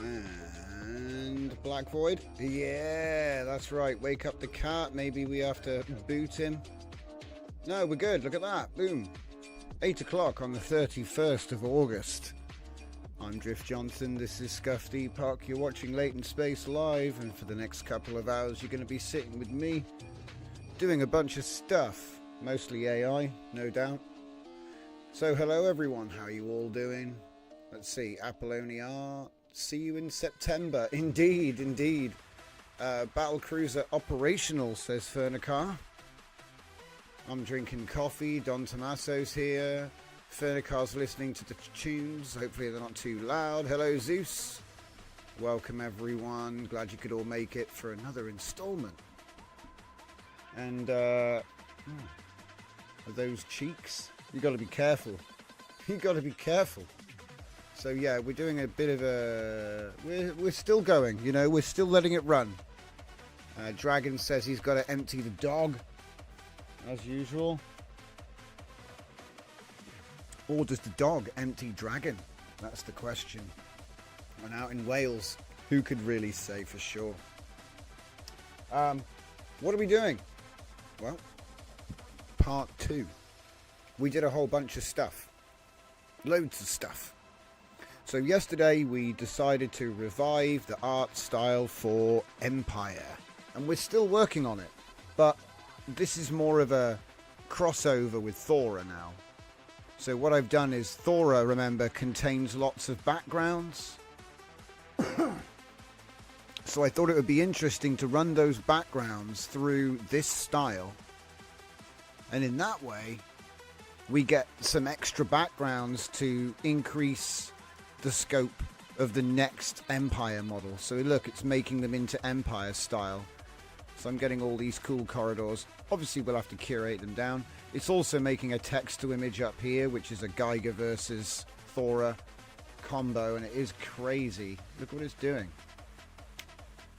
And Black Void. Yeah, that's right. Wake up the cat. Maybe we have to boot him. No, we're good. Look at that. Boom. 8 o'clock on the 31st of August. I'm Drift Johnson. This is Scuffed Epoch. You're watching Latent Space live. And for the next couple of hours, you're going to be sitting with me doing a bunch of stuff. Mostly AI, no doubt. So hello everyone. How are you all doing? Let's see. Apollonia. See you in September. Indeed, indeed. Battlecruiser operational, says Fernicar. I'm drinking coffee. Don Tomasso's here. Fernicar's listening to the tunes. Hopefully they're not too loud. Hello, Zeus. Welcome, everyone. Glad you could all make it for another installment. And, are those cheeks? You got to be careful. You got to be careful. So yeah, we're doing a bit of a... We're still going, you know, we're still letting it run. Dragon says he's got to empty the dog, as usual. Or does the dog empty Dragon? That's the question. And out in Wales, who could really say for sure? What are we doing? Well, part 2. We did a whole bunch of stuff. Loads of stuff. So yesterday we decided to revive the art style for Empire. And we're still working on it. But this is more of a crossover with Thora now. So what I've done is Thora, remember, contains lots of backgrounds. So I thought it would be interesting to run those backgrounds through this style. And in that way, we get some extra backgrounds to increase the scope of the next Empire model. So look, it's making them into Empire style. So I'm getting all these cool corridors. Obviously we'll have to curate them down. It's also making a text to image up here, which is a Geiger versus Thora combo, and it is crazy. Look what it's doing.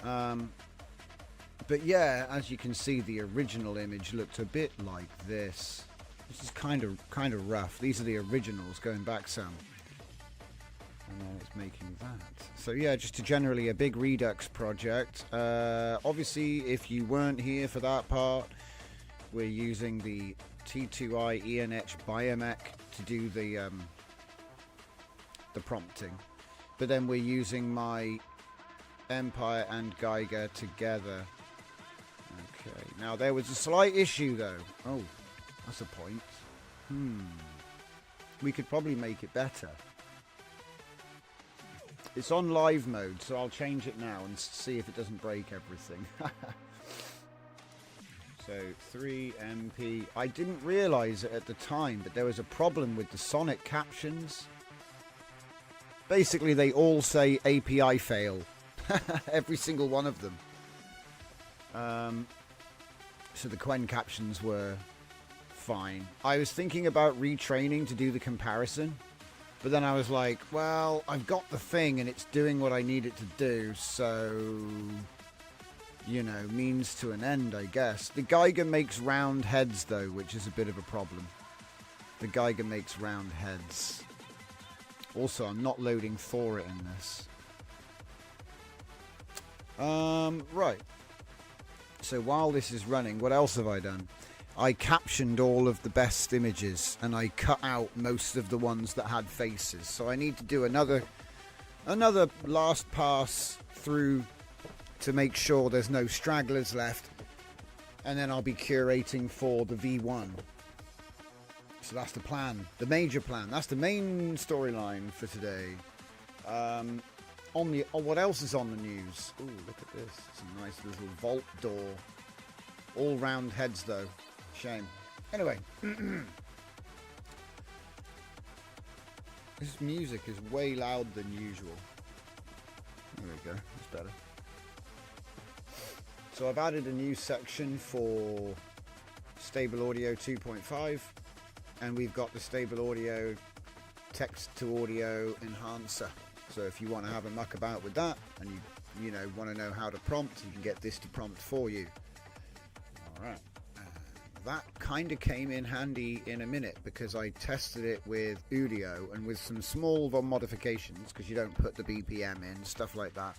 But yeah, as you can see, the original image looked a bit like this. This is kind of rough. These are the originals going back some. And then it's making that. So yeah, just generally a big Redux project. Obviously, if you weren't here for that part, we're using the T2i ENH Biomech to do the prompting. But then we're using my Empire and Geiger together. Okay, now there was a slight issue though. Oh, that's a point. We could probably make it better. It's on live mode, so I'll change it now and see if it doesn't break everything. So 3MP. I didn't realize it at the time, but there was a problem with the Sonic captions. Basically, they all say API fail. Every single one of them. So the Quen captions were fine. I was thinking about retraining to do the comparison. But then I was like, well, I've got the thing and it's doing what I need it to do, so, you know, means to an end, I guess. The Geiger makes round heads, though, which is a bit of a problem. The Geiger makes round heads. Also, I'm not loading Thora in this. Right. So while this is running, what else have I done? I captioned all of the best images and I cut out most of the ones that had faces. So I need to do another last pass through to make sure there's no stragglers left. And then I'll be curating for the V1. So that's the plan, the major plan. That's the main storyline for today. What else is on the news? Ooh, look at this. It's a nice little vault door. All round heads though. Shame. Anyway. This music is way louder than usual. There we go. That's better. So I've added a new section for Stable Audio 2.5. And we've got the Stable Audio text to audio enhancer. So if you want to have a muck about with that and you want to know how to prompt, you can get this to prompt for you. All right. that kind of came in handy in a minute, because I tested it with audio and with some small modifications, because you don't put the BPM in, stuff like that.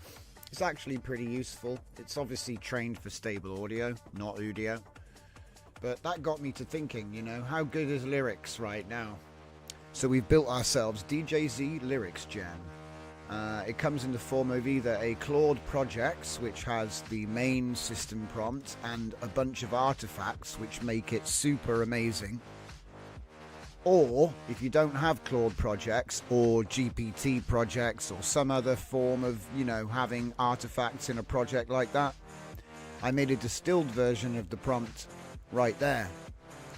It's actually pretty useful. It's obviously trained for stable audio, not audio. But that got me to thinking, you know, how good is lyrics right now? So we've built ourselves DJZ Lyrics Jam. It comes in the form of either a Claude Projects, which has the main system prompt and a bunch of artifacts which make it super amazing. Or, if you don't have Claude Projects or GPT projects or some other form of, you know, having artifacts in a project like that, I made a distilled version of the prompt right there.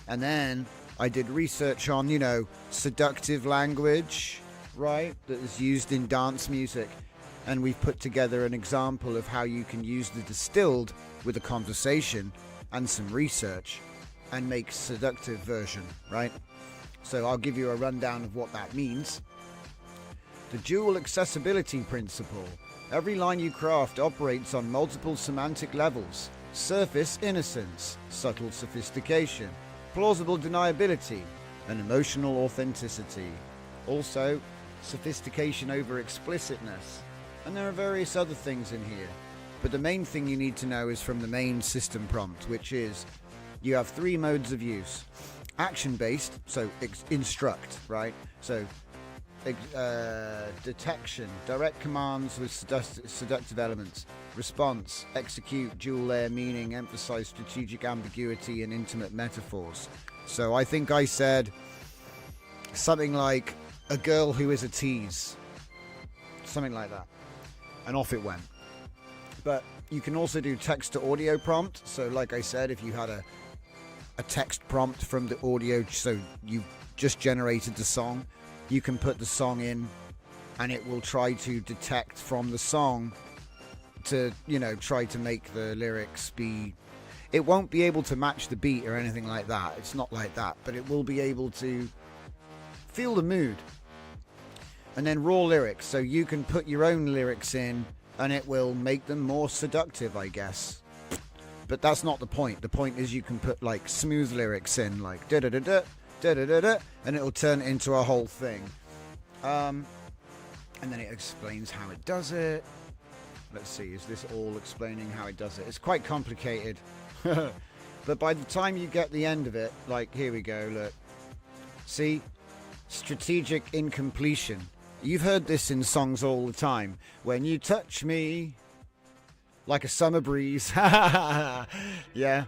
And then I did research on, you know, seductive language, right, that is used in dance music, and we've put together an example of how you can use the distilled with a conversation and some research and make seductive version, right? So I'll give you a rundown of what that means. The dual accessibility principle. Every line you craft operates on multiple semantic levels: surface innocence, subtle sophistication, plausible deniability, and emotional authenticity. Also, sophistication over explicitness. And there are various other things in here. But the main thing you need to know is from the main system prompt, which is you have 3 modes of use. Action-based, so instruct, right? So detection, direct commands with seductive elements. Response, execute, dual layer meaning, emphasize strategic ambiguity and intimate metaphors. So I think I said something like a girl who is a tease, something like that, and off it went. But you can also do text to audio prompt. So like I said, if you had a text prompt from the audio, so you've just generated the song, you can put the song in and it will try to detect from the song to, you know, try to make the lyrics be, it won't be able to match the beat or anything like that. It's not like that, but it will be able to feel the mood. And then raw lyrics, so you can put your own lyrics in and it will make them more seductive, I guess. But that's not the point. The point is you can put like smooth lyrics in, like da da da da da da da da, and it'll turn it into a whole thing. And then it explains how it does it. Let's see, is this all explaining how it does it? It's quite complicated. But by the time you get the end of it, like here we go, look. See? Strategic incompletion. You've heard this in songs all the time. When you touch me like a summer breeze. Yeah.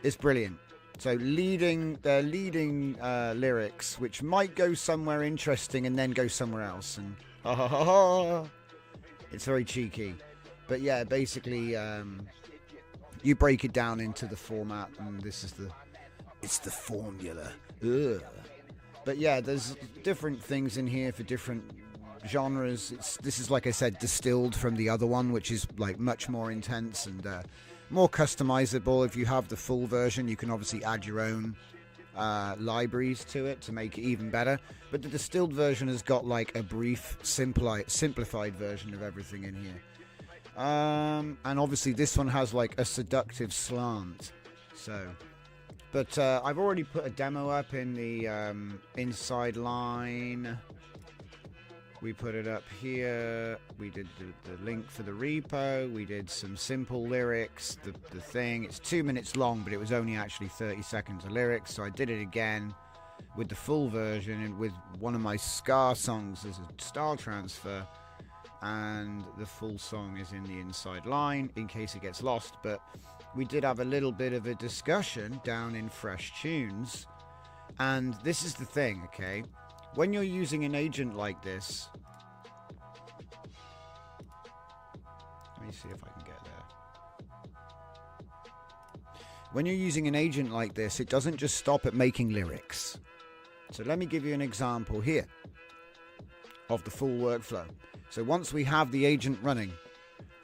It's brilliant. So they're leading lyrics, which might go somewhere interesting and then go somewhere else. And it's very cheeky. But yeah, basically, you break it down into the format, and this is it's the formula. Ugh. But yeah, there's different things in here for different genres. This is, like I said, distilled from the other one, which is like much more intense and more customizable. If you have the full version, you can obviously add your own libraries to it to make it even better. But the distilled version has got like a brief, simplified version of everything in here. And obviously this one has like a seductive slant. So... But I've already put a demo up in the inside line. We put it up here. We did the link for the repo. We did some simple lyrics. The thing, it's 2 minutes long, but it was only actually 30 seconds of lyrics. So I did it again with the full version and with one of my ska songs as a style transfer. And the full song is in the inside line in case it gets lost. But we did have a little bit of a discussion down in Fresh Tunes. And this is the thing, okay? When you're using an agent like this... Let me see if I can get there. When you're using an agent like this, it doesn't just stop at making lyrics. So let me give you an example here of the full workflow. So once we have the agent running,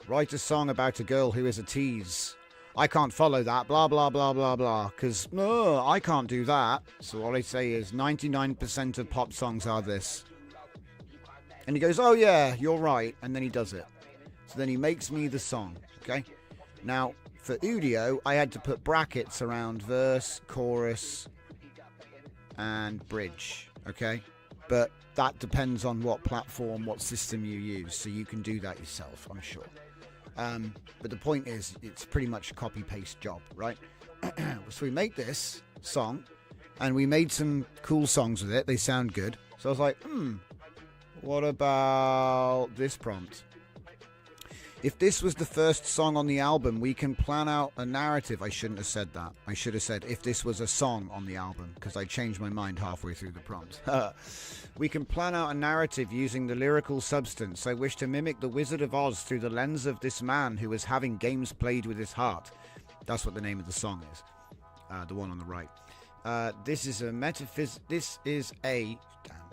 write a song about a girl who is a tease. I can't follow that, blah, blah, blah, blah, blah, because I can't do that. So all I say is 99% of pop songs are this. And he goes, oh yeah, you're right. And then he does it. So then he makes me the song, okay? Now, For Udio, I had to put brackets around verse, chorus, and bridge, okay? But that depends on what platform, what system you use, so you can do that yourself, I'm sure. But the point is, it's pretty much a copy-paste job, right? So we made this song, and we made some cool songs with it. They sound good. So I was like, what about this prompt? If this was the first song on the album, we can plan out a narrative. I shouldn't have said that. I should have said if this was a song on the album, because I changed my mind halfway through the prompt. We can plan out a narrative using the lyrical substance. I wish to mimic the Wizard of Oz through the lens of this man who is having games played with his heart. That's what the name of the song is. The one on the right. This is a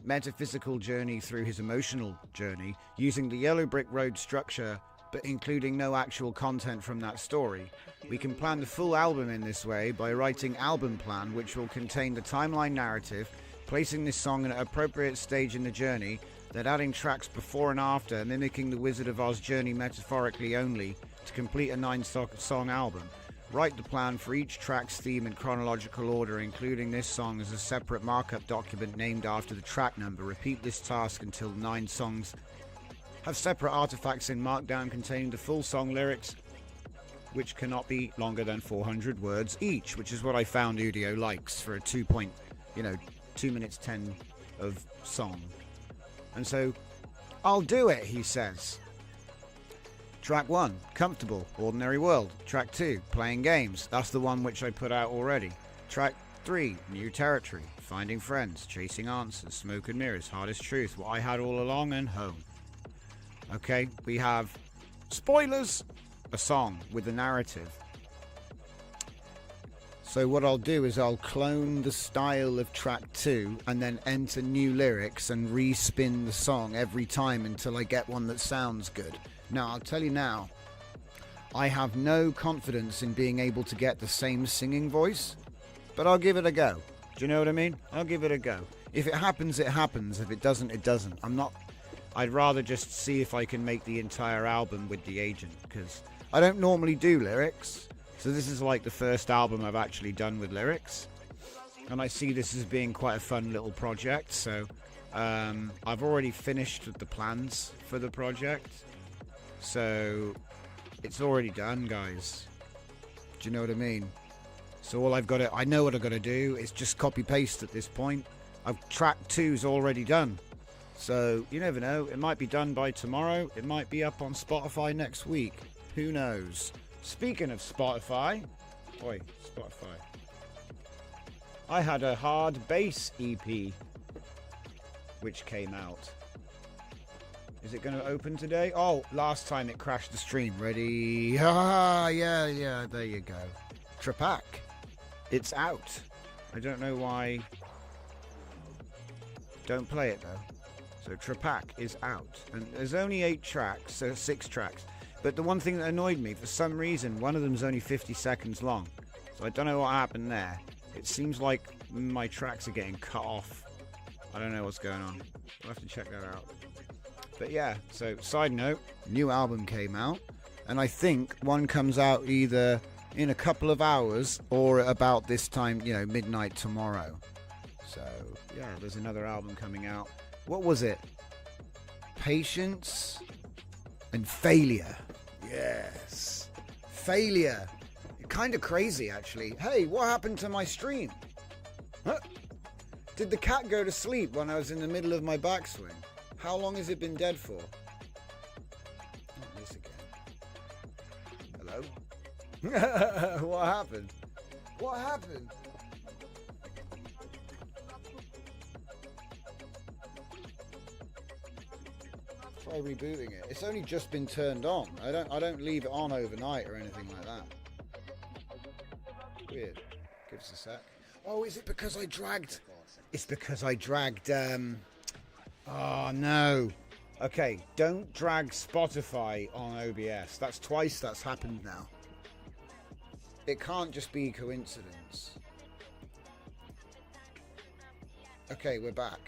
metaphysical journey through his emotional journey using the Yellow Brick Road structure, but including no actual content from that story. We can plan the full album in this way by writing album plan, which will contain the timeline narrative, placing this song in an appropriate stage in the journey, then adding tracks before and after, mimicking the Wizard of Oz journey metaphorically only, to complete a 9-song album. Write the plan for each track's theme in chronological order, including this song as a separate markup document named after the track number. Repeat this task until 9 songs have separate artifacts in Markdown containing the full song lyrics, which cannot be longer than 400 words each, which is what I found Udio likes for a 2 minutes 10 of song. And so, I'll do it, he says. Track 1, Comfortable, Ordinary World. Track 2, Playing Games. That's the one which I put out already. Track 3, New Territory, Finding Friends, Chasing Answers, Smoke and Mirrors, Hardest Truth, What I Had All Along, and Home. Okay, we have, spoilers, a song with a narrative. So what I'll do is I'll clone the style of track 2 and then enter new lyrics and respin the song every time until I get one that sounds good. Now, I'll tell you now, I have no confidence in being able to get the same singing voice, but I'll give it a go. Do you know what I mean? I'll give it a go. If it happens, it happens. If it doesn't, it doesn't. I'd rather just see if I can make the entire album with the agent, because I don't normally do lyrics. So this is like the first album I've actually done with lyrics. And I see this as being quite a fun little project. So I've already finished the plans for the project. So it's already done, guys. Do you know what I mean? So all I've got to, I know what I've got to do. It's just copy paste at this point. Track 2's already done. So you never know. It might be done by tomorrow. It might be up on Spotify next week. Who knows? Speaking of Spotify. Oi, Spotify. I had a hard bass EP which came out. Is it going to open today? Oh, last time it crashed the stream. Ready? Ah, yeah, there you go. Trepak. It's out. I don't know why. Don't play it though. So Trepak is out. And there's only 8 tracks, so 6 tracks. But the one thing that annoyed me, for some reason, one of them's only 50 seconds long. So I don't know what happened there. It seems like my tracks are getting cut off. I don't know what's going on. I'll have to check that out. But yeah, so side note, new album came out. And I think one comes out either in a couple of hours or about this time, midnight tomorrow. So yeah, there's another album coming out. What was it? Patience and Failure. Yes. Failure. Kind of crazy, actually. Hey, what happened to my stream? Huh? Did the cat go to sleep when I was in the middle of my backswing? How long has it been dead for? Not this again. Hello? What happened? What happened? Try rebooting it. It's only just been turned on. I don't leave it on overnight or anything like that. Weird. Give us a sec. Oh, is it because I dragged? It's because I dragged. Oh no. Okay, don't drag Spotify on OBS. That's twice that's happened now. It can't just be coincidence. Okay, we're back.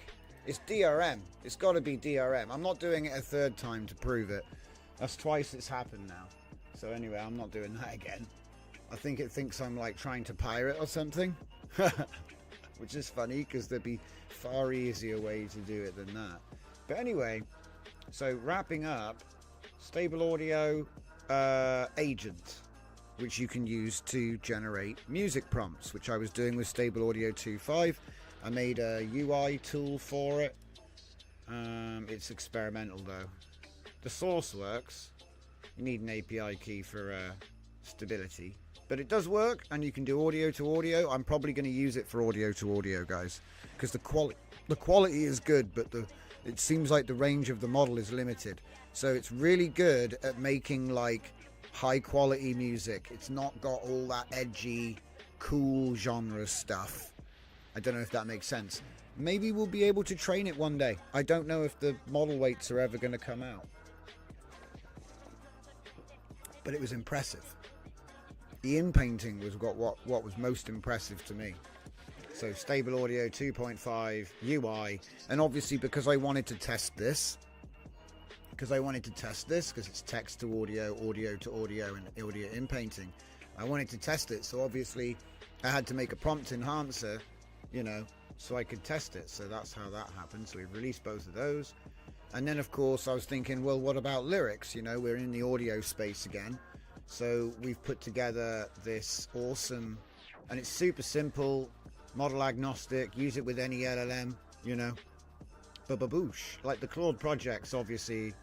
It's DRM. It's got to be DRM. I'm not doing it a third time to prove it. That's twice it's happened now. So anyway, I'm not doing that again. I think it thinks I'm like trying to pirate or something. Which is funny because there'd be far easier ways to do it than that. But anyway, so wrapping up, Stable Audio Agent, which you can use to generate music prompts, which I was doing with Stable Audio 2.5. I made a UI tool for it. It's experimental though. The source works. You need an API key for stability. But it does work, and you can do audio to audio. I'm probably going to use it for audio to audio, guys, because the quality is good, but it seems like the range of the model is limited. So it's really good at making like high quality music. It's not got all that edgy, cool genre stuff. I don't know if that makes sense. Maybe we'll be able to train it one day. I don't know if the model weights are ever going to come out. But it was impressive. The in-painting was what was most impressive to me. So Stable Audio 2.5 UI, and obviously because I wanted to test this, because it's text to audio, audio to audio, and audio in-painting, I wanted to test it. So obviously I had to make a prompt enhancer, you know, so I could test it. So that's how that happened. So we've released both of those. And then of course I was thinking, well, what about lyrics? You know, we're in the audio space again. So we've put together this awesome, and it's super simple, model agnostic, use it with any LLM, you know, bababoosh. Like the Claude projects, obviously,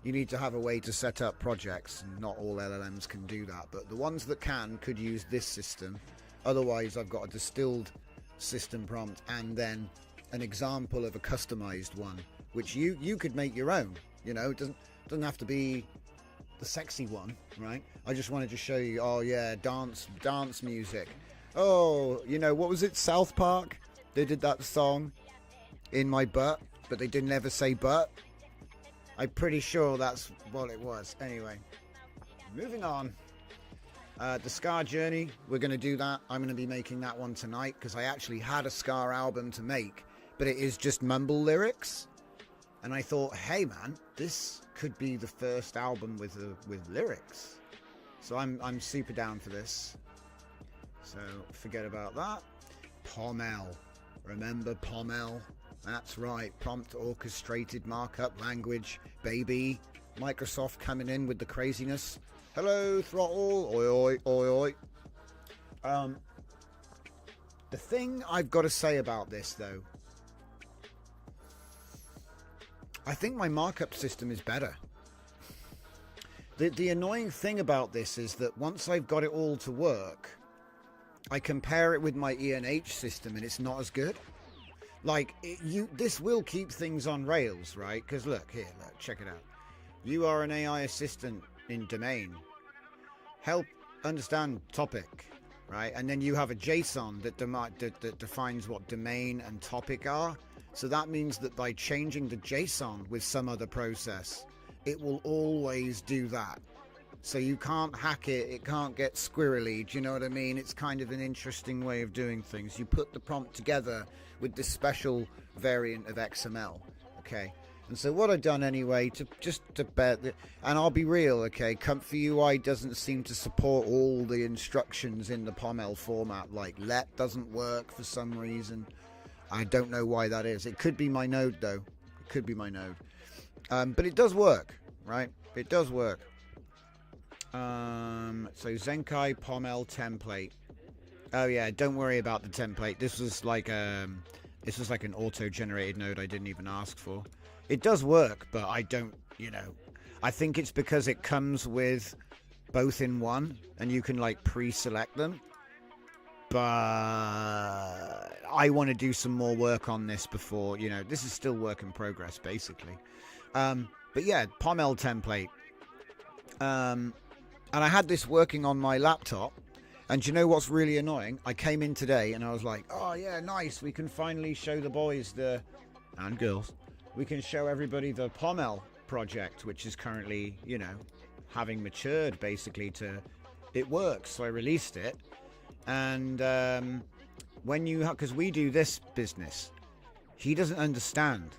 you need to have a way to set up projects, and not all LLMs can do that, but the ones that can could use this system. Otherwise, I've got a distilled system prompt and then an example of a customized one, which you could make your own, you know. It doesn't have to be the sexy one, right? I just wanted to show you, oh yeah, dance music. Oh, you know, what was it, South Park? They did that song, In My Butt, but they didn't ever say butt. I'm pretty sure that's what it was. Anyway, moving on. The Ska Journey, we're going to do that. I'm going to be making that one tonight because I actually had a Ska album to make, but it is just mumble lyrics. And I thought, hey man, this could be the first album with lyrics. So I'm super down for this. So forget about that. POML. Remember POML? That's right. Prompt orchestrated markup language. Baby. Microsoft coming in with the craziness. Hello, Throttle. Oi, oi, oi, oi. The thing I've got to say about this, though, I think my markup system is better. The annoying thing about this is that once I've got it all to work, I compare it with my ENH system and it's not as good. Like, this will keep things on rails, right? Because look, check it out. You are an AI assistant in domain. Help understand topic, right? And then you have a JSON that defines what domain and topic are. So that means that by changing the JSON with some other process, it will always do that. So you can't hack it, it can't get squirrely, do you know what I mean? It's kind of an interesting way of doing things. You put the prompt together with this special variant of XML, okay? And so what I've done anyway, to bet that, and I'll be real, okay, Comfy UI doesn't seem to support all the instructions in the POML format, like let doesn't work for some reason. I don't know why that is. It could be my node though. It could be my node. But it does work, right? It does work. So Zenkai POML template. Oh yeah, don't worry about the template. This was like an auto-generated node I didn't even ask for. It does work, but I don't, you know, I think it's because it comes with both in one and you can like pre-select them. But I want to do some more work on this before, you know, this is still work in progress basically. But yeah, POML template. And I had this working on my laptop. And do you know what's really annoying? I came in today and I was like, oh yeah, nice. We can finally show the boys and girls. We can show everybody the POML project, which is currently, you know, having matured basically to, it works. So I released it. And because we do this business, he doesn't understand.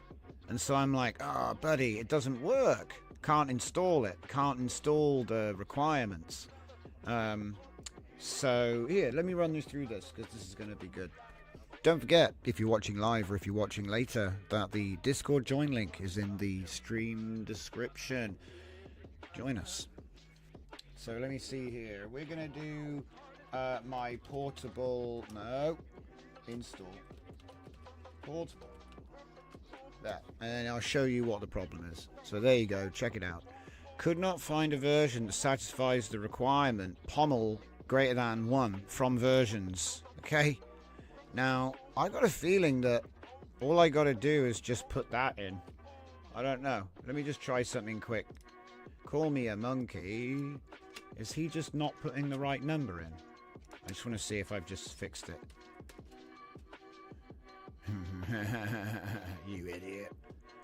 And so I'm like, oh, buddy, it doesn't work. Can't install it. Can't install the requirements. So here, let me run this through this because this is going to be good. Don't forget, if you're watching live or if you're watching later, that the Discord join link is in the stream description. Join us. So let me see here. We're going to do my portable... No. Install. Portable. There. And then I'll show you what the problem is. So there you go. Check it out. Could not find a version that satisfies the requirement. Pommel greater than 1 from versions. Okay? Now, I got a feeling that all I got to do is just put that in. I don't know. Let me just try something quick. Call me a monkey. Is he just not putting the right number in? I just want to see if I've just fixed it. You idiot.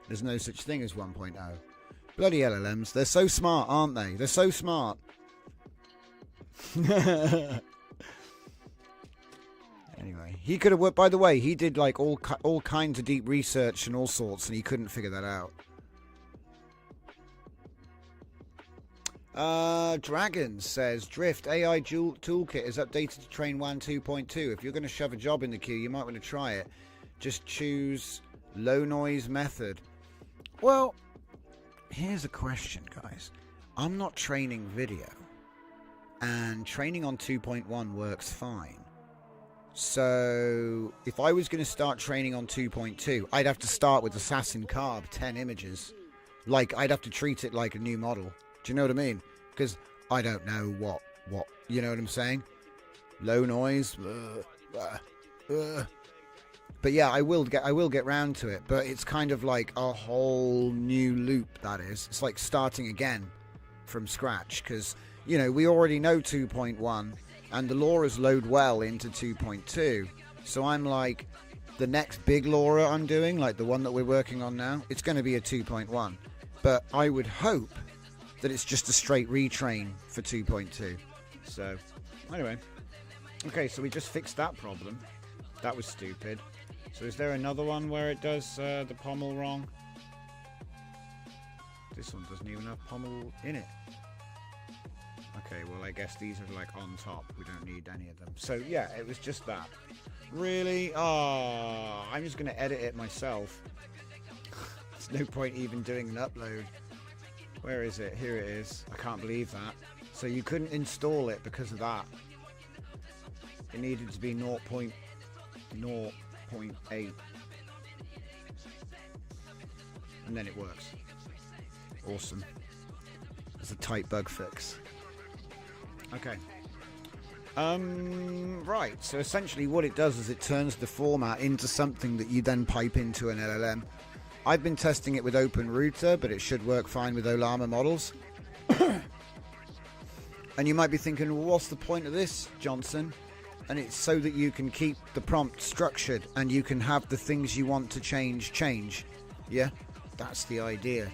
There's no such thing as 1.0. Bloody LLMs. They're so smart, aren't they? They're so smart. Anyway, he could have worked. By the way, he did like all kinds of deep research and all sorts, and he couldn't figure that out. Dragon says Drift AI toolkit is updated to train WAN 2.2. If you're going to shove a job in the queue, you might want to try it. Just choose low noise method. Well, here's a question, guys. I'm not training video, and training on 2.1 works fine. So if I was going to start training on 2.2, I'd have to start with Assassin Carb 10 images. Like, I'd have to treat it like a new model. Do you know what I mean? Because I don't know what, you know what I'm saying? Low noise. But yeah, I will get round to it. But it's kind of like a whole new loop, that is. It's like starting again from scratch. Because, you know, we already know 2.1. And the LoRa's load well into 2.2. So I'm like, the next big LoRa I'm doing, like the one that we're working on now, it's going to be a 2.1. But I would hope that it's just a straight retrain for 2.2. So, anyway. Okay, so we just fixed that problem. That was stupid. So is there another one where it does the pommel wrong? This one doesn't even have pommel in it. Okay, well, I guess these are like on top. We don't need any of them. So, yeah, it was just that. Really? Oh, I'm just going to edit it myself. There's no point even doing an upload. Where is it? Here it is. I can't believe that. So you couldn't install it because of that. It needed to be 0.8. And then it works. Awesome. It's a tight bug fix. Okay. Right, so essentially what it does is it turns the format into something that you then pipe into an LLM. I've been testing it with OpenRouter, but it should work fine with Ollama models. And you might be thinking, well, what's the point of this, Johnson? And it's so that you can keep the prompt structured and you can have the things you want to change. Yeah, that's the idea.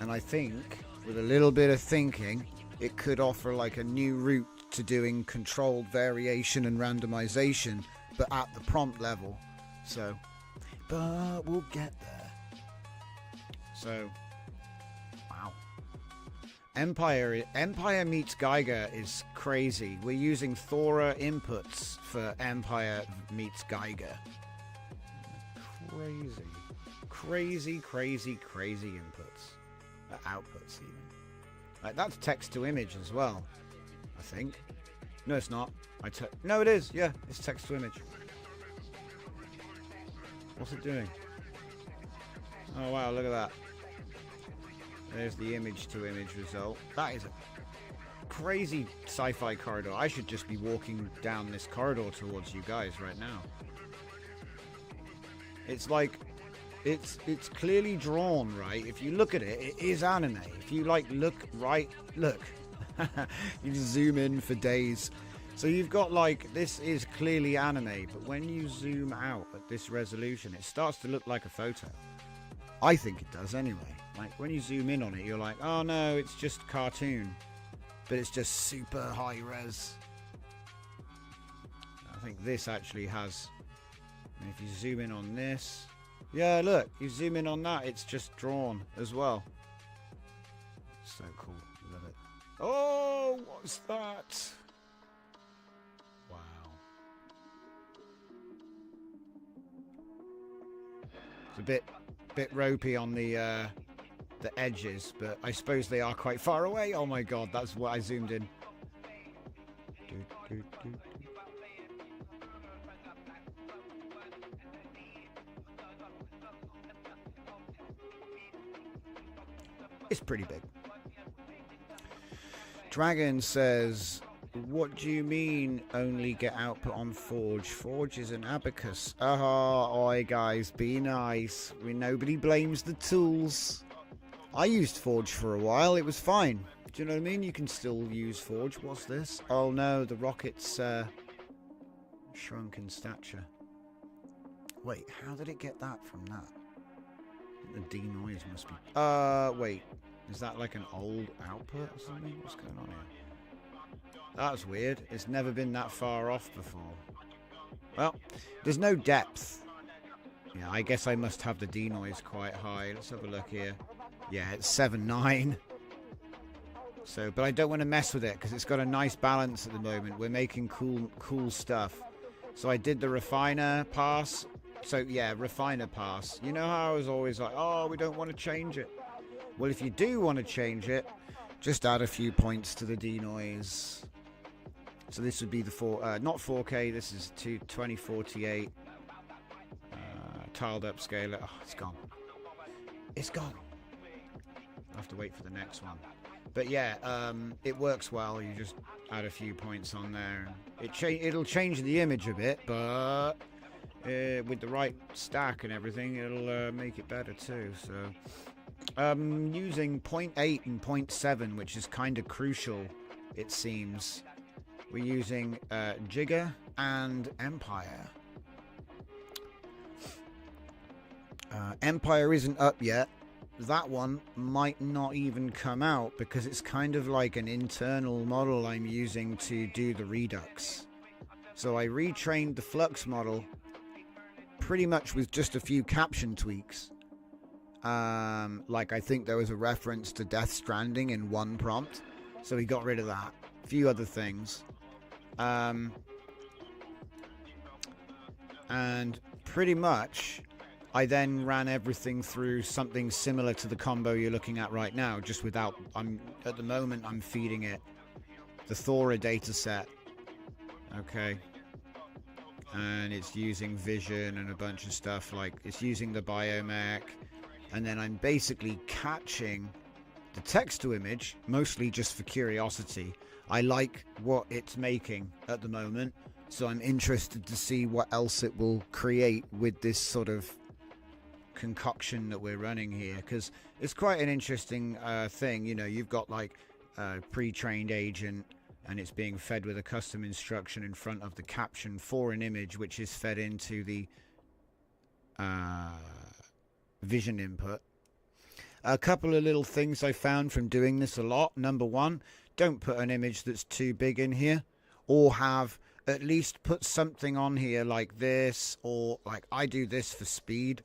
And I think with a little bit of thinking, it could offer like a new route to doing controlled variation and randomization, but at the prompt level. So, but we'll get there. So, wow. Empire meets Geiger is crazy. We're using Thora inputs for Empire meets Geiger. Crazy inputs. Outputs even. Like, that's text to image as well, I think. No, it's not. No, it is. Yeah, it's text to image. What's it doing? Oh, wow, look at that. There's the image to image result. That is a crazy sci-fi corridor. I should just be walking down this corridor towards you guys right now. It's like, it's clearly drawn, right? If you look at it, it is anime. If you like look. You just zoom in for days. So you've got like, this is clearly anime, but when you zoom out at this resolution, it starts to look like a photo. I think it does anyway. Like when you zoom in on it, you're like, oh no, it's just cartoon, but it's just super high res. I think this actually has, and if you zoom in on this, yeah, look, you zoom in on that, it's just drawn as well. So cool, love it. Oh, what's that? It's a bit ropey on the edges, but I suppose they are quite far away. Oh my god, that's what I zoomed in. It's pretty big. Dragon says, what do you mean only get output on Forge? Forge is an abacus. Oh, oi guys, be nice. Nobody blames the tools. I used Forge for a while. It was fine. Do you know what I mean? You can still use Forge. What's this? Oh no, the rocket's shrunk in stature. Wait, how did it get that from that? The denoise must be... wait. Is that like an old output or something? What's going on here? That's weird. It's never been that far off before. Well, there's no depth. Yeah, I guess I must have the denoise quite high. Let's have a look here. Yeah, it's 7.9. So, but I don't want to mess with it because it's got a nice balance at the moment. We're making cool stuff. So I did the refiner pass. So yeah, refiner pass. You know how I was always like, oh, we don't want to change it. Well, if you do want to change it, just add a few points to the denoise. So this would be the not 4K. This is 2048 tiled upscaler. Oh, it's gone. It's gone. I'll have to wait for the next one. But yeah, it works well. You just add a few points on there. It'll change the image a bit, but with the right stack and everything, it'll make it better too. So using 0.8 and 0.7, which is kind of crucial, it seems. We're using Jigger and Empire. Empire isn't up yet. That one might not even come out because it's kind of like an internal model I'm using to do the redux. So I retrained the flux model pretty much with just a few caption tweaks. Like I think there was a reference to Death Stranding in one prompt, so we got rid of that. A few other things. And pretty much I then ran everything through something similar to the combo you're looking at right now, just without, at the moment I'm feeding it the Thora dataset. Okay. And it's using vision and a bunch of stuff, like it's using the biomech, and then I'm basically catching the text to image, mostly just for curiosity. I like what it's making at the moment, so I'm interested to see what else it will create with this sort of concoction that we're running here, because it's quite an interesting thing. You know, you've got like a pre-trained agent and it's being fed with a custom instruction in front of the caption for an image, which is fed into the vision input. A couple of little things I found from doing this a lot. Number one, don't put an image that's too big in here, or have at least put something on here like this, or like I do this for speed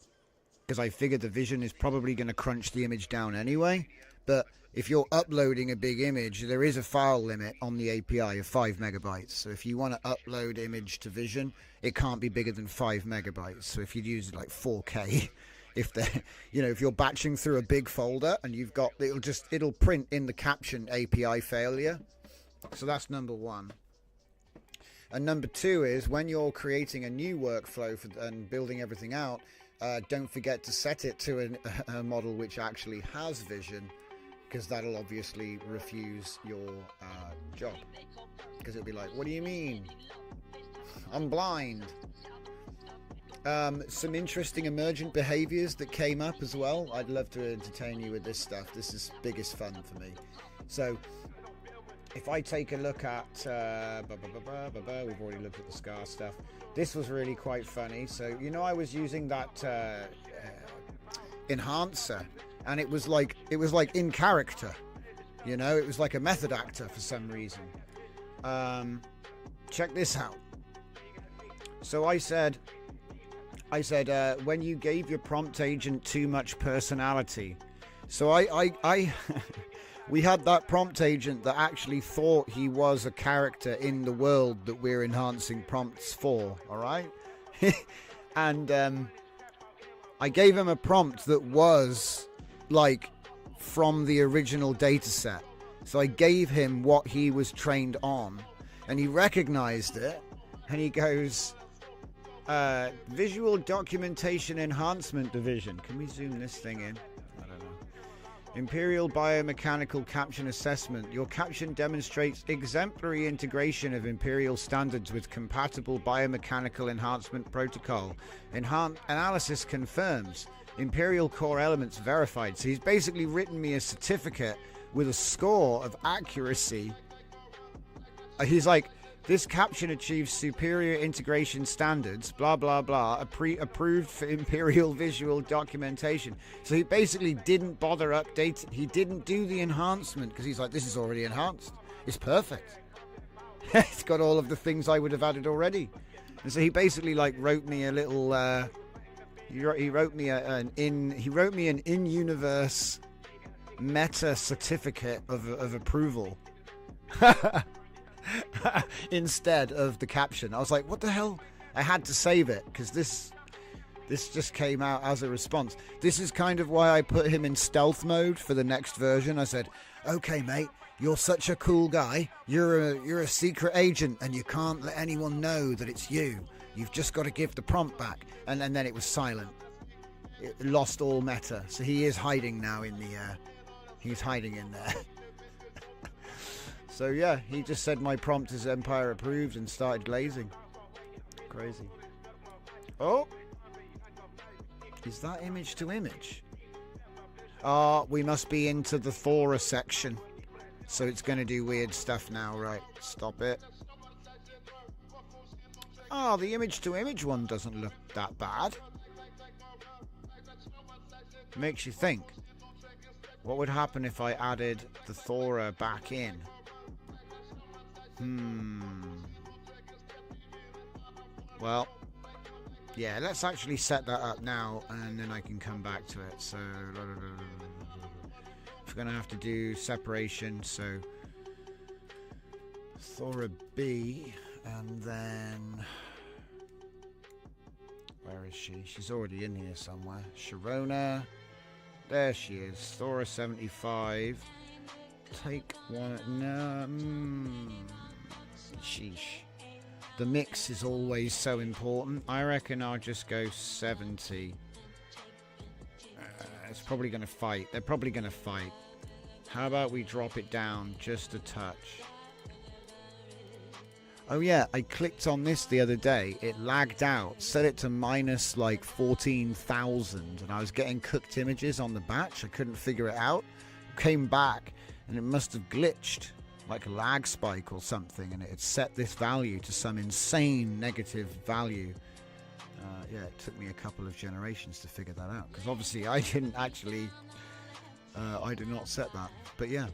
because I figure the vision is probably going to crunch the image down anyway. But if you're uploading a big image, there is a file limit on the API of 5 megabytes. So if you want to upload image to vision, it can't be bigger than 5 megabytes. So if you'd use like 4K, if you're batching through a big folder and you've got, it'll print in the caption API failure. So that's number one. And number two is when you're creating a new workflow and building everything out, don't forget to set it to a model which actually has vision, because that'll obviously refuse your job. Because it'll be like, what do you mean? I'm blind. Some interesting emergent behaviors that came up as well. I'd love to entertain you with this stuff. This is biggest fun for me. So if I take a look at we've already looked at the scar stuff. This was really quite funny. So I was using that enhancer, and it was like in character. It was like a method actor for some reason. Check this out. So I said when you gave your prompt agent too much personality. So I we had that prompt agent that actually thought he was a character in the world that we're enhancing prompts for, all right? And I gave him a prompt that was like from the original data set. So I gave him what he was trained on, and he recognized it, and he goes, Visual Documentation Enhancement Division. Can we zoom this thing in? I don't know. Imperial Biomechanical Caption Assessment. Your caption demonstrates exemplary integration of Imperial standards with compatible biomechanical enhancement protocol. Analysis confirms. Imperial core elements verified. So he's basically written me a certificate with a score of accuracy. He's like, this caption achieves superior integration standards, blah, blah, blah, approved for Imperial visual documentation. So he basically didn't bother updating. He didn't do the enhancement because he's like, this is already enhanced. It's perfect. It's got all of the things I would have added already. And so he basically like wrote me a little, he wrote me an in-universe meta certificate of approval. Instead of the caption. I was like, what the hell? I had to save it because this just came out as a response. This is kind of why I put him in stealth mode for the next version. I said, okay mate, you're such a cool guy, you're a secret agent and you can't let anyone know that it's you. You've just got to give the prompt back. And then it was silent. It lost all meta. So he is hiding now in the he's hiding in there. So yeah, he just said my prompt is Empire approved and started glazing. Crazy. Oh! Is that image to image? We must be into the Thora section. So it's going to do weird stuff now, right? Stop it. The image to image one doesn't look that bad. Makes you think. What would happen if I added the Thora back in? Well, yeah, let's actually set that up now and then I can come back to it. So we're going to have to do separation. So Thora B, and then where is she? She's already in here somewhere. Sharona, there she is. Thora 75. Take one. No. Sheesh. The mix is always so important. I reckon I'll just go 70. It's probably going to fight. They're probably going to fight. How about we drop it down just a touch? Oh yeah, I clicked on this the other day. It lagged out. Set it to minus like 14,000 and I was getting cooked images on the batch. I couldn't figure it out. Came back and it must have glitched. Like a lag spike or something, and it had set this value to some insane negative value. Yeah, it took me a couple of generations to figure that out, because obviously I didn't actually I did not set that, but yeah,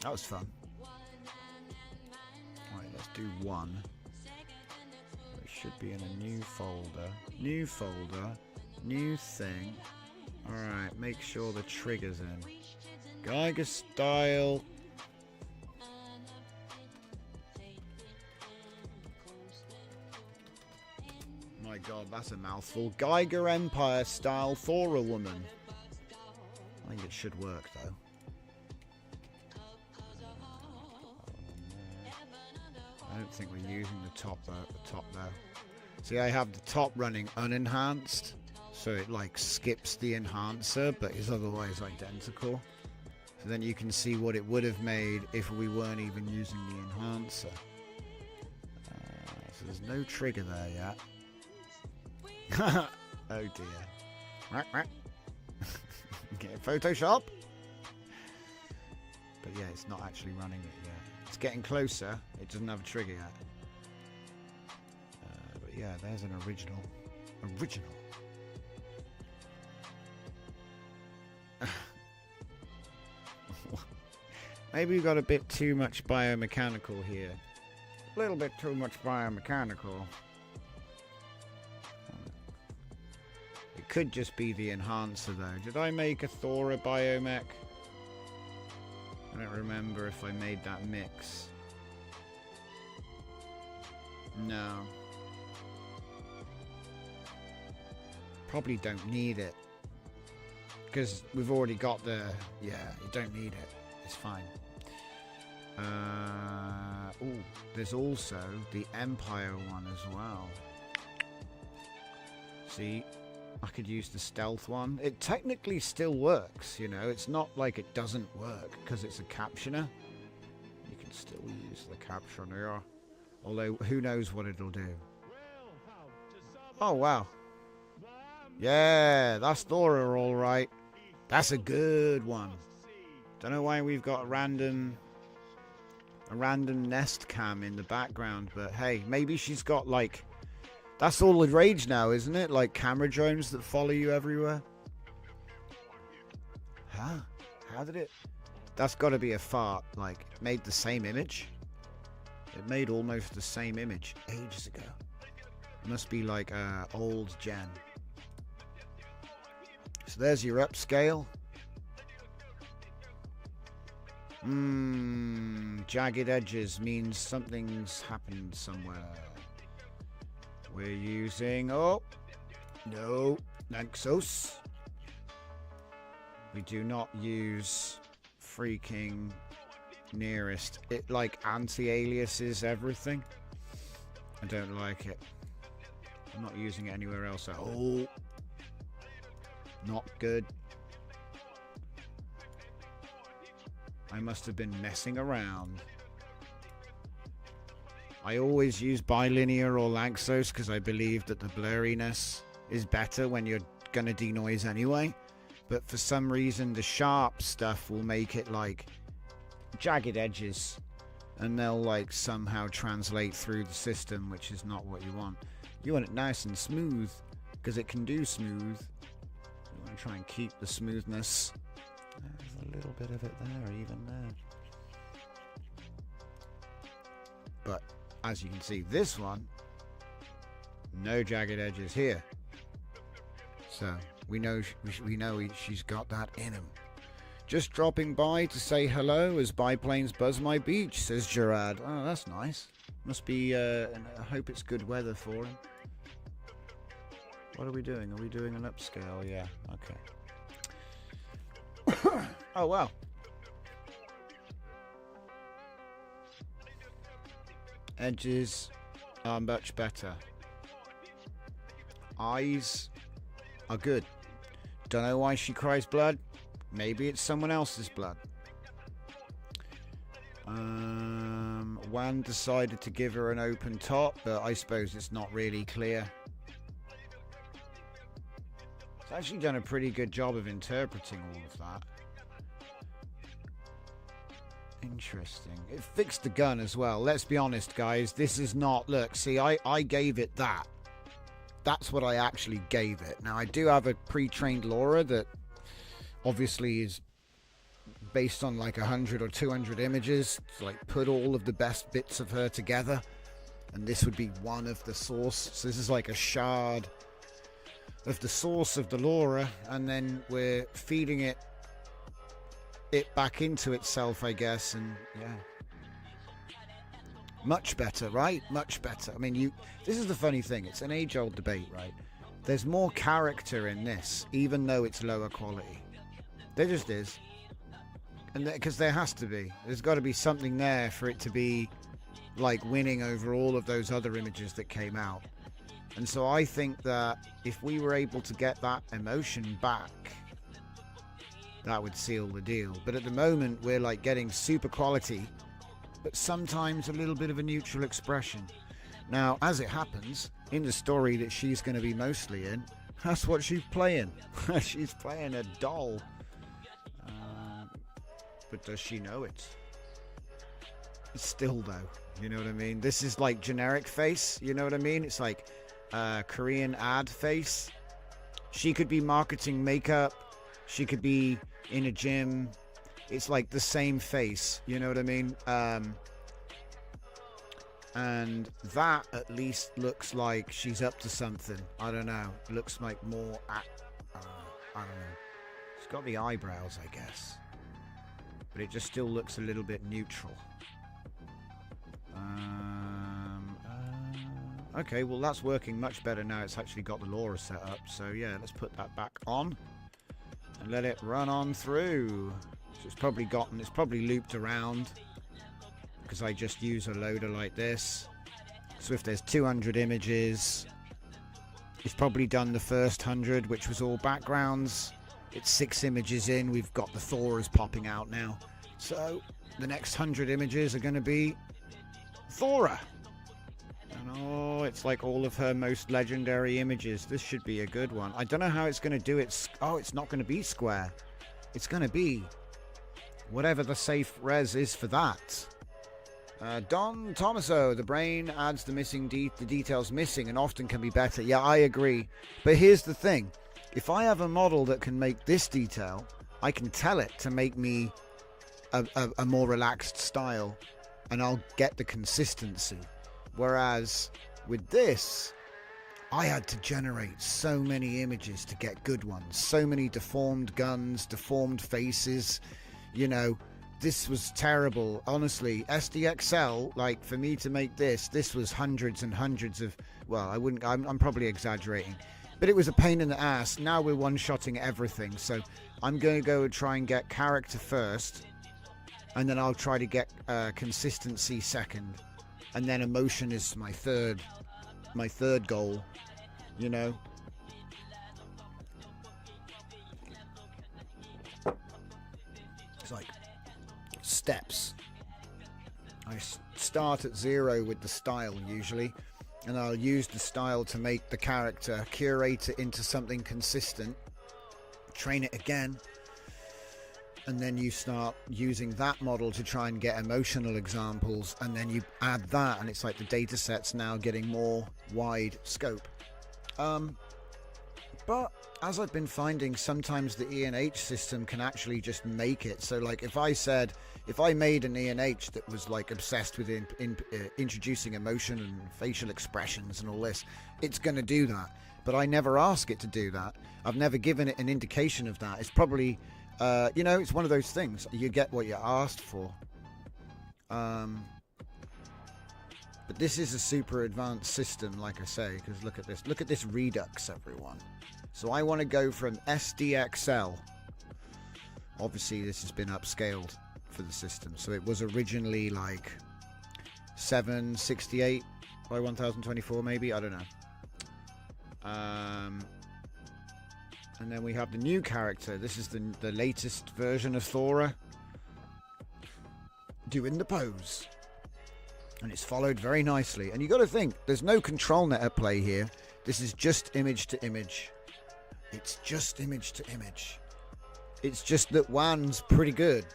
that was fun. Right, let's do one. It should be in a new folder, new thing. Alright, make sure the trigger's in. Geiger style. My god, that's a mouthful. Geiger Empire style Thora woman. I think it should work though. I don't think we're using the top though. See, I have the top running unenhanced, so it like skips the enhancer but is otherwise identical. So then you can see what it would have made if we weren't even using the enhancer. So there's no trigger there yet. Oh dear. Get Photoshop. But yeah, it's not actually running it yet. It's getting closer. It doesn't have a trigger yet. But yeah, there's an original. Maybe we've got a bit too much biomechanical here. A little bit too much biomechanical. It could just be the enhancer though. Did I make a Thora biomech? I don't remember if I made that mix. No. Probably don't need it. Because we've already got the... Yeah, you don't need it. It's fine. Oh, there's also the Empire one as well. See, I could use the stealth one. It technically still works, you know. It's not like it doesn't work because it's a captioner. You can still use the captioner. Although, who knows what it'll do. Oh, wow. Yeah, that's Thora all right. That's a good one. Don't know why we've got a random nest cam in the background, but hey, maybe she's got like... That's all the rage now, isn't it? Like camera drones that follow you everywhere. Huh? How did it... That's got to be a fart. Like, it made the same image. It made almost the same image ages ago. It must be like old gen. So there's your upscale. Jagged edges means something's happened somewhere. We're using... Oh! No. Naxos. We do not use freaking nearest. It like anti-aliases everything. I don't like it. I'm not using it anywhere else. Oh! Not good. I must have been messing around. I always use bilinear or Lanxos because I believe that the blurriness is better when you're going to denoise anyway. But for some reason, the sharp stuff will make it like jagged edges. And they'll like somehow translate through the system, which is not what you want. You want it nice and smooth because it can do smooth. You want to try and keep the smoothness. There's a little bit of it there, even there. But as you can see, this one, no jagged edges here. So we know she's got that in him. Just dropping by to say hello as biplanes buzz my beach, says Gerard. Oh, that's nice. Must be, and I hope it's good weather for him. What are we doing? Are we doing an upscale? Yeah, okay. Oh, wow. Edges are much better. Eyes are good. Don't know why she cries blood. Maybe it's someone else's blood. Wan decided to give her an open top, but I suppose it's not really clear. It's actually done a pretty good job of interpreting all of that. Interesting. It fixed the gun as well. Let's be honest, guys. This is not... Look, see, I gave it that. That's what I actually gave it. Now, I do have a pre-trained Laura that obviously is based on like 100 or 200 images. To like put all of the best bits of her together. And this would be one of the source. So this is like a shard of the source of the Laura. And then we're feeding it back into itself, I guess, and yeah, much better, right? Much better. I mean, this is the funny thing, it's an age-old debate, right? There's more character in this, even though it's lower quality. There just is. And because there has to be. There's got to be something there for it to be like winning over all of those other images that came out. And so I think that if we were able to get that emotion back, that would seal the deal. But at the moment, we're like getting super quality, but sometimes a little bit of a neutral expression. Now, as it happens, in the story that she's going to be mostly in, that's what she's playing. She's playing a doll. But does she know it? Still, though, you know what I mean? This is like generic face, you know what I mean? It's like Korean ad face. She could be marketing makeup. She could be in a gym. It's like the same face, you know what I mean? And that at least looks like she's up to something. I don't know. Looks like more I don't know. She's got the eyebrows, I guess. But it just still looks a little bit neutral. Okay, well that's working much better now. It's actually got the LoRa set up. So yeah, let's put that back on and let it run on through. So it's probably looped around because I just use a loader like this. So if there's 200 images, it's probably done the first 100, which was all backgrounds. It's 6 images in. We've got the Thoras popping out now. So the next 100 images are going to be Thora. And oh, it's like all of her most legendary images. This should be a good one. I don't know how it's going to do it. Oh, it's not going to be square. It's going to be whatever the safe res is for that. Don Tomaso, the brain adds the details missing and often can be better. Yeah, I agree. But here's the thing. If I have a model that can make this detail, I can tell it to make me a more relaxed style, and I'll get the consistency. Whereas with this, I had to generate so many images to get good ones. So many deformed guns, deformed faces, you know. This was terrible, honestly. SDXL, like for me to make this was hundreds and hundreds of, well, I'm probably exaggerating, but it was a pain in the ass. Now we're one-shotting everything, so I'm going to go and try and get character first, and then I'll try to get consistency second, and then emotion is my third goal, you know. It's like steps. I start at 0 with the style usually, and I'll use the style to make the character, curate it into something consistent, train it again, and then you start using that model to try and get emotional examples, and then you add that, and it's like the data set's now getting more wide scope. But as I've been finding, sometimes the E&H system can actually just make it. So like if I made an E&H that was like obsessed with introducing emotion and facial expressions and all this, it's going to do that. But I never ask it to do that. I've never given it an indication of that. It's probably, you know, it's one of those things. You get what you asked for. But this is a super advanced system, like I say, because look at this. Look at this Redux, everyone. So I want to go from SDXL. Obviously, this has been upscaled for the system. So it was originally like 768 by 1024, maybe. I don't know. And then we have the new character. This is the latest version of Thora doing the pose. And it's followed very nicely. And you got to think, there's no control net at play here. This is just image to image. It's just image to image. It's just that WAN's pretty good.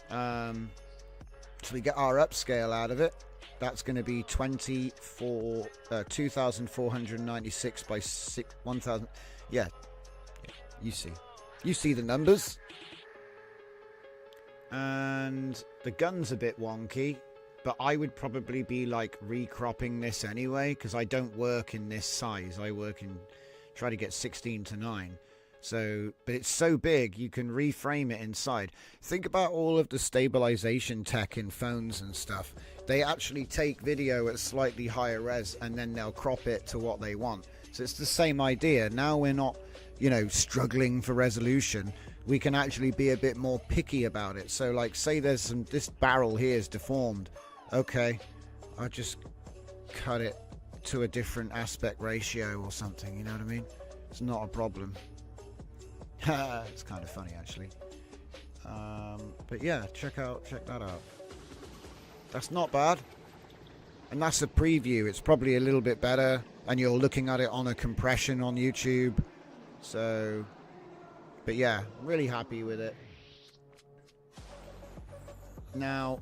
So we get our upscale out of it. That's going to be 2496 by 1000. Yeah, you see the numbers. And the gun's a bit wonky, but I would probably be like recropping this anyway, because I don't work in this size. I try to get 16:9. So, but it's so big you can reframe it inside. Think about all of the stabilization tech in phones and stuff. They actually take video at slightly higher res and then they'll crop it to what they want. So it's the same idea. Now we're not, you know, struggling for resolution. We can actually be a bit more picky about it. So like say this barrel here is deformed. Okay, I'll just cut it to a different aspect ratio or something, you know what I mean? It's not a problem. It's kind of funny actually. But yeah, check that out. That's not bad. And that's a preview. It's probably a little bit better, and you're looking at it on a compression on YouTube. So, but yeah, I'm really happy with it. Now,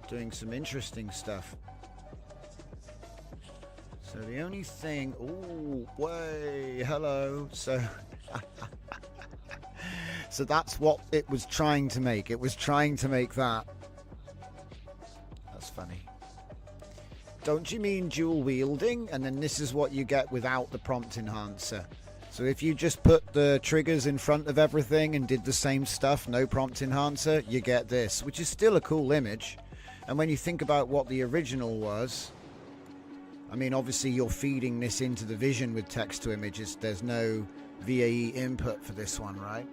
doing some interesting stuff. So the only thing, hello. So, so that's what it was trying to make. It was trying to make that. That's funny. Don't you mean dual wielding? And then this is what you get without the prompt enhancer. So if you just put the triggers in front of everything and did the same stuff, no prompt enhancer, you get this, which is still a cool image. And when you think about what the original was, I mean, obviously you're feeding this into the vision with text to images. There's no VAE input for this one, right?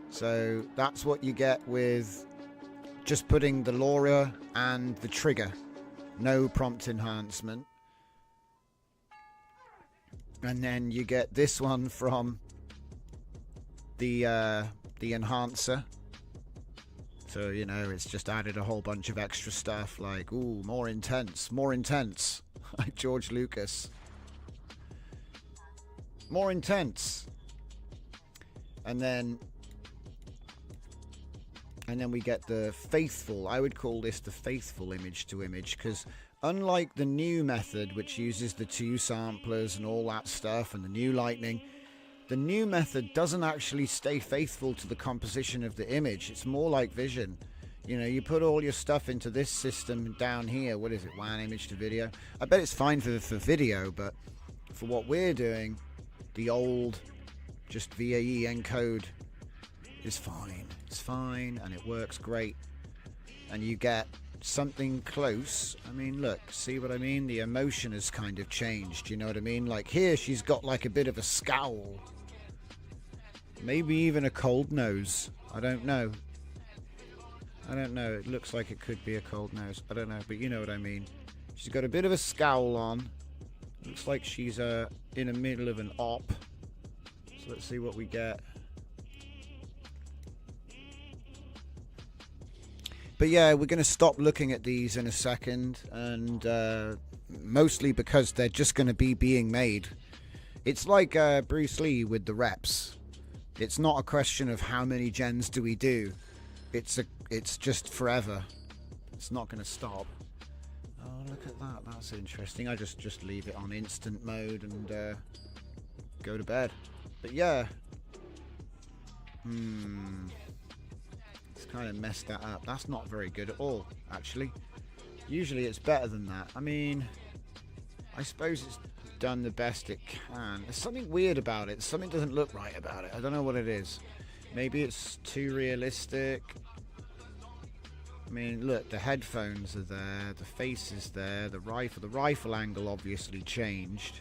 So that's what you get with just putting the LoRa and the trigger. No prompt enhancement. And then you get this one from the enhancer. So, you know, it's just added a whole bunch of extra stuff like, ooh, more intense, like George Lucas. More intense. And then we get the faithful. I would call this the faithful image to image, because unlike the new method, which uses the 2 samplers and all that stuff and the new lightning, the new method doesn't actually stay faithful to the composition of the image. It's more like vision. You know, you put all your stuff into this system down here. What is it? WAN image to video. I bet it's fine for video, but for what we're doing, the old just VAE encode is fine. It's fine and it works great. And you get something close. I mean, look, see what I mean? The emotion has kind of changed, you know what I mean? Like here she's got like a bit of a scowl, maybe even a cold nose. I don't know, it looks like it could be a cold nose. I don't know, but you know what I mean. She's got a bit of a scowl on. Looks like she's in the middle of an op. So let's see what we get. But yeah, we're going to stop looking at these in a second, and mostly because they're just going to be being made. It's like Bruce Lee with the reps. It's not a question of how many gens do we do. It's just forever. It's not going to stop. Oh, look at that. That's interesting. I just leave it on instant mode and go to bed. But yeah. It's kind of messed that up. That's not very good at all, actually. Usually it's better than that. I mean, I suppose it's done the best it can. There's something weird about it. Something doesn't look right about it. I don't know what it is. Maybe it's too realistic. I mean, look, the headphones are there, the face is there, the rifle angle obviously changed.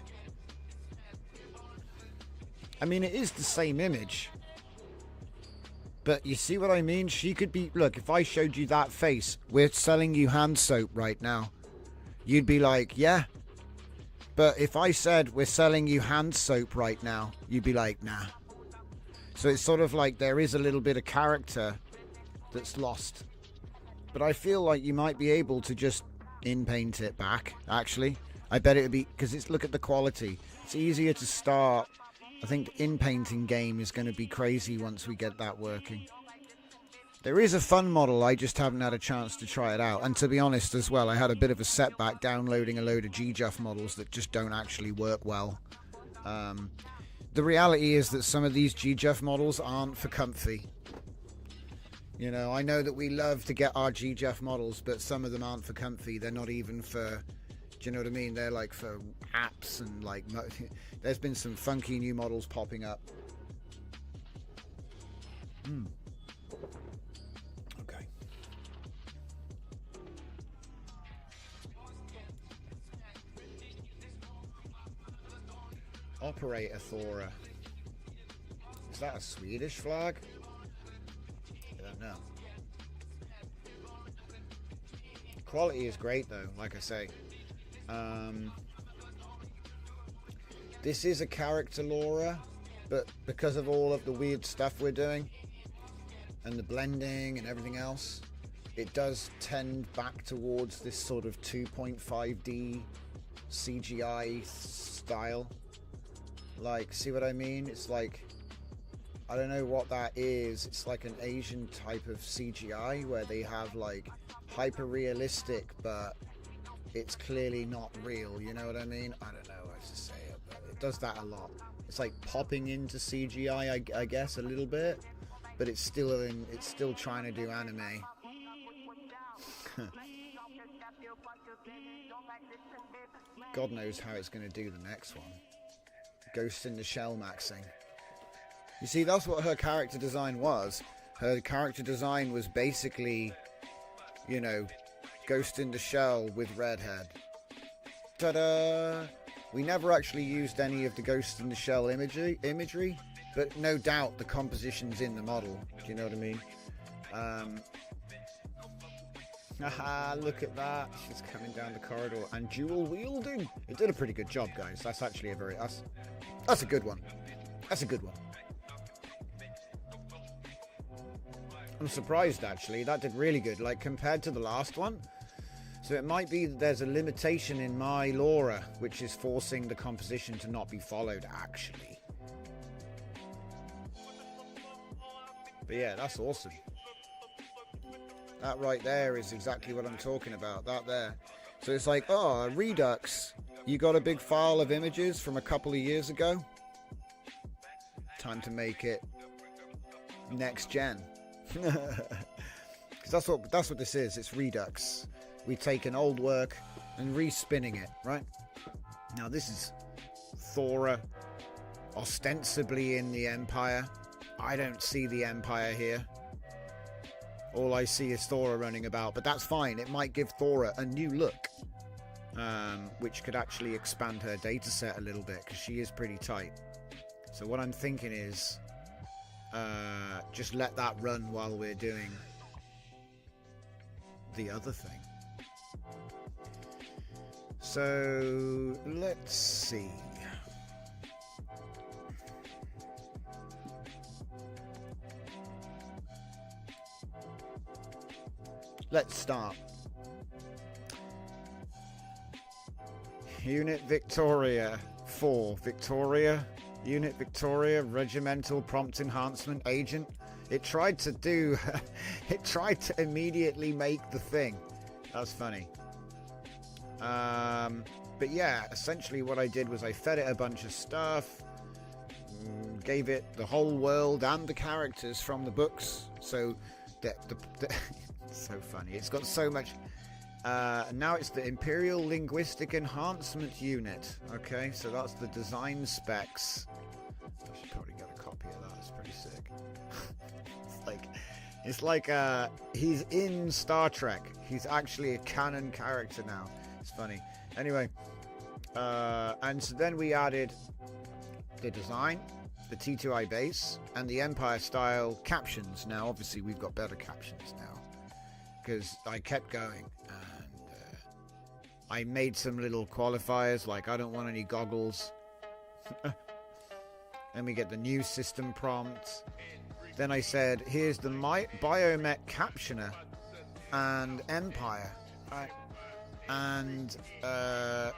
I mean, it is the same image. But you see what I mean? She could be... Look, if I showed you that face, we're selling you hand soap right now. You'd be like, yeah. But if I said we're selling you hand soap right now, you'd be like, nah. So it's sort of like there is a little bit of character that's lost. But I feel like you might be able to just in-paint it back, actually. I bet it would be... Because it's... Look at the quality. It's easier to start... I think the in-painting game is going to be crazy once we get that working. There is a fun model, I just haven't had a chance to try it out. And to be honest as well, I had a bit of a setback downloading a load of GJUF models that just don't actually work well. The reality is that some of these GJUF models aren't for comfy. You know, I know that we love to get our GJUF models, but some of them aren't for comfy. They're not even for... Do you know what I mean? They're like for apps and like... There's been some funky new models popping up. Okay. Operator Thora. Is that a Swedish flag? I don't know. Quality is great though, like I say. This is a character LoRa, but because of all of the weird stuff we're doing and the blending and everything else, it does tend back towards this sort of 2.5D CGI style. Like, see what I mean? It's like, I don't know what that is. It's like an Asian type of CGI where they have like hyper realistic, but it's clearly not real, you know what I mean? I don't know how to say it, but it does that a lot. It's like popping into CGI, I guess, a little bit, but it's still trying to do anime. God knows how it's going to do the next one. Ghost in the Shell maxing. You see, that's what her character design was. Her character design was basically, you know, Ghost in the Shell with redhead. Ta-da! We never actually used any of the Ghost in the Shell imagery, but no doubt the composition's in the model. Do you know what I mean? Haha, look at that. She's coming down the corridor and dual wielding. It did a pretty good job, guys. That's actually that's a good one. That's a good one. I'm surprised, actually. That did really good, like, compared to the last one. So it might be that there's a limitation in my Laura, which is forcing the composition to not be followed, actually. But yeah, that's awesome. That right there is exactly what I'm talking about. That there. So it's like, oh, Redux. You got a big file of images from a couple of years ago. Time to make it next gen. Because that's what this is. It's Redux. We take an old work and respinning it, right? Now this is Thora, ostensibly in the Empire. I don't see the Empire here. All I see is Thora running about, but that's fine. It might give Thora a new look, which could actually expand her data set a little bit, because she is pretty tight. So what I'm thinking is just let that run while we're doing the other thing. So let's see. Let's start. Unit Victoria 4. Victoria. Unit Victoria. Regimental Prompt Enhancement Agent. It tried to do... it tried to immediately make the thing. That's funny. But yeah, essentially what I did was I fed it a bunch of stuff. Gave it the whole world and the characters from the books. So... so funny. It's got so much. Now it's the Imperial Linguistic Enhancement Unit. Okay, so that's the design specs. I should probably get a copy of that. It's pretty sick. it's like he's in Star Trek. He's actually a canon character now. It's funny. Anyway, and so then we added the design, the T2I base, and the Empire style captions. Now, obviously, we've got better captions now. Because I kept going and I made some little qualifiers like I don't want any goggles. Then we get the new system prompt. Then I said here's the biomech captioner and Empire, right? And the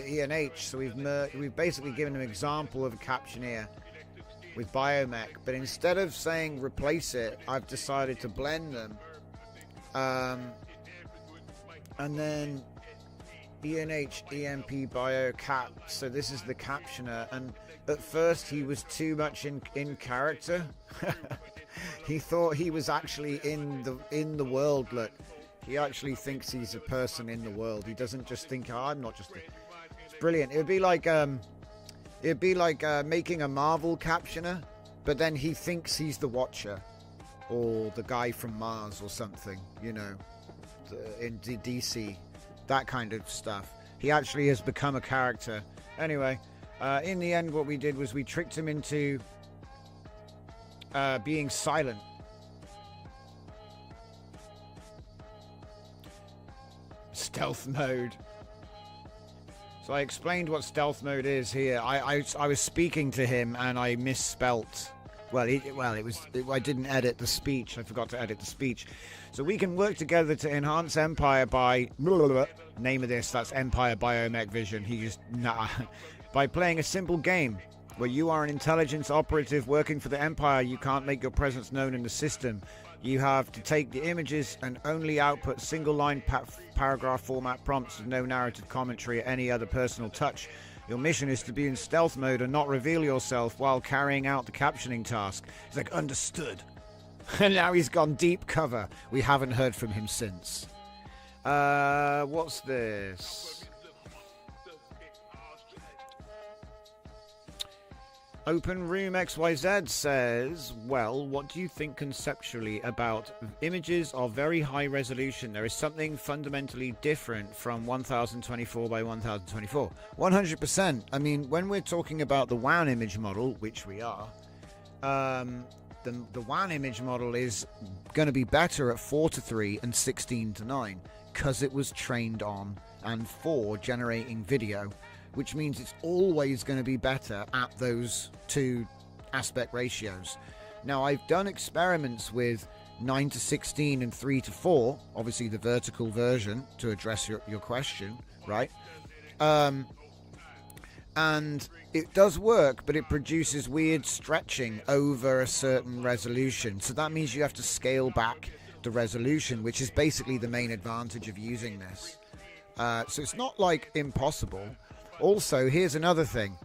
ENH. So we've basically given an example of a captioneer with biomech, but instead of saying replace it, I've decided to blend them. And then ENH, EMP, Bio, Cap. So this is the captioner. And at first he was too much in character. He thought he was actually in the world. Look, he actually thinks he's a person in the world. He doesn't just think, oh, I'm not just. It's brilliant. It'd be like making a Marvel captioner, but then he thinks he's the Watcher. Or the guy from Mars or something, you know, in DC, that kind of stuff. He actually has become a character. Anyway, in the end, what we did was we tricked him into being silent. Stealth mode. So I explained what stealth mode is here. I was speaking to him and I misspelt. I didn't edit the speech. I forgot to edit the speech. So we can work together to enhance Empire by... Name of this, that's Empire Biomech Vision. By playing a simple game where you are an intelligence operative working for the Empire. You can't make your presence known in the system. You have to take the images and only output single-line paragraph format prompts with no narrative commentary or any other personal touch. Your mission is to be in stealth mode and not reveal yourself while carrying out the captioning task. He's like, understood. And now he's gone deep cover. We haven't heard from him since. What's this? Open Room XYZ says, well, what do you think conceptually about images of very high resolution? There is something fundamentally different from 1024 by 1024. 100%. I mean, when we're talking about the WAN image model, which we are, the WAN image model is going to be better at 4:3 and 16:9 because it was trained on and for generating video, which means it's always going to be better at those two aspect ratios. Now, I've done experiments with 9:16 and 3:4, obviously the vertical version, to address your question, right? And it does work, but it produces weird stretching over a certain resolution. So that means you have to scale back the resolution, which is basically the main advantage of using this. So it's not like impossible. Also, here's another thing.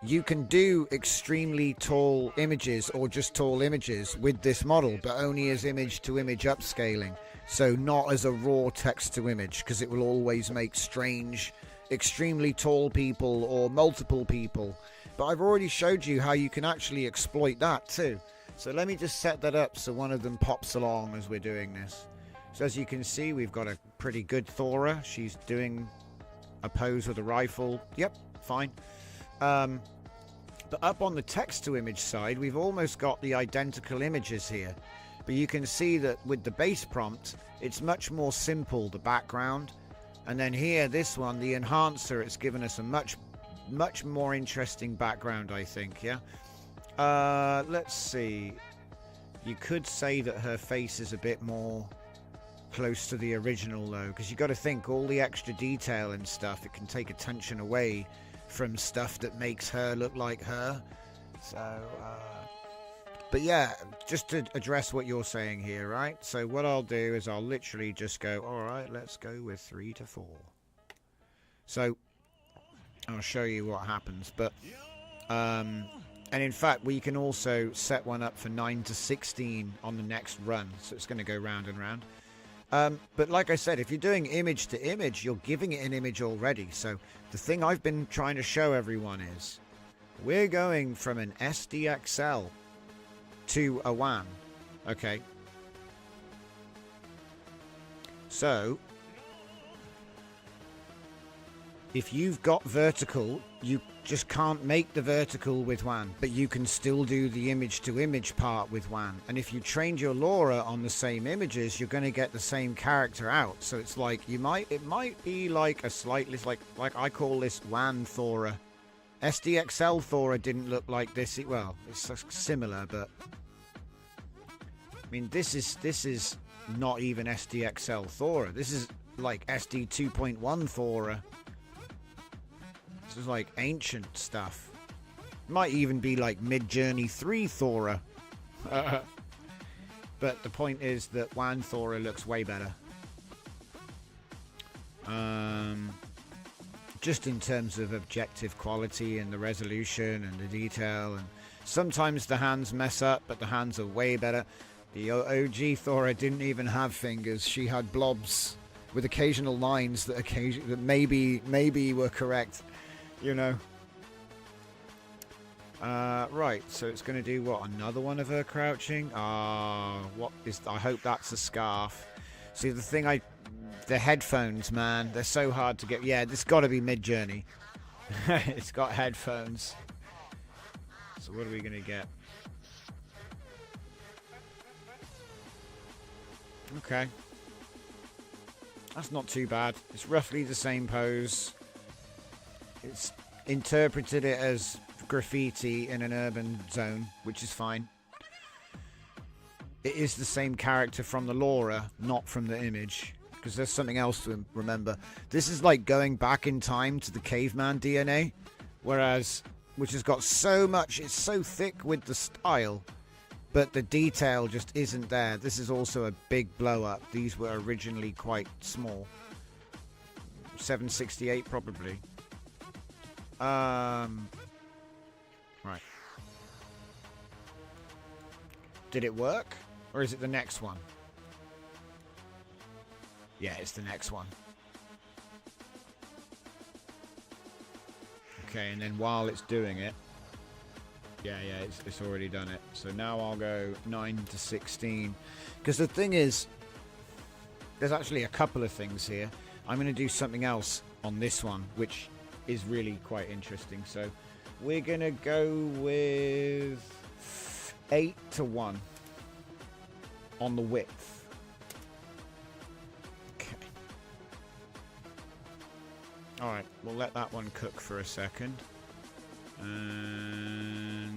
You can do extremely tall images or just tall images with this model, but only as image-to-image upscaling. So not as a raw text-to-image, because it will always make strange, extremely tall people or multiple people. But I've already showed you how you can actually exploit that too. So let me just set that up so one of them pops along as we're doing this. So as you can see, we've got a pretty good Thora. She's doing a pose with a rifle. Yep, fine. But up on the text-to-image side, we've almost got the identical images here. But you can see that with the base prompt, it's much more simple, the background. And then here, this one, the enhancer, it's given us a much more interesting background, I think, yeah? Let's see. You could say that her face is a bit more close to the original, though, because you got to think all the extra detail and stuff, it can take attention away from stuff that makes her look like her. So, but yeah, just to address what you're saying here, right? So what I'll do is I'll literally just go, all right, let's go with 3 to 4. So I'll show you what happens. But and in fact, we can also set one up for 9 to 16 on the next run. So it's going to go round and round. But like I said, if you're doing image to image, you're giving it an image already. So the thing I've been trying to show everyone is we're going from an SDXL to a WAN. Okay. So if you've got vertical, you just can't make the vertical with WAN, but you can still do the image to image part with WAN. And if you trained your LoRa on the same images, you're going to get the same character out. So it's like it might be like a slightly like I call this WAN Thora. SDXL Thora didn't look like this. Well, it's similar, but I mean this is not even SDXL Thora. This is like SD 2.1 Thora. This is like ancient stuff. Might even be like Mid-Journey 3 Thora. But the point is that WAN Thora looks way better. Just in terms of objective quality and the resolution and the detail. And sometimes the hands mess up, but the hands are way better. The OG Thora didn't even have fingers. She had blobs with occasional lines that maybe were correct. You know. Right, so it's going to do what? Another one of her crouching? What is... I hope that's a scarf. See, the headphones, man. They're so hard to get... Yeah, this got to be Mid-Journey. It's got headphones. So what are we going to get? Okay. That's not too bad. It's roughly the same pose. It's interpreted it as graffiti in an urban zone, which is fine. It is the same character from the LoRa, not from the image, because there's something else to remember. This is like going back in time to the caveman DNA, which has got so much, it's so thick with the style, but the detail just isn't there. This is also a big blow up. These were originally quite small. 768 probably. Right. Did it work? Or is it the next one? Yeah, it's the next one. Okay, and then while it's doing it, Yeah, it's already done it. So now I'll go 9 to 16. Because the thing is, there's actually a couple of things here. I'm going to do something else on this one, which is really quite interesting. So we're going to go with 8 to 1 on the width. Okay. Alright, we'll let that one cook for a second. And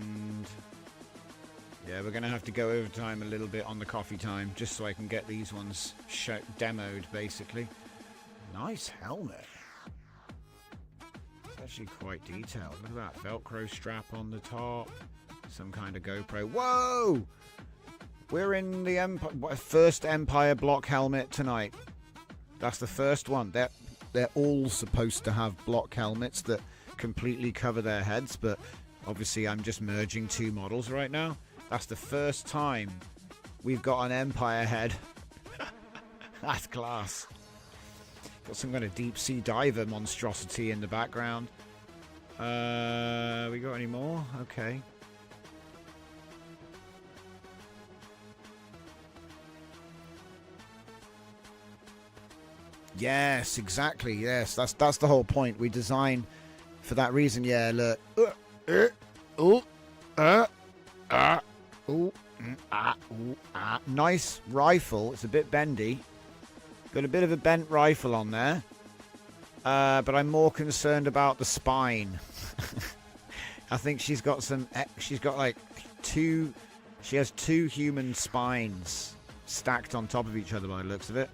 yeah, we're going to have to go over time a little bit on the coffee time, just so I can get these ones demoed, basically. Nice helmet. It's actually quite detailed. Look at that Velcro strap on the top. Some kind of GoPro. Whoa! We're in the first Empire block helmet tonight. That's the first one. They're all supposed to have block helmets that completely cover their heads, but obviously I'm just merging two models right now. That's the first time we've got an Empire head. That's class. Got some kind of deep sea diver monstrosity in the background. We got any more? Okay. Yes, exactly. Yes, that's the whole point. We design for that reason. Yeah, look. Nice rifle. It's a bit bendy. Got a bit of a bent rifle on there. But I'm more concerned about the spine. I think she's got like two. She has two human spines stacked on top of each other by the looks of it.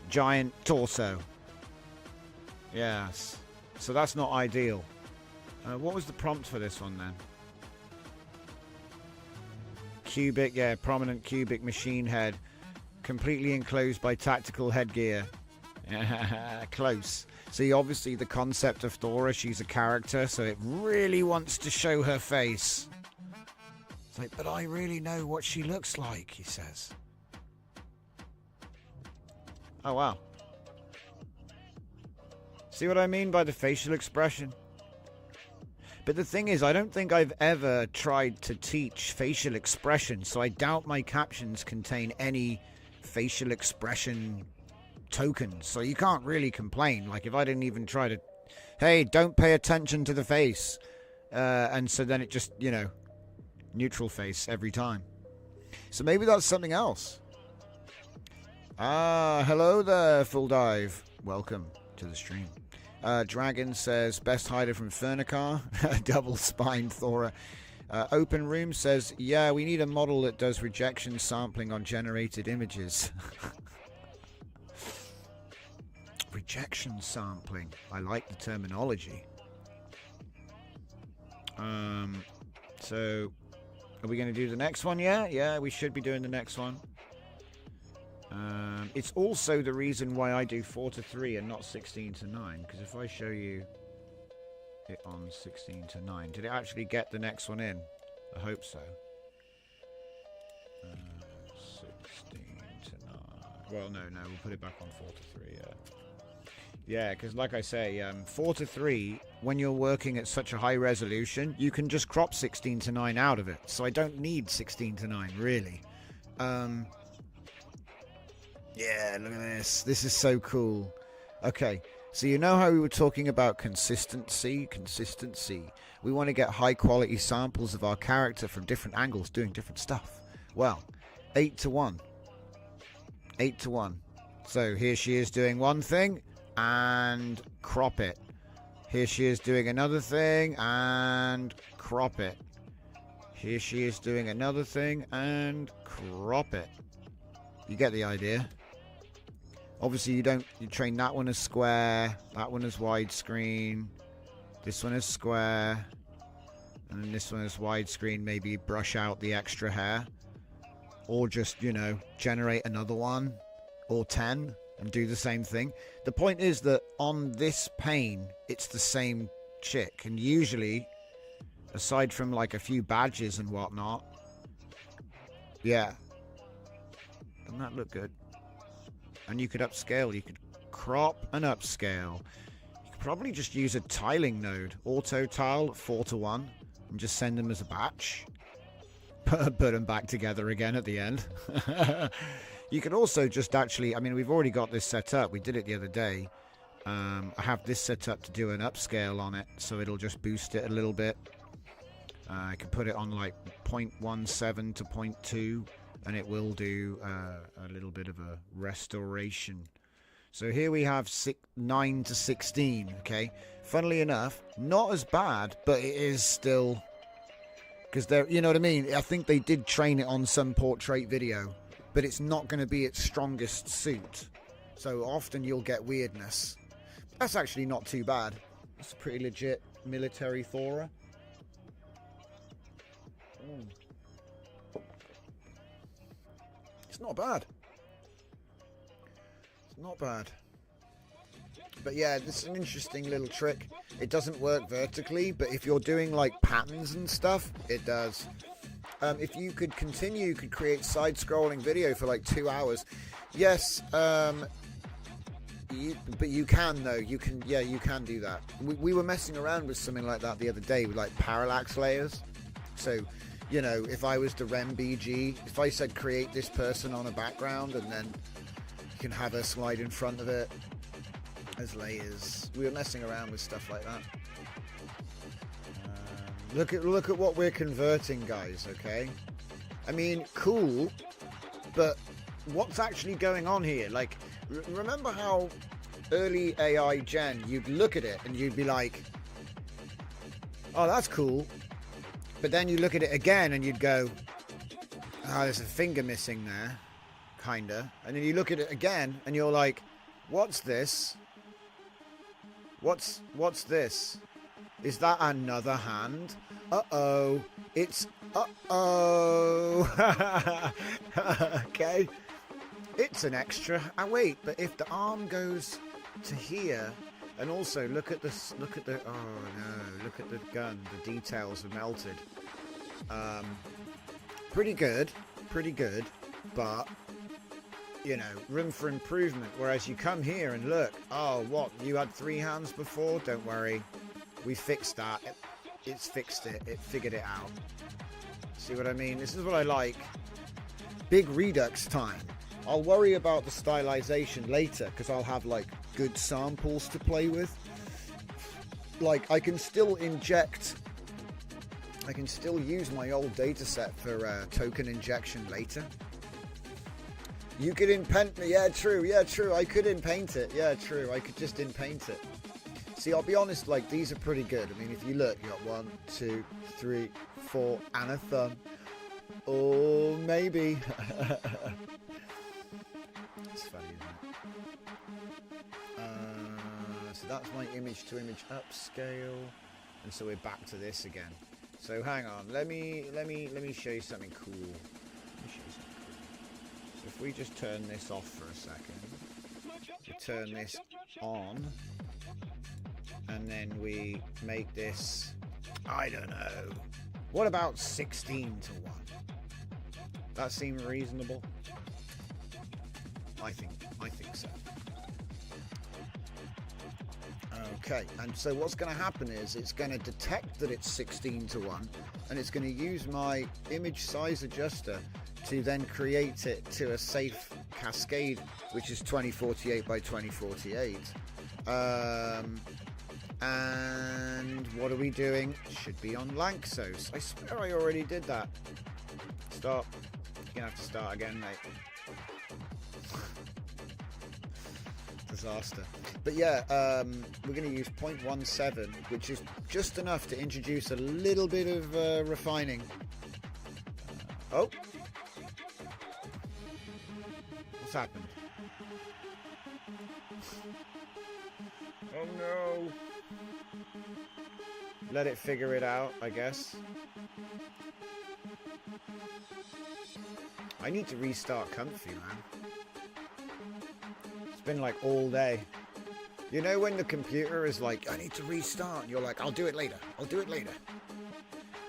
Giant torso. Yes. So that's not ideal. What was the prompt for this one then? Cubic, yeah, prominent cubic machine head. Completely enclosed by tactical headgear. Close. See, obviously the concept of Thora, she's a character, so it really wants to show her face. It's like, but I really know what she looks like, he says. Oh, wow. See what I mean by the facial expression? But the thing is, I don't think I've ever tried to teach facial expression, so I doubt my captions contain any facial expression tokens. So you can't really complain. Like, if I didn't even try to, hey, don't pay attention to the face. And so then it just, you know, neutral face every time. So maybe that's something else. Ah, hello there, Full Dive. Welcome to the stream. Dragon says, best hider from Fernicar. Double spine Thora. Open Room says, yeah, we need a model that does rejection sampling on generated images. Rejection sampling. I like the terminology. So, are we going to do the next one? Yeah, we should be doing the next one. It's also the reason why I do 4 to 3 and not 16 to 9. Because if I show you it on 16 to 9, did it actually get the next one in? I hope so. 16 to 9. Well, no, we'll put it back on 4 to 3. Yeah, because like I say, 4 to 3, when you're working at such a high resolution, you can just crop 16 to 9 out of it. So I don't need 16 to 9, really. Yeah, look at this. This is so cool. Okay, so you know how we were talking about consistency? We want to get high quality samples of our character from different angles doing different stuff. Well, 8 to 1. 8 to 1. So here she is doing one thing and crop it. Here she is doing another thing and crop it. Here she is doing another thing and crop it. You get the idea. Obviously you train that one as square, that one as widescreen, this one as square, and then this one as widescreen. Maybe brush out the extra hair, or just, you know, generate another one or 10 and do the same thing. The point is that on this pane it's the same chick, and usually, aside from like a few badges and whatnot, yeah, doesn't that look good? And you could upscale, you could crop and upscale. You could probably just use a tiling node. Auto tile 4 to 1. and just send them as a batch. Put them back together again at the end. You can also just actually, I mean, we've already got this set up. We did it the other day. I have this set up to do an upscale on it, so it'll just boost it a little bit. I can put it on like 0.17 to 0.2, and it will do a little bit of a restoration. So here we have 9 to 16, okay? Funnily enough, not as bad, but it is still... Because they're, you know what I mean? I think they did train it on some portrait video, but it's not going to be its strongest suit. So often you'll get weirdness. That's actually not too bad. It's a pretty legit military Thora. It's not bad. It's not bad. But yeah, this is an interesting little trick. It doesn't work vertically, but if you're doing like patterns and stuff, it does. If you could continue, you could create side-scrolling video for like 2 hours. Yes, but you can though. You can, yeah, you can do that. We were messing around with something like that the other day with like parallax layers. So, you know, if I was to rem BG, if I said create this person on a background and then you can have her slide in front of it as layers. We were messing around with stuff like that. Look at what we're converting, guys. Okay, I mean, cool, but what's actually going on here? Like, remember how early AI gen, you'd look at it and you'd be like, oh, that's cool, but then you look at it again and you'd go, oh, there's a finger missing there, kinda, and then you look at it again and you're like, what's this? What's this? Is that another hand? Uh-oh. It's... Uh-oh. Okay. It's an extra... Oh, wait. But if the arm goes to here... And also, look at this... Look at the... Oh, no. Look at the gun. The details are melted. Pretty good. Pretty good. But... You know, room for improvement. Whereas you come here and look, oh, what? You had 3 hands before? Don't worry. We fixed that. It's fixed it. It figured it out. See what I mean? This is what I like. Big redux time. I'll worry about the stylization later because I'll have, like, good samples to play with. Like, I can still inject... I can still use my old dataset for token injection later. You could in-paint me, yeah, true, I could in-paint it, yeah, true, I could just in-paint it. See, I'll be honest, like, these are pretty good. I mean, if you look, you got 1, 2, 3, 4, and a thumb. Oh, maybe. It's funny, isn't it? So that's my image-to-image upscale, and so we're back to this again. So hang on, let me show you something cool. If we just turn this off for a second, we turn this on, and then we make this, I don't know, what about 16 to 1? That seem reasonable? I think so. Okay, and so what's going to happen is it's going to detect that it's 16 to 1, and it's going to use my image size adjuster to then create it to a safe cascade, which is 2048 by 2048. And what are we doing? Should be on Lanxos. I swear I already did that. Stop. You're gonna have to start again, mate. Disaster. But yeah, we're going to use 0.17, which is just enough to introduce a little bit of refining. Oh. What's happened? Oh no. Let it figure it out, I guess. I need to restart Comfy, man. It's been like all day. You know when the computer is like, I need to restart, and you're like, I'll do it later. I'll do it later.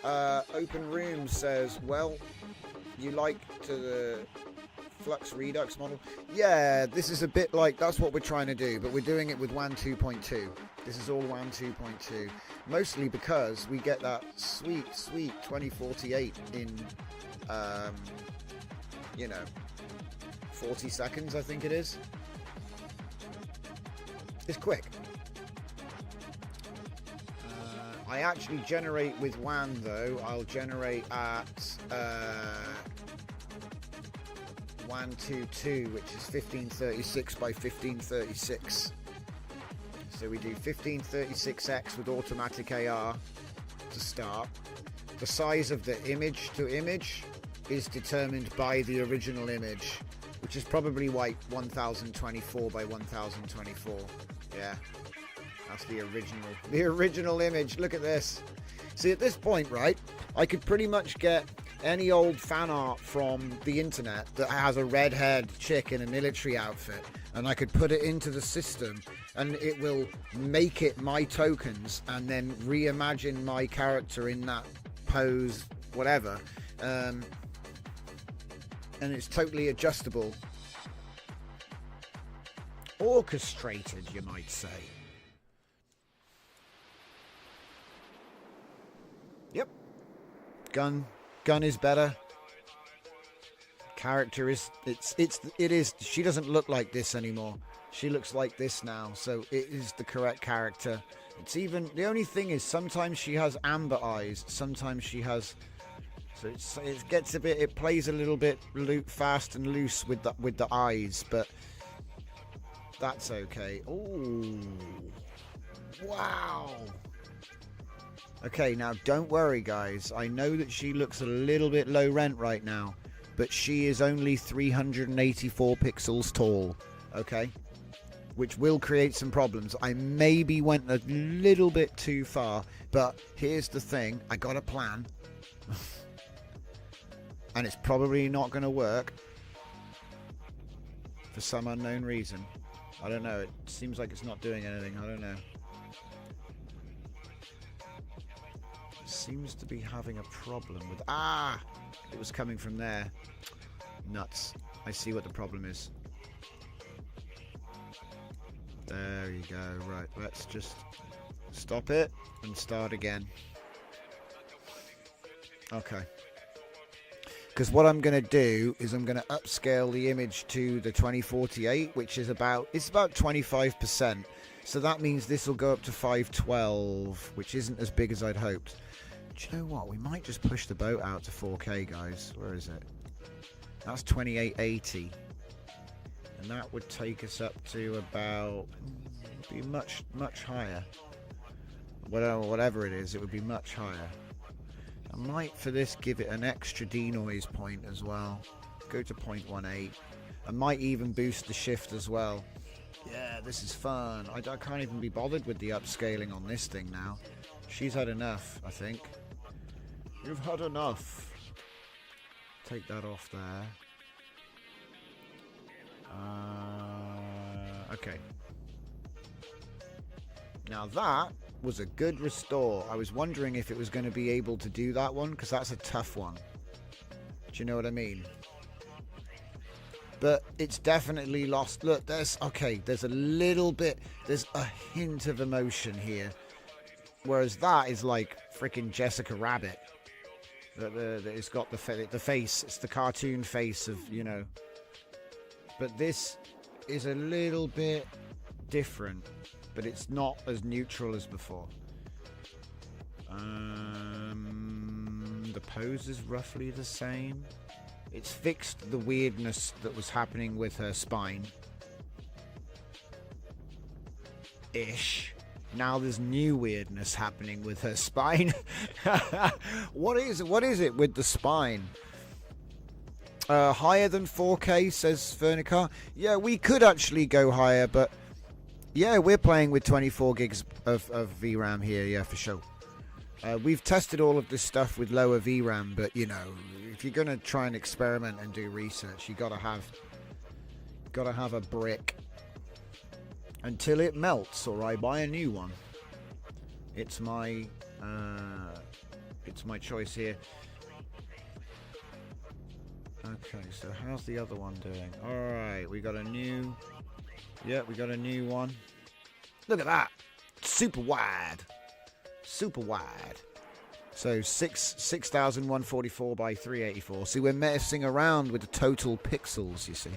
Open Room says, well, you like the Flux Redux model? Yeah, this is a bit like, that's what we're trying to do, but we're doing it with WAN 2.2. This is all WAN 2.2. Mostly because we get that sweet 2048 in, you know, 40 seconds, I think it is. It's quick. I actually generate with WAN though. I'll generate at WAN 2.2, which is 1536 by 1536. So we do 1536x with automatic AR to start. The size of the image to image is determined by the original image, which is probably like 1024 by 1024. Yeah, that's the original image. Look at this. See, at this point, right, I could pretty much get any old fan art from the internet that has a red-haired chick in a military outfit, and I could put it into the system, and it will make it my tokens, and then reimagine my character in that pose, whatever. And it's totally adjustable. Orchestrated, you might say. Yep. Gun is better. Character is it is. She doesn't look like this anymore. She looks like this now, so it is the correct character. It's even, the only thing is sometimes she has amber eyes, sometimes she has, so it gets a bit, it plays a little bit fast and loose with the eyes, but that's okay. Oh, wow. Okay, now don't worry guys, I know that she looks a little bit low rent right now, but she is only 384 pixels tall, okay? Which will create some problems. I maybe went a little bit too far, but here's the thing, I got a plan. And it's probably not going to work for some unknown reason. I don't know, it seems like it's not doing anything, I don't know. Seems to be having a problem with, it was coming from there. Nuts. I see what the problem is. There you go. Right, let's just stop it and start again. Okay. Because what I'm going to do is I'm going to upscale the image to the 2048, which is about 25%. So that means this will go up to 512, which isn't as big as I'd hoped. Do you know what? We might just push the boat out to 4K, guys. Where is it? That's 2880. And that would take us up to about, be much higher. Whatever it is, it would be much higher. I might, for this, give it an extra denoise point as well. Go to 0.18. I might even boost the shift as well. Yeah, this is fun. I can't even be bothered with the upscaling on this thing now. She's had enough, I think. You've had enough. Take that off there. Okay. Now that was a good restore. I was wondering if it was going to be able to do that one, because that's a tough one. Do you know what I mean? But it's definitely lost. Look, there's a little bit, there's a hint of emotion here. Whereas that is like freaking Jessica Rabbit. It's got the face, it's the cartoon face of, you know. But this is a little bit different, but it's not as neutral as before. The pose is roughly the same. It's fixed the weirdness that was happening with her spine. Ish. Now there's new weirdness happening with her spine. What is it with the spine? Higher than 4K, says Fernicar. Yeah, we could actually go higher, but yeah, we're playing with 24 gigs of VRAM here, yeah, for sure. We've tested all of this stuff with lower VRAM, but you know, if you're gonna try and experiment and do research, you gotta have a brick until it melts, or I buy a new one. It's my choice here. Okay, so how's the other one doing? Alright, we got a new one. Look at that. super wide. Super wide. So 6,144 by 384. See, we're messing around with the total pixels, you see.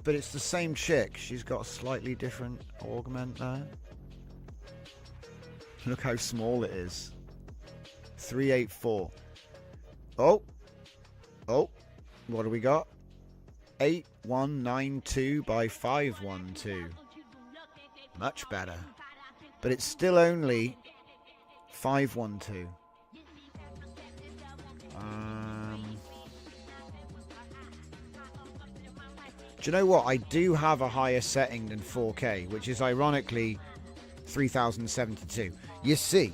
But it's the same chick. She's got a slightly different augment there. Look how small it is. 384. Oh. What do we got? 8192 by 512. Much better. But it's still only 512. Do you know what? I do have a higher setting than 4K, which is ironically 3072. You see,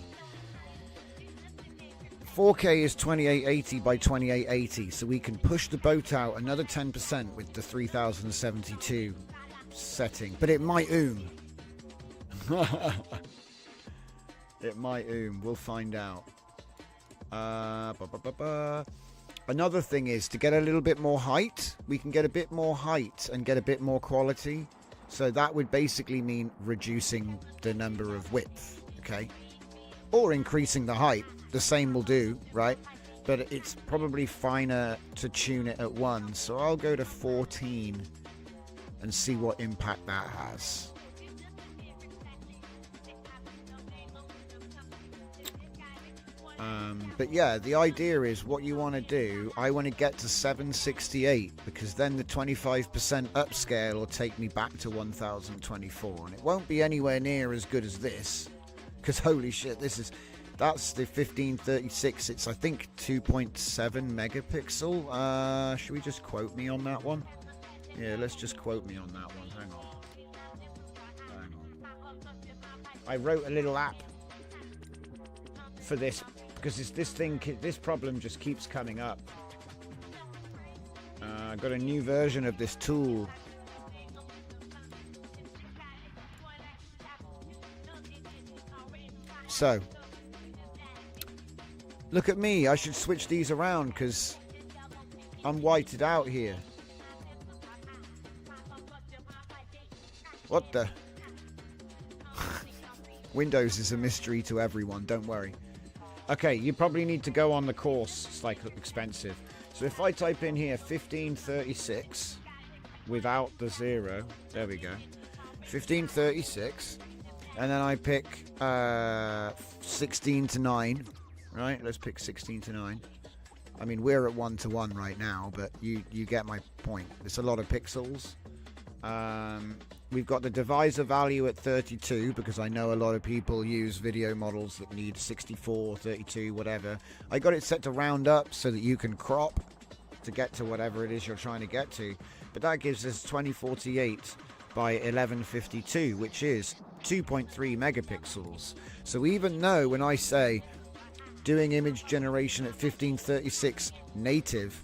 4K is 2880 by 2880, so we can push the boat out another 10% with the 3072 setting. But it might It might We'll find out. Another thing is to get a little bit more height. We can get a bit more height and get a bit more quality. So that would basically mean reducing the number of width, okay? Or increasing the height. The same will do, right? But it's probably finer to tune it at 1. So I'll go to 14 and see what impact that has. But yeah, the idea is what you want to do. I want to get to 768 because then the 25% upscale will take me back to 1024, and it won't be anywhere near as good as this. Because holy shit, that's the 1536. It's I think 2.7 megapixel. Should we just quote me on that one? Yeah, let's just quote me on that one. Hang on. I wrote a little app for this. Because this problem just keeps coming up. I got a new version of this tool. So, look at me. I should switch these around because I'm whited out here. What the? Windows is a mystery to everyone. Don't worry. Okay, you probably need to go on the course. It's like expensive. So if I type in here 1536 without the 0, there we go. 1536, and then I pick 16 to 9. Right? Let's pick 16 to 9. I mean, we're at 1 to 1 right now, but you get my point. It's a lot of pixels. We've got the divisor value at 32 because I know a lot of people use video models that need 64, 32, whatever. I got it set to round up so that you can crop to get to whatever it is you're trying to get to. But that gives us 2048 by 1152, which is 2.3 megapixels. So even though when I say doing image generation at 1536 native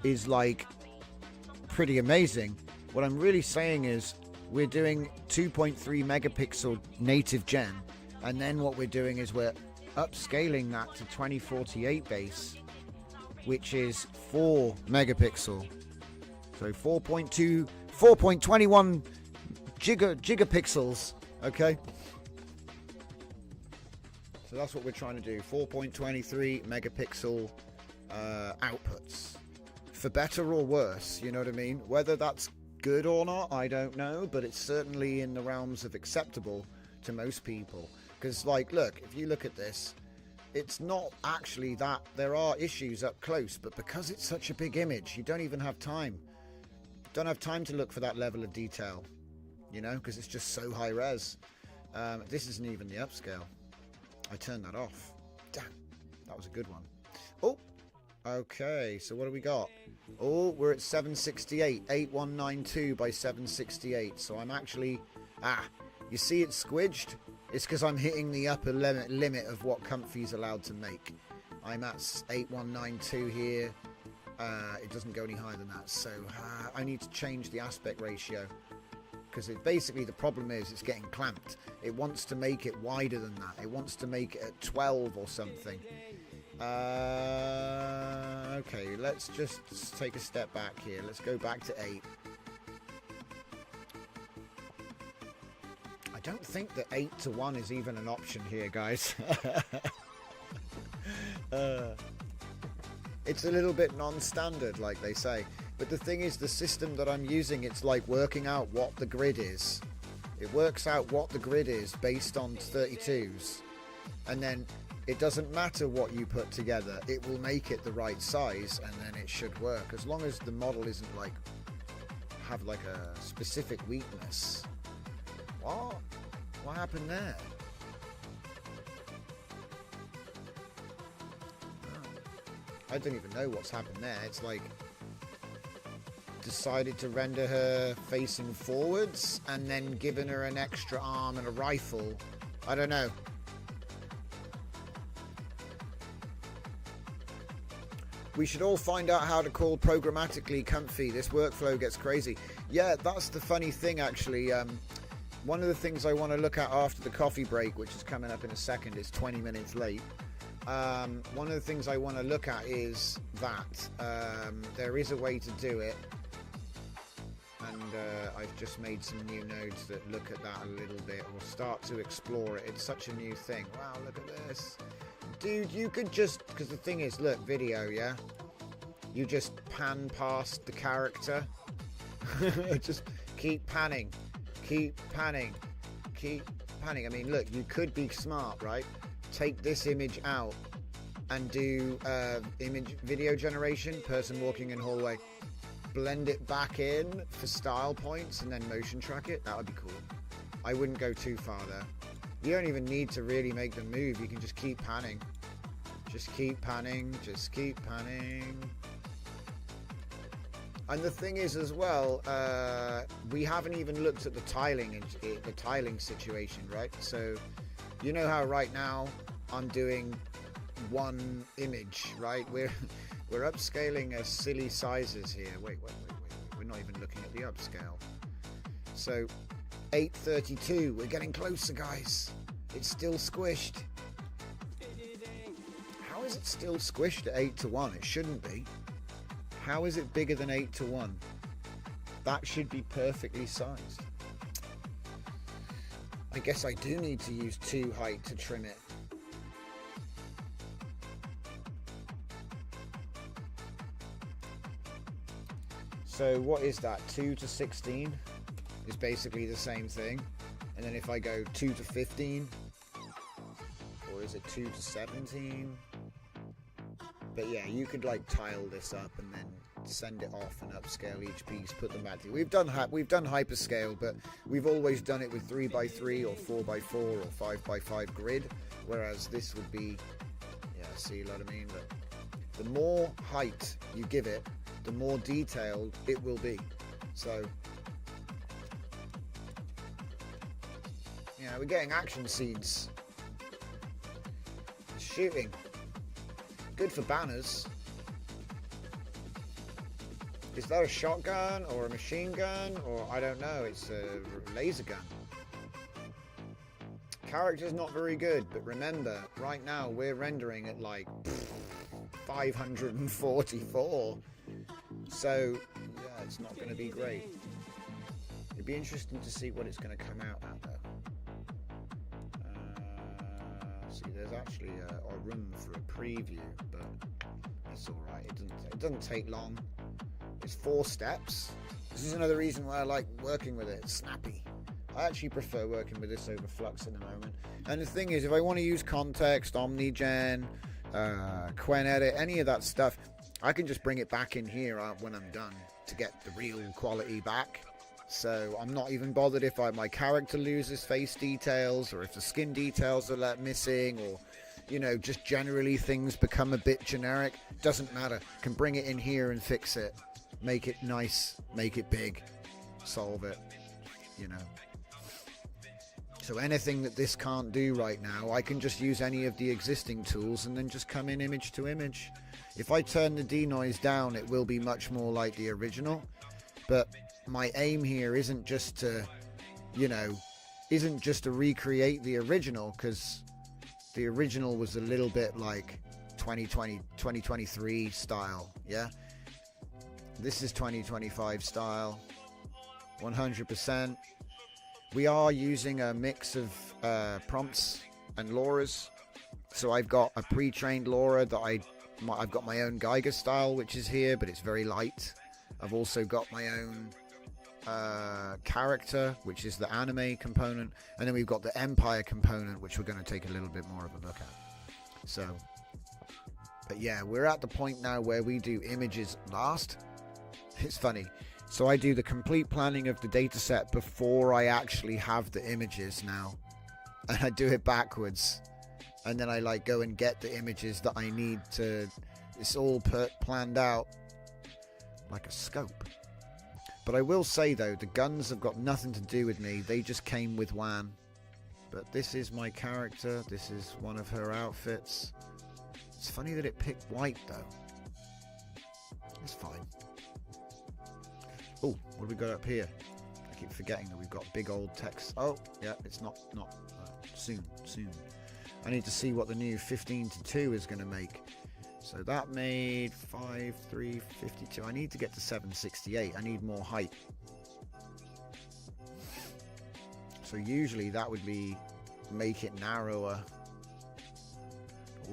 is like pretty amazing, what I'm really saying is we're doing 2.3 megapixel native gen, and then what we're doing is we're upscaling that to 2048 base, which is 4 megapixel. So 4.21 gigapixels, okay? So that's what we're trying to do, 4.23 megapixel outputs. For better or worse, you know what I mean? Whether that's good or not, I don't know, but it's certainly in the realms of acceptable to most people. Because, like, look, if you look at this, it's not actually that. There are issues up close, but because it's such a big image, you don't even have time. Don't have time to look for that level of detail, you know, because it's just so high res. This isn't even the upscale. I turned that off. Damn, that was a good one. Oh, okay, so what do we got? Oh, we're at 768, 8192 by 768. So I'm actually, you see it's squidged? It's because I'm hitting the upper limit of what Comfy's allowed to make. I'm at 8192 here. It doesn't go any higher than that. So I need to change the aspect ratio. Because basically the problem is it's getting clamped. It wants to make it wider than that. It wants to make it at 12 or something. Okay, let's just take a step back here. Let's go back to 8. don't think that 8:1 is even an option here, guys. It's a little bit non-standard, like they say. But the thing is, the system that I'm using, it's like working out what the grid is. It works out what the grid is based on 32s. And then it doesn't matter what you put together. It will make it the right size, and then it should work. As long as the model isn't like, have like a specific weakness. What? What happened there? I don't even know what's happened there. It's like decided to render her facing forwards and then given her an extra arm and a rifle. I don't know. We should all find out how to call programmatically comfy. This workflow gets crazy. Yeah, that's the funny thing, actually. One of the things I want to look at after the coffee break, which is coming up in a second, is 20 minutes late. One of the things I want to look at is that there is a way to do it, and I've just made some new nodes that look at that a little bit, or start to explore it. It's such a new thing. Wow, look at this. Dude, you could just, because the thing is, look, video, yeah? You just pan past the character. Just keep panning. Keep panning. Keep panning. I mean, look, you could be smart, right? Take this image out and do image video generation, person walking in hallway. Blend it back in for style points and then motion track it. That would be cool. I wouldn't go too far there. You don't even need to really make them move. You can just keep panning. Just keep panning. Just keep panning. And the thing is as well, we haven't even looked at the tiling situation, right? So you know how right now I'm doing one image, right? We're upscaling silly sizes here. Wait. We're not even looking at the upscale. So 832, we're getting closer, guys. It's still squished. How is it still squished at 8:1? It shouldn't be. How is it bigger than 8:1? That should be perfectly sized. I guess I do need to use 2 height to trim it. So what is that? 2 to 16 is basically the same thing. And then if I go 2 to 15, or is it 2 to 17? But yeah, you could like tile this up and then send it off and upscale each piece, put them back together. We've done hyperscale, but we've always done it with 3x3 or 4x4 or 5x5 grid, whereas this would be, yeah, see what I mean? But the more height you give it, the more detailed it will be. So yeah, we're getting action scenes. Shooting. Good for banners. Is that a shotgun or a machine gun? Or I don't know, it's a laser gun. Character's not very good, but remember, right now we're rendering at like 544. So, yeah, it's not going to be great. It'd be interesting to see what it's going to come out at, though. See, there's actually a room for a preview, but it's all right. It doesn't take long. It's 4 steps. This is another reason why I like working with it. It's snappy. I actually prefer working with this over Flux in the moment. And the thing is, if I want to use context, OmniGen, Quen Edit, any of that stuff, I can just bring it back in here when I'm done to get the real quality back. So I'm not even bothered if my character loses face details, or if the skin details are missing, or, you know, just generally things become a bit generic. Doesn't matter. Can bring it in here and fix it. Make it nice. Make it big. Solve it. You know. So anything that this can't do right now, I can just use any of the existing tools and then just come in image to image. If I turn the denoise down, it will be much more like the original. But my aim here isn't just to, you know, isn't just to recreate the original, because the original was a little bit like 2023 style, yeah? This is 2025 style, 100%. We are using a mix of prompts and LoRa's. So I've got a pre-trained LoRa that I've got my own Geiger style, which is here, but it's very light. I've also got my own character, which is the anime component, and then we've got the Empire component, which we're going to take a little bit more of a look at. So, but yeah, we're at the point now where we do images last. It's funny. So I do the complete planning of the data set before I actually have the images now, and I do it backwards, and then I like go and get the images that I need to. It's all planned out like a scope. But I will say though, the guns have got nothing to do with me. They just came with WAN. But this is my character. This is one of her outfits. It's funny that it picked white though. It's fine. Oh, what have we got up here? I keep forgetting that we've got big old text. Oh, yeah, it's not soon. I need to see what the new 15:2 is going to make. So that made 5,352. I need to get to 768. I need more height. So usually that would be make it narrower.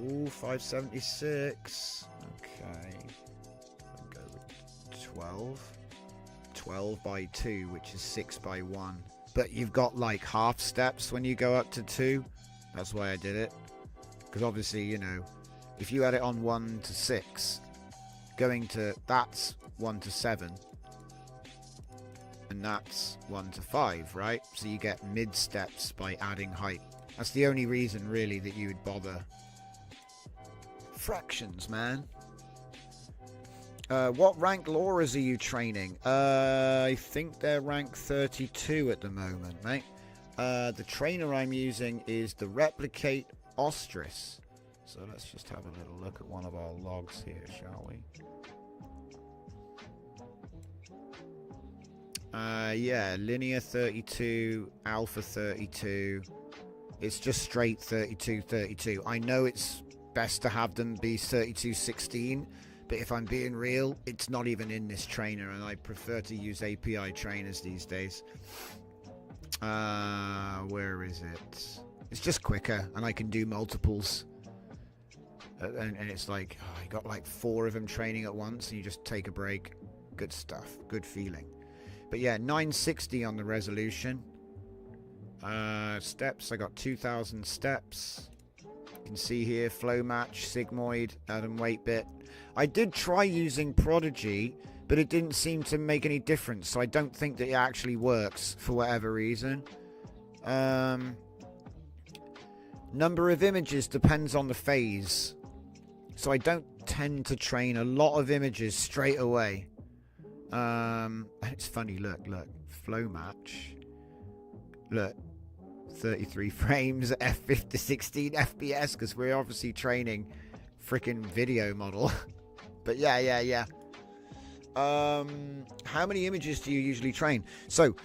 Ooh, 576. Okay. I'll go with 12. 12 by 2, which is 6 by 1. But you've got like half steps when you go up to 2. That's why I did it. Because obviously, you know, if you had it on 1 to 6, going to that's 1 to 7, and that's 1 to 5, right? So you get mid steps by adding height. That's the only reason really that you would bother. Fractions, man. What rank LoRa's are you training? I think they're rank 32 at the moment, mate. The trainer I'm using is the Replicate Ostrich. So let's just have a little look at one of our logs here, shall we? Yeah, linear 32, alpha 32. It's just straight 32, 32. I know it's best to have them be 32, 16. But if I'm being real, it's not even in this trainer, and I prefer to use API trainers these days. Where is it? It's just quicker, and I can do multiples. And it's like, oh, you got like 4 of them training at once, and you just take a break. Good stuff. Good feeling. But yeah, 960 on the resolution. Steps, I got 2,000 steps. You can see here, flow match, sigmoid, atom weight bit. I did try using Prodigy, but it didn't seem to make any difference, so I don't think that it actually works for whatever reason. Number of images depends on the phase, so I don't tend to train a lot of images straight away. It's funny, look, flow match, look, 33 frames at f16 FPS, because we're obviously training freaking video model. But yeah. How many images do you usually train? So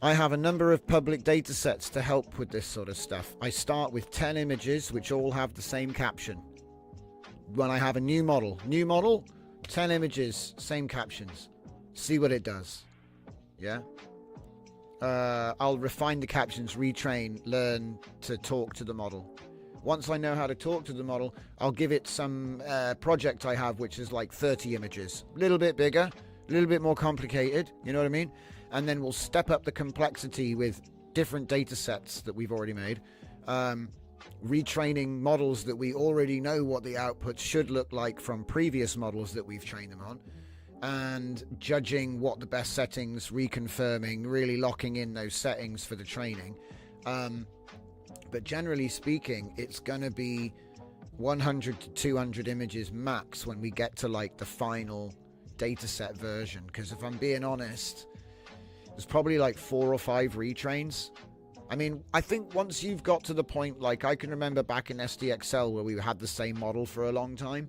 I have a number of public data sets to help with this sort of stuff. I start with 10 images which all have the same caption. When I have a new model, 10 images, same captions. See what it does. Yeah. I'll refine the captions, retrain, learn to talk to the model. Once I know how to talk to the model, I'll give it some project I have, which is like 30 images. A little bit bigger, a little bit more complicated, you know what I mean? And then we'll step up the complexity with different data sets that we've already made. Retraining models that we already know what the outputs should look like from previous models that we've trained them on. And judging what the best settings, reconfirming, really locking in those settings for the training. But generally speaking, it's going to be 100 to 200 images max when we get to like the final dataset version. Because if I'm being honest, there's probably like 4 or 5 retrains. I mean, I think once you've got to the point, like I can remember back in SDXL where we had the same model for a long time.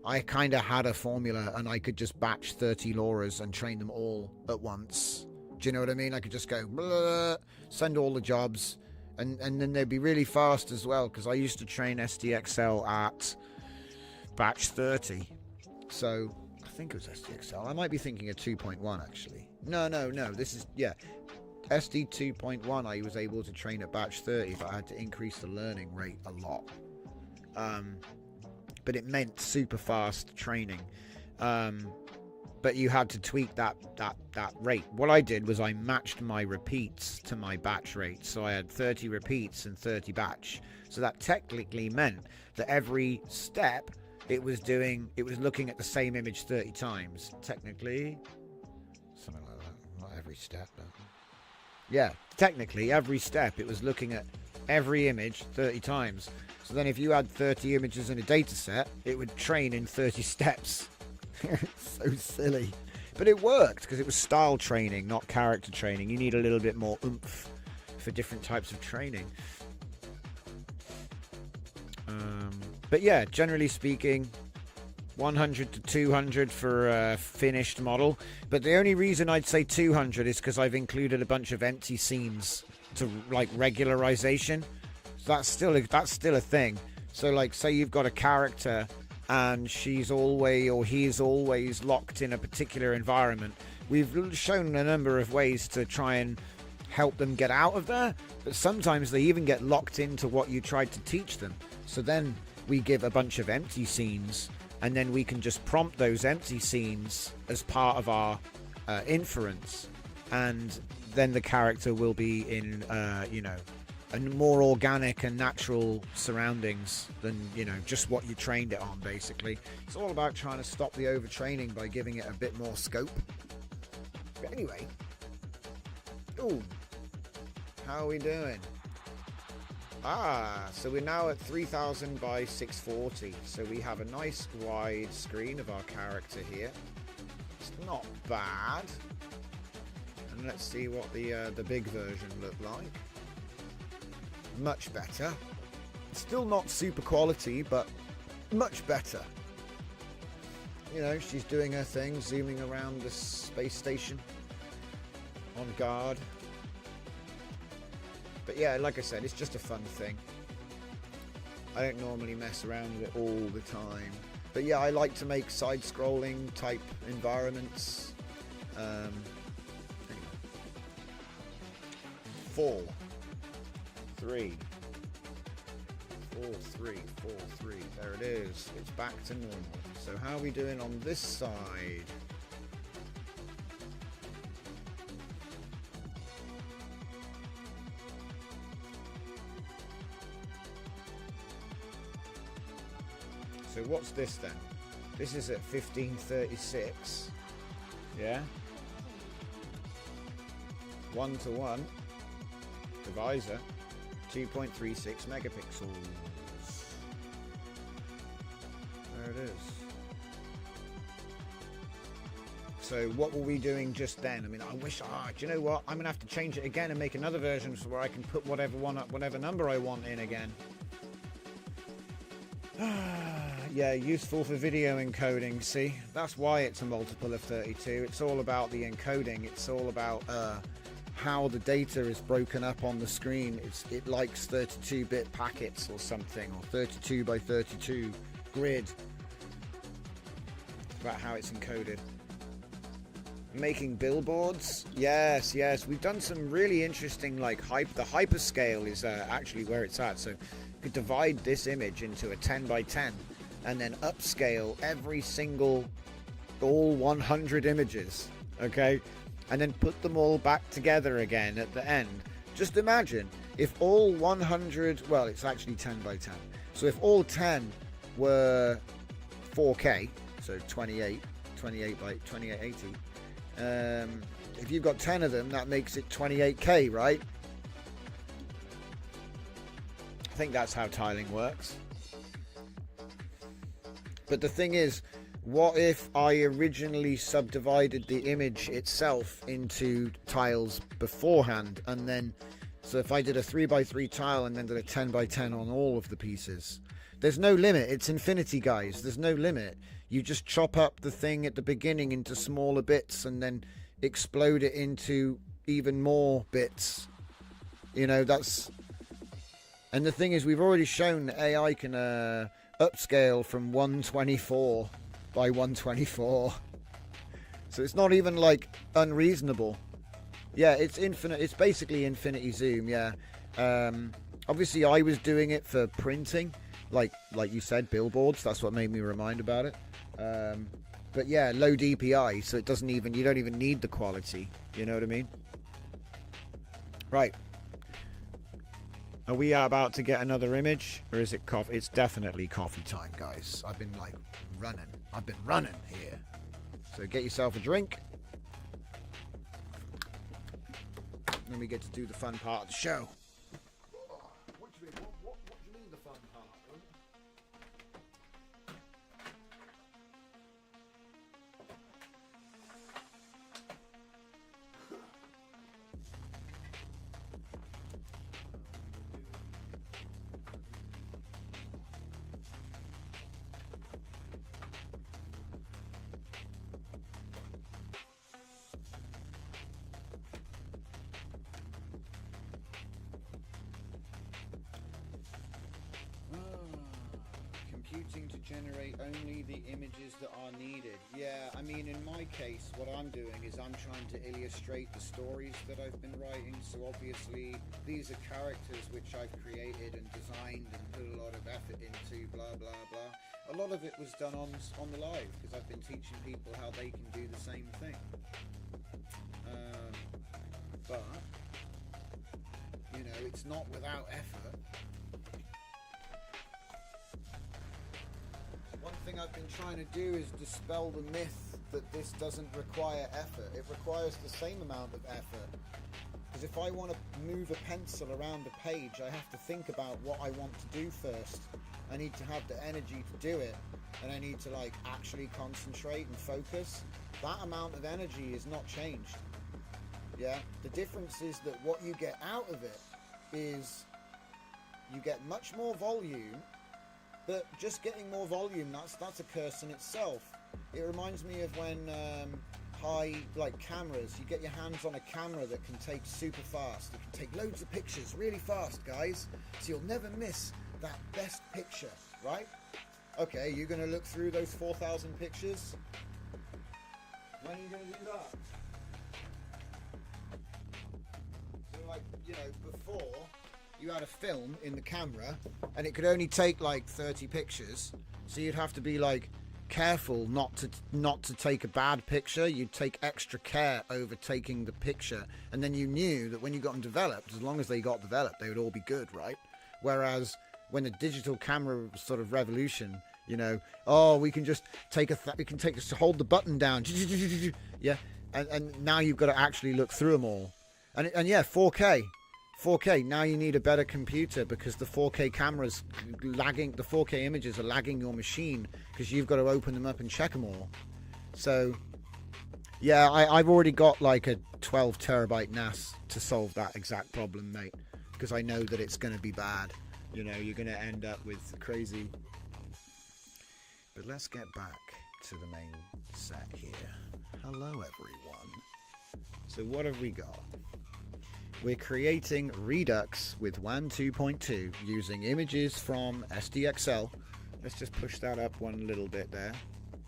I kind of had a formula and I could just batch 30 LoRa's and train them all at once. Do you know what I mean? I could just go, blah, send all the jobs, and then they'd be really fast as well, because I used to train SDXL at batch 30. So I think it was SDXL. I might be thinking of 2.1 actually. No. This is, yeah. SD 2.1, I was able to train at batch 30, but I had to increase the learning rate a lot. But it meant super fast training. But you had to tweak that rate. What I did was I matched my repeats to my batch rate. So I had 30 repeats and 30 batch. So that technically meant that every step it was looking at the same image 30 times. Technically, something like that. Not every step, but yeah, technically every step it was looking at every image 30 times. So then if you had 30 images in a data set, it would train in 30 steps. So silly, but it worked because it was style training, not character training. You need a little bit more oomph for different types of training. But yeah, generally speaking, 100 to 200 for a finished model. But the only reason I'd say 200 is because I've included a bunch of empty scenes to like regularization. So that's still a thing. So like, say you've got a character and she's always or he's always locked in a particular environment. We've shown a number of ways to try and help them get out of there, but sometimes they even get locked into what you tried to teach them. So then we give a bunch of empty scenes, and then we can just prompt those empty scenes as part of our inference, and then the character will be in and more organic and natural surroundings than, just what you trained it on, basically. It's all about trying to stop the overtraining by giving it a bit more scope. But anyway, ooh, how are we doing? So we're now at 3000 by 640. So we have a nice wide screen of our character here. It's not bad. And let's see what the big version looked like. Much better. Still not super quality, but much better. She's doing her thing, zooming around the space station on guard. But yeah, like I said, it's just a fun thing. I don't normally mess around with it all the time. But yeah, I like to make side-scrolling type environments. Anyway. 4, 3, 4, 3, 4, 3. There it is. It's back to normal. So how are we doing on this side? So what's this then? This is at 1536. Yeah. 1:1 divisor. 2.36 megapixels. There it is. So what were we doing just then? I mean, I wish, do you know what? I'm gonna have to change it again and make another version so where I can put whatever number I want in again. Yeah, useful for video encoding. See, that's why it's a multiple of 32. It's all about the encoding. It's all about how the data is broken up on the screen. It likes 32-bit packets or something, or 32 by 32 grid. It's about how it's encoded. Making billboards, yes, we've done some really interesting, like the hyperscale is actually where it's at. So you could divide this image into a 10 by 10 and then upscale all 100 images, okay, and then put them all back together again at the end. Just imagine if all 100, well, it's actually 10 by 10, so if all 10 were 4K, so 28 by 2880, if you've got 10 of them, that makes it 28K, right? I think that's how tiling works. But the thing is, what if I originally subdivided the image itself into tiles beforehand, and then, so if I did a 3x3 tile and then did a 10x10 on all of the pieces? There's no limit. It's infinity, guys. There's no limit. You just chop up the thing at the beginning into smaller bits and then explode it into even more bits. That's... And the thing is, we've already shown that AI can upscale from 124 by 124. So it's not even like unreasonable. Yeah, it's infinite. It's basically infinity zoom. Yeah. Obviously, I was doing it for printing, like you said, billboards. That's what made me remind about it. But yeah, low DPI, so it doesn't even, you don't even need the quality. You know what I mean? Right. Are we about to get another image, or is it coffee? It's definitely coffee time, guys. I've been like running. I've been running here. So get yourself a drink. Then we get to do the fun part of the show. What do you mean the fun part? Computing to generate only the images that are needed. Yeah, I mean, in my case, what I'm doing is I'm trying to illustrate the stories that I've been writing. So obviously, these are characters which I've created and designed and put a lot of effort into, blah, blah, blah. A lot of it was done on the live, because I've been teaching people how they can do the same thing. But, you know, it's not without effort. One thing I've been trying to do is dispel the myth that this doesn't require effort. It requires the same amount of effort. Because if I want to move a pencil around a page, I have to think about what I want to do first. I need to have the energy to do it, and I need to like actually concentrate and focus. That amount of energy is not changed. Yeah, the difference is that what you get out of it is you get much more volume. But just getting more volume, that's a curse in itself. It reminds me of when high cameras, you get your hands on a camera that can take super fast. It can take loads of pictures really fast, guys. So you'll never miss that best picture, right? Okay, you're going to look through those 4,000 pictures. When are you going to do that? So before, you had a film in the camera and it could only take like 30 pictures, so you'd have to be like careful not to take a bad picture. You'd take extra care over taking the picture, and then you knew that when you got them developed, as long as they got developed, they would all be good, right? Whereas when the digital camera sort of revolution, we can just take just hold the button down, yeah, and now you've got to actually look through them all, and yeah, 4K, now you need a better computer because the 4K cameras lagging, the 4K images are lagging your machine because you've got to open them up and check them all. So, yeah, I've already got like a 12 terabyte NAS to solve that exact problem, mate, because I know that it's going to be bad. You're going to end up with crazy. But let's get back to the main set here. Hello, everyone. So what have we got? We're creating Redux with WAN 2.2 using images from SDXL. Let's just push that up one little bit there.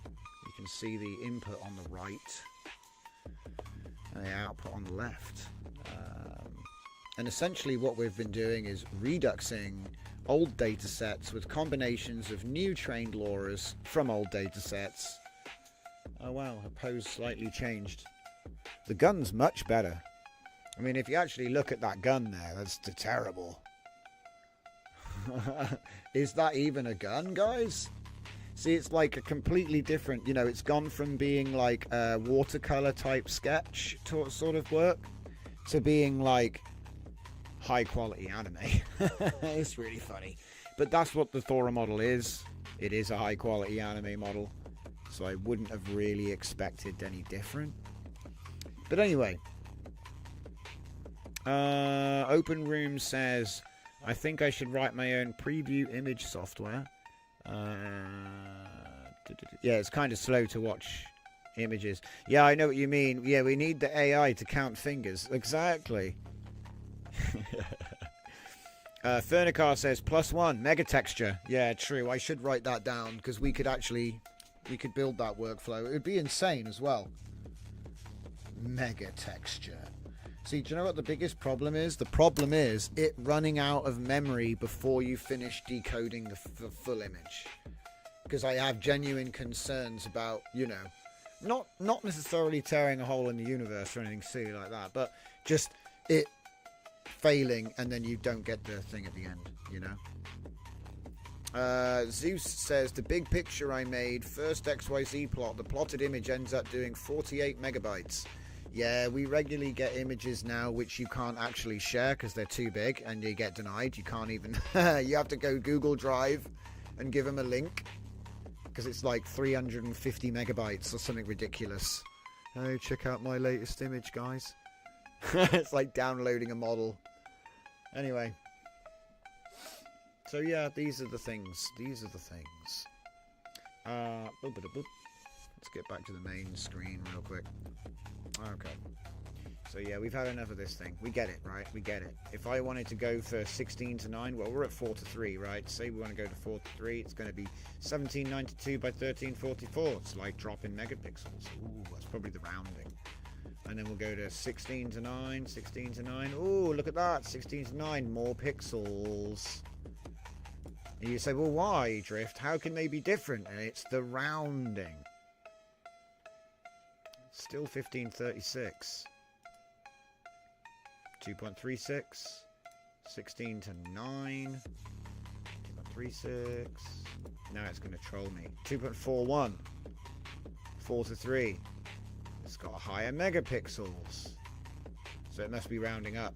You can see the input on the right and the output on the left. And essentially what we've been doing is reduxing old data sets with combinations of new trained LoRa's from old data sets. Oh wow, her pose slightly changed. The gun's much better. I mean, if you actually look at that gun there, that's terrible. Is that even a gun, guys? See, it's like a completely different, it's gone from being like a watercolor type sketch sort of work to being like high quality anime. It's really funny. But that's what the Thora model is. It is a high quality anime model. So I wouldn't have really expected any different. But anyway. Open Room says, I think I should write my own preview image software. Yeah, it's kind of slow to watch images. Yeah, I know what you mean. Yeah, we need the AI to count fingers. Exactly. Fernicar says, +1, mega texture. Yeah, true. I should write that down because we could build that workflow. It would be insane as well. Mega texture. See, do you know what the biggest problem is? The problem is it running out of memory before you finish decoding the full image. Because I have genuine concerns about, you know, not necessarily tearing a hole in the universe or anything silly like that, but just it failing and then you don't get the thing at the end, you know. Zeus says, the big picture I made, first XYZ plot, the plotted image ends up doing 48 megabytes. Yeah, we regularly get images now which you can't actually share because they're too big and you get denied. You can't even, you have to go Google Drive and give them a link because it's like 350 megabytes or something ridiculous. Oh, check out my latest image, guys. It's like downloading a model. Anyway. So yeah, these are the things. These are the things. Let's get back to the main screen real quick. Okay. So yeah, we've had enough of this thing. We get it, right? We get it. If I wanted to go for 16 to 9, well, we're at 4 to 3, right? Say we want to go to 4 to 3, it's going to be 1792 by 1344. It's like dropping megapixels. Ooh, that's probably the rounding. And then we'll go to 16 to 9, 16 to 9. Ooh, look at that. 16 to 9, more pixels. And you say, well, why, Drift? How can they be different? And it's the rounding. Still 1536. 2.36. 16 to 9. 2.36. Now it's going to troll me. 2.41. 4 to 3. It's got higher megapixels. So it must be rounding up.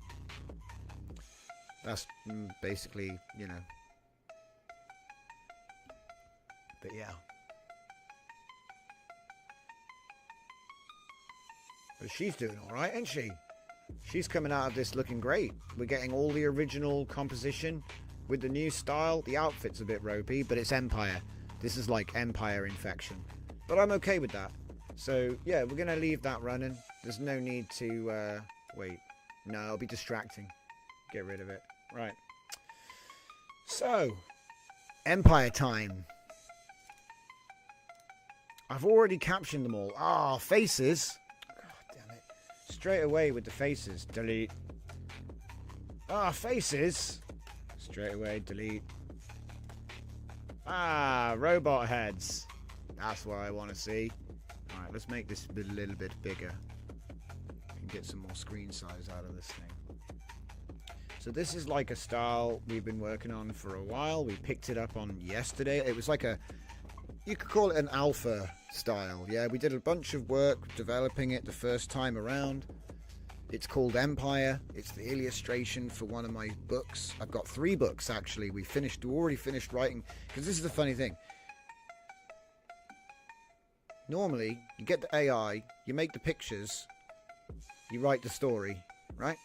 That's basically, you know. But yeah. But she's doing alright, isn't she? She's coming out of this looking great. We're getting all the original composition with the new style. The outfit's a bit ropey, but it's Empire. This is like Empire infection. But I'm okay with that. So, yeah, we're going to leave that running. There's no need to, wait. No, it'll be distracting. Get rid of it. Right. So, Empire time. I've already captioned them all. Ah, faces. God damn it. Straight away with the faces. Delete. Ah, faces. Straight away, delete. Ah, robot heads. That's what I want to see. Alright, let's make this a little bit bigger. And get some more screen size out of this thing. So this is like a style we've been working on for a while. We picked it up on yesterday. It was like a, you could call it an alpha style. Yeah, we did a bunch of work developing it the first time around. It's called Empire. It's the illustration for one of my books. I've got 3 books actually. We already finished writing, because this is the funny thing. Normally, you get the AI, you make the pictures, you write the story, right?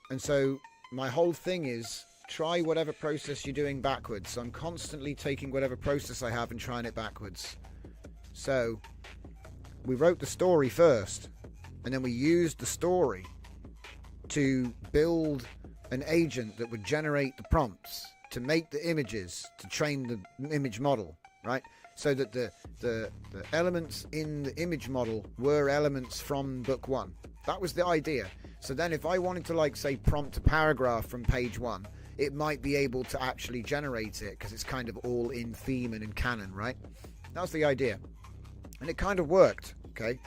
And so my whole thing is try whatever process you're doing backwards. So I'm constantly taking whatever process I have and trying it backwards. So we wrote the story first, and then we used the story to build an agent that would generate the prompts to make the images, to train the image model, right? So that the elements in the image model were elements from book 1. That was the idea. So then if I wanted to, like, say, prompt a paragraph from page 1, it might be able to actually generate it because it's kind of all in theme and in canon, right? That was the idea. And it kind of worked, okay?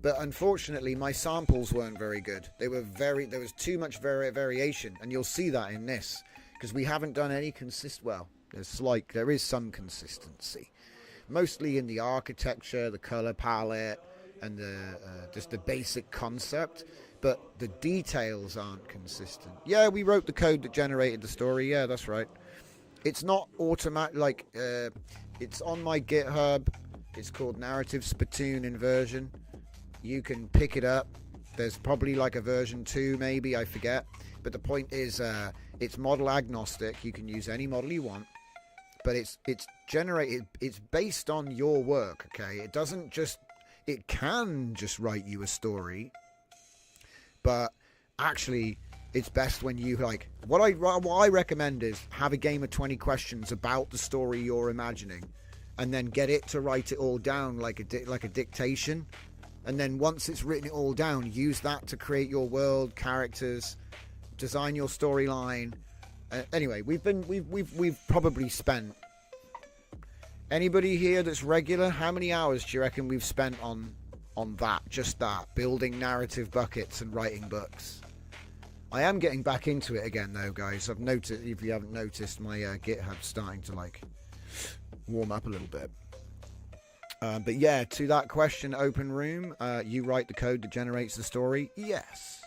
But unfortunately, my samples weren't very good. There was too much variation, and you'll see that in this, because we haven't done any well, there is some consistency. Mostly in the architecture, the color palette, and just the basic concept, but the details aren't consistent. Yeah, we wrote the code that generated the story. Yeah, that's right. It's not automatic. Like, it's on my GitHub. It's called Narrative Spittoon Inversion. You can pick it up. There's probably like a version 2, maybe, I forget. But the point is, it's model agnostic. You can use any model you want. But it's generated, it's based on your work, okay? It doesn't just, it can just write you a story, but actually it's best when you, like, what I recommend is have a game of 20 questions about the story you're imagining, and then get it to write it all down like a dictation, And then once it's written it all down, use that to create your world, characters, design your storyline. Anyway, we've probably spent, anybody here that's regular, how many hours do you reckon we've spent on that, just that, building narrative buckets and writing books? I am getting back into it again though, guys. I've noticed, if you haven't noticed, my GitHub's starting to like warm up a little bit. But yeah, to that question, open room, you write the code that generates the story? Yes.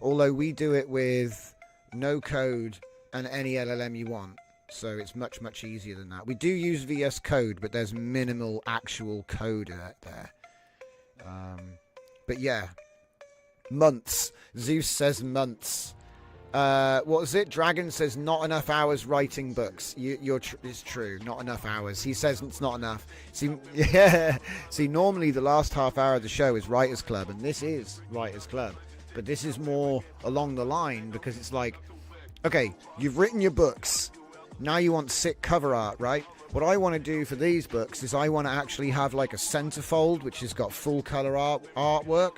Although we do it with no code and any LLM you want. So it's much, much easier than that. We do use VS Code, but there's minimal actual code there. But yeah, months. Zeus says months. What is it? Dragon says not enough hours writing books. It's true, not enough hours. He says it's not enough. See, yeah. See, normally the last half hour of the show is Writers Club, and this is Writers Club. But this is more along the line because it's like, okay, you've written your books. Now you want sick cover art, right? What I want to do for these books is I want to actually have like a centerfold which has got full color artwork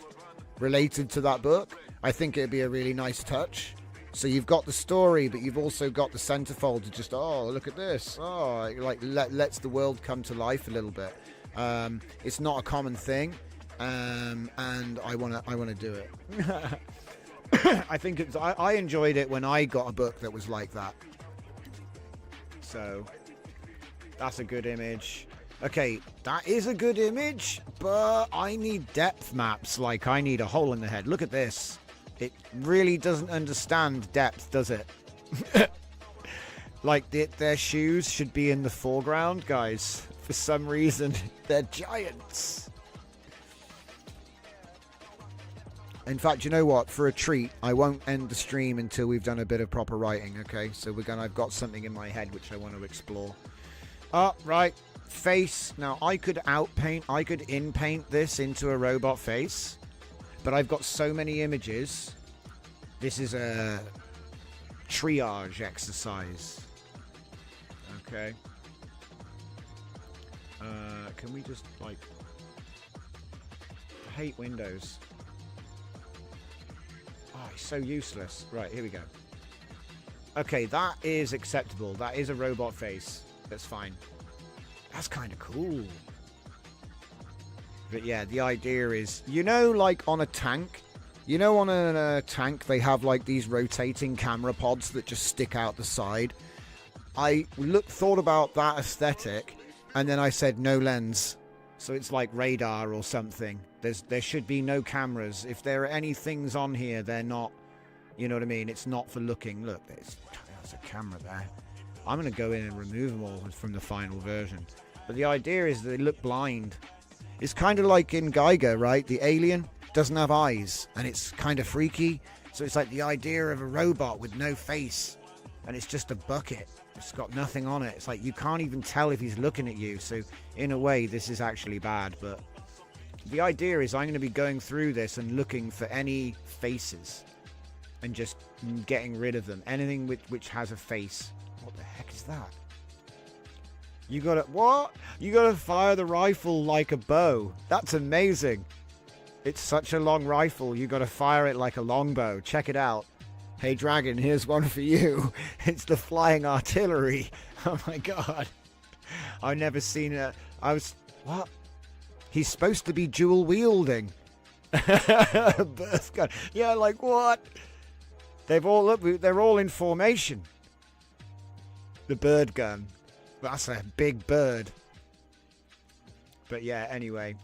related to that book. I think it'd be a really nice touch. So you've got the story, but you've also got the centerfold to just, oh, look at this. Oh, like lets the world come to life a little bit. It's not a common thing, and I want to do it. I think I enjoyed it when I got a book that was like that. So that's a good image. Okay, that is a good image, but I need depth maps. Like I need a hole in the head. Look at this. It really doesn't understand depth, does it? Like their shoes should be in the foreground, guys. For some reason, they're giants. In fact, you know what? For a treat, I won't end the stream until we've done a bit of proper writing, okay? So I've got something in my head which I want to explore. Right. Face. Now, I could in-paint this into a robot face. But I've got so many images. This is a triage exercise. Okay. Can we just, like... I hate Windows. Oh, it's so useless. Right, here we go. Okay, that is acceptable. That is a robot face. That's fine. That's kind of cool. But yeah, the idea is, you know, like on a tank, you know, on a tank, they have like these rotating camera pods that just stick out the side. I thought about that aesthetic, and then I said no lens. So it's like radar or something. There should be no cameras. If there are any things on here, they're not, you know what I mean? It's not for looking. Look, there's a camera there. I'm going to go in and remove them all from the final version. But the idea is they look blind. It's kind of like in Geiger, right? The alien doesn't have eyes, and it's kind of freaky. So it's like the idea of a robot with no face, and it's just a bucket. It's got nothing on it. It's like you can't even tell if he's looking at you. So in a way, this is actually bad. But the idea is I'm going to be going through this and looking for any faces and just getting rid of them. Anything which has a face. What the heck is that? You gotta, what? You gotta fire the rifle like a bow. That's amazing. It's such a long rifle. You gotta fire it like a longbow. Check it out. Hey Dragon, here's one for you. It's the flying artillery. Oh my god. I've never seen it. What? He's supposed to be dual wielding. Birth gun. Yeah, like what? They're all in formation. The bird gun. That's a big bird. But yeah, anyway.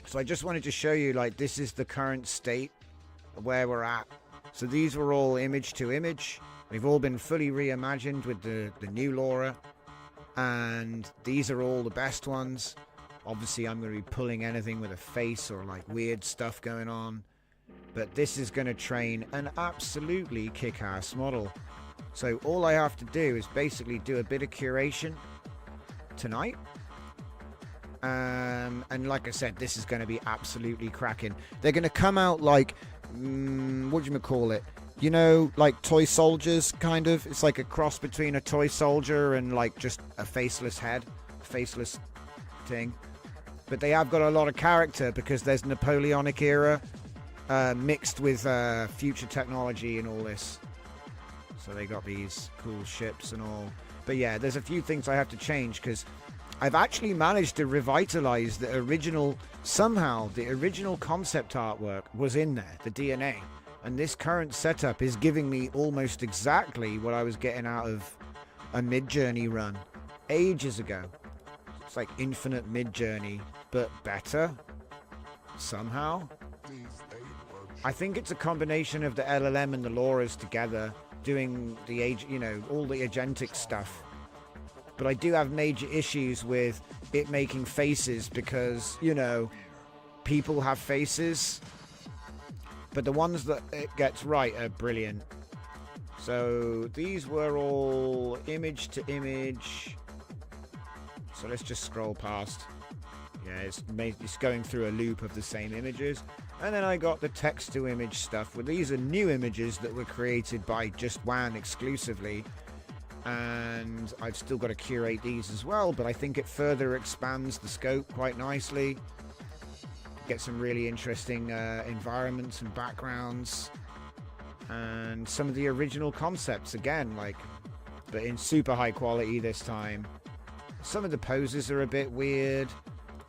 So I just wanted to show you, like, this is the current state of where we're at. So these were all image to image. They've all been fully reimagined with the new Laura. And these are all the best ones. Obviously, I'm going to be pulling anything with a face or, like, weird stuff going on. But this is going to train an absolutely kick-ass model. So all I have to do is basically do a bit of curation tonight. And like I said, this is going to be absolutely cracking. They're going to come out like, what do you call it? You know, like toy soldiers, kind of. It's like a cross between a toy soldier and like just a faceless head. Faceless thing. but they have got a lot of character because there's Napoleonic era mixed with future technology and all this. So they got these cool ships and all. But yeah, there's a few things I have to change because I've actually managed to revitalize the original. Somehow the original concept artwork was in there, the DNA. And this current setup is giving me almost exactly what I was getting out of a Mid-Journey run ages ago. It's like infinite Mid-Journey, but better somehow. I think it's a combination of the LLM and the Lauras together doing the all the agentic stuff. But I do have major issues with it making faces because, people have faces. But the ones that it gets right are brilliant. So these were all image to image. So let's just scroll past. Yeah, it's going through a loop of the same images. And then I got the text to image stuff. Well, these are new images that were created by just WAN exclusively. And I've still got to curate these as well, but I think it further expands the scope quite nicely. Get some really interesting environments and backgrounds. And some of the original concepts again, but in super high quality this time. Some of the poses are a bit weird,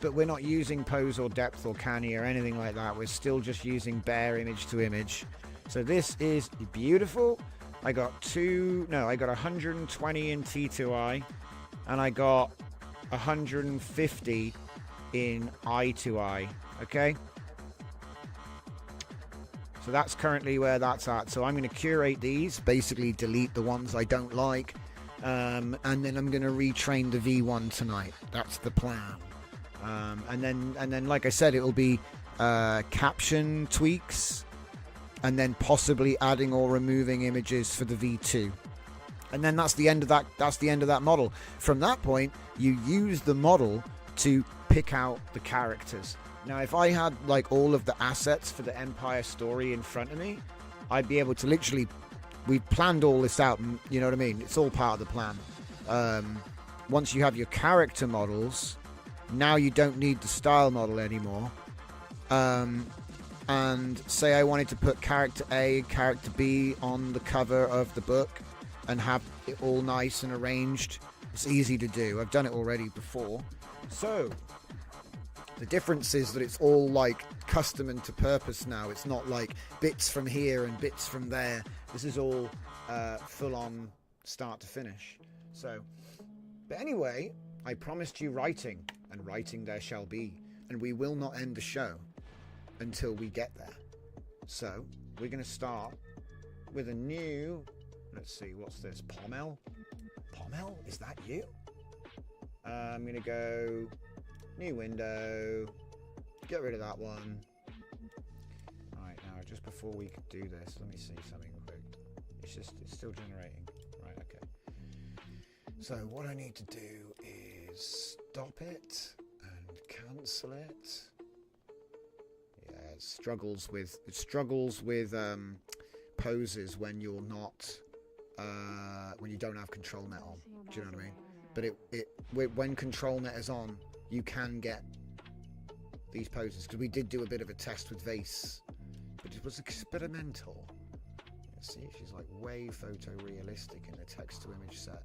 but we're not using pose or depth or canny or anything like that. We're still just using bare image to image. So this is beautiful. I got 120 in T2I, and I got 150 in I2I. Okay. So that's currently where that's at. So I'm going to curate these, basically delete the ones I don't like, and then I'm going to retrain the V1 tonight. That's the plan. And then, like I said, it will be caption tweaks, and then possibly adding or removing images for the V2. And then that's the end of that. That's the end of that model. From that point, you use the model to pick out the characters. Now, if I had all of the assets for the Empire story in front of me, I'd be able to literally. We've planned all this out. You know what I mean? It's all part of the plan. Once you have your character models. Now you don't need the style model anymore. And say I wanted to put character A, character B on the cover of the book and have it all nice and arranged. It's easy to do. I've done it already before. So the difference is that it's all custom and to purpose now. It's not bits from here and bits from there. This is all full on start to finish. So, but anyway, I promised you writing. And writing there shall be, and we will not end the show until we get there. So we're going to start with a new, let's see, what's this? Pommel? Pommel? Is that you? I'm going to go new window, get rid of that one. Alright, now just before we could do this, let me see something quick. It's still generating. Right, okay. So what I need to do is stop it and cancel it. Yeah, it struggles with poses when you're not when you don't have control net on. Do you know what I mean? But when control net is on, you can get these poses, because we did do a bit of a test with Vase, but it was experimental. See, she's way photorealistic in the text to image set.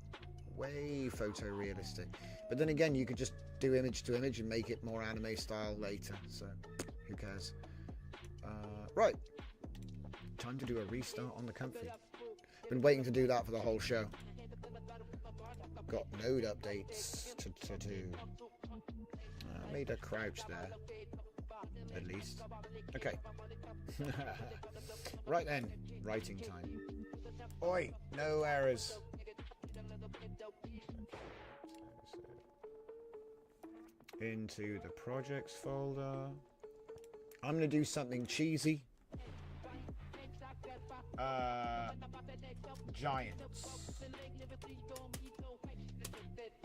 Way photorealistic. But then again, you could just do image to image and make it more anime style later, so who cares. Right, time to do a restart on the comfy. Been waiting to do that for the whole show. Got node updates to do. Made a crouch there, at least. Okay. Right then, writing time. Oi, no errors. Into the projects folder. I'm going to do something cheesy. Giants.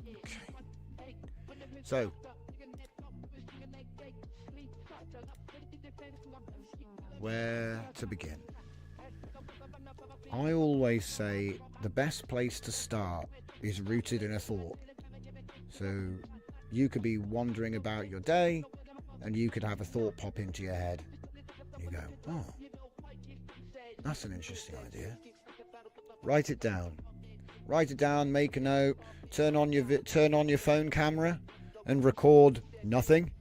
Okay. So, where to begin? I always say the best place to start is rooted in a thought. So You could be wandering about your day and you could have a thought pop into your head. You go, oh, that's an interesting idea. Write it down. Write it down, make a note, turn on your phone camera and record nothing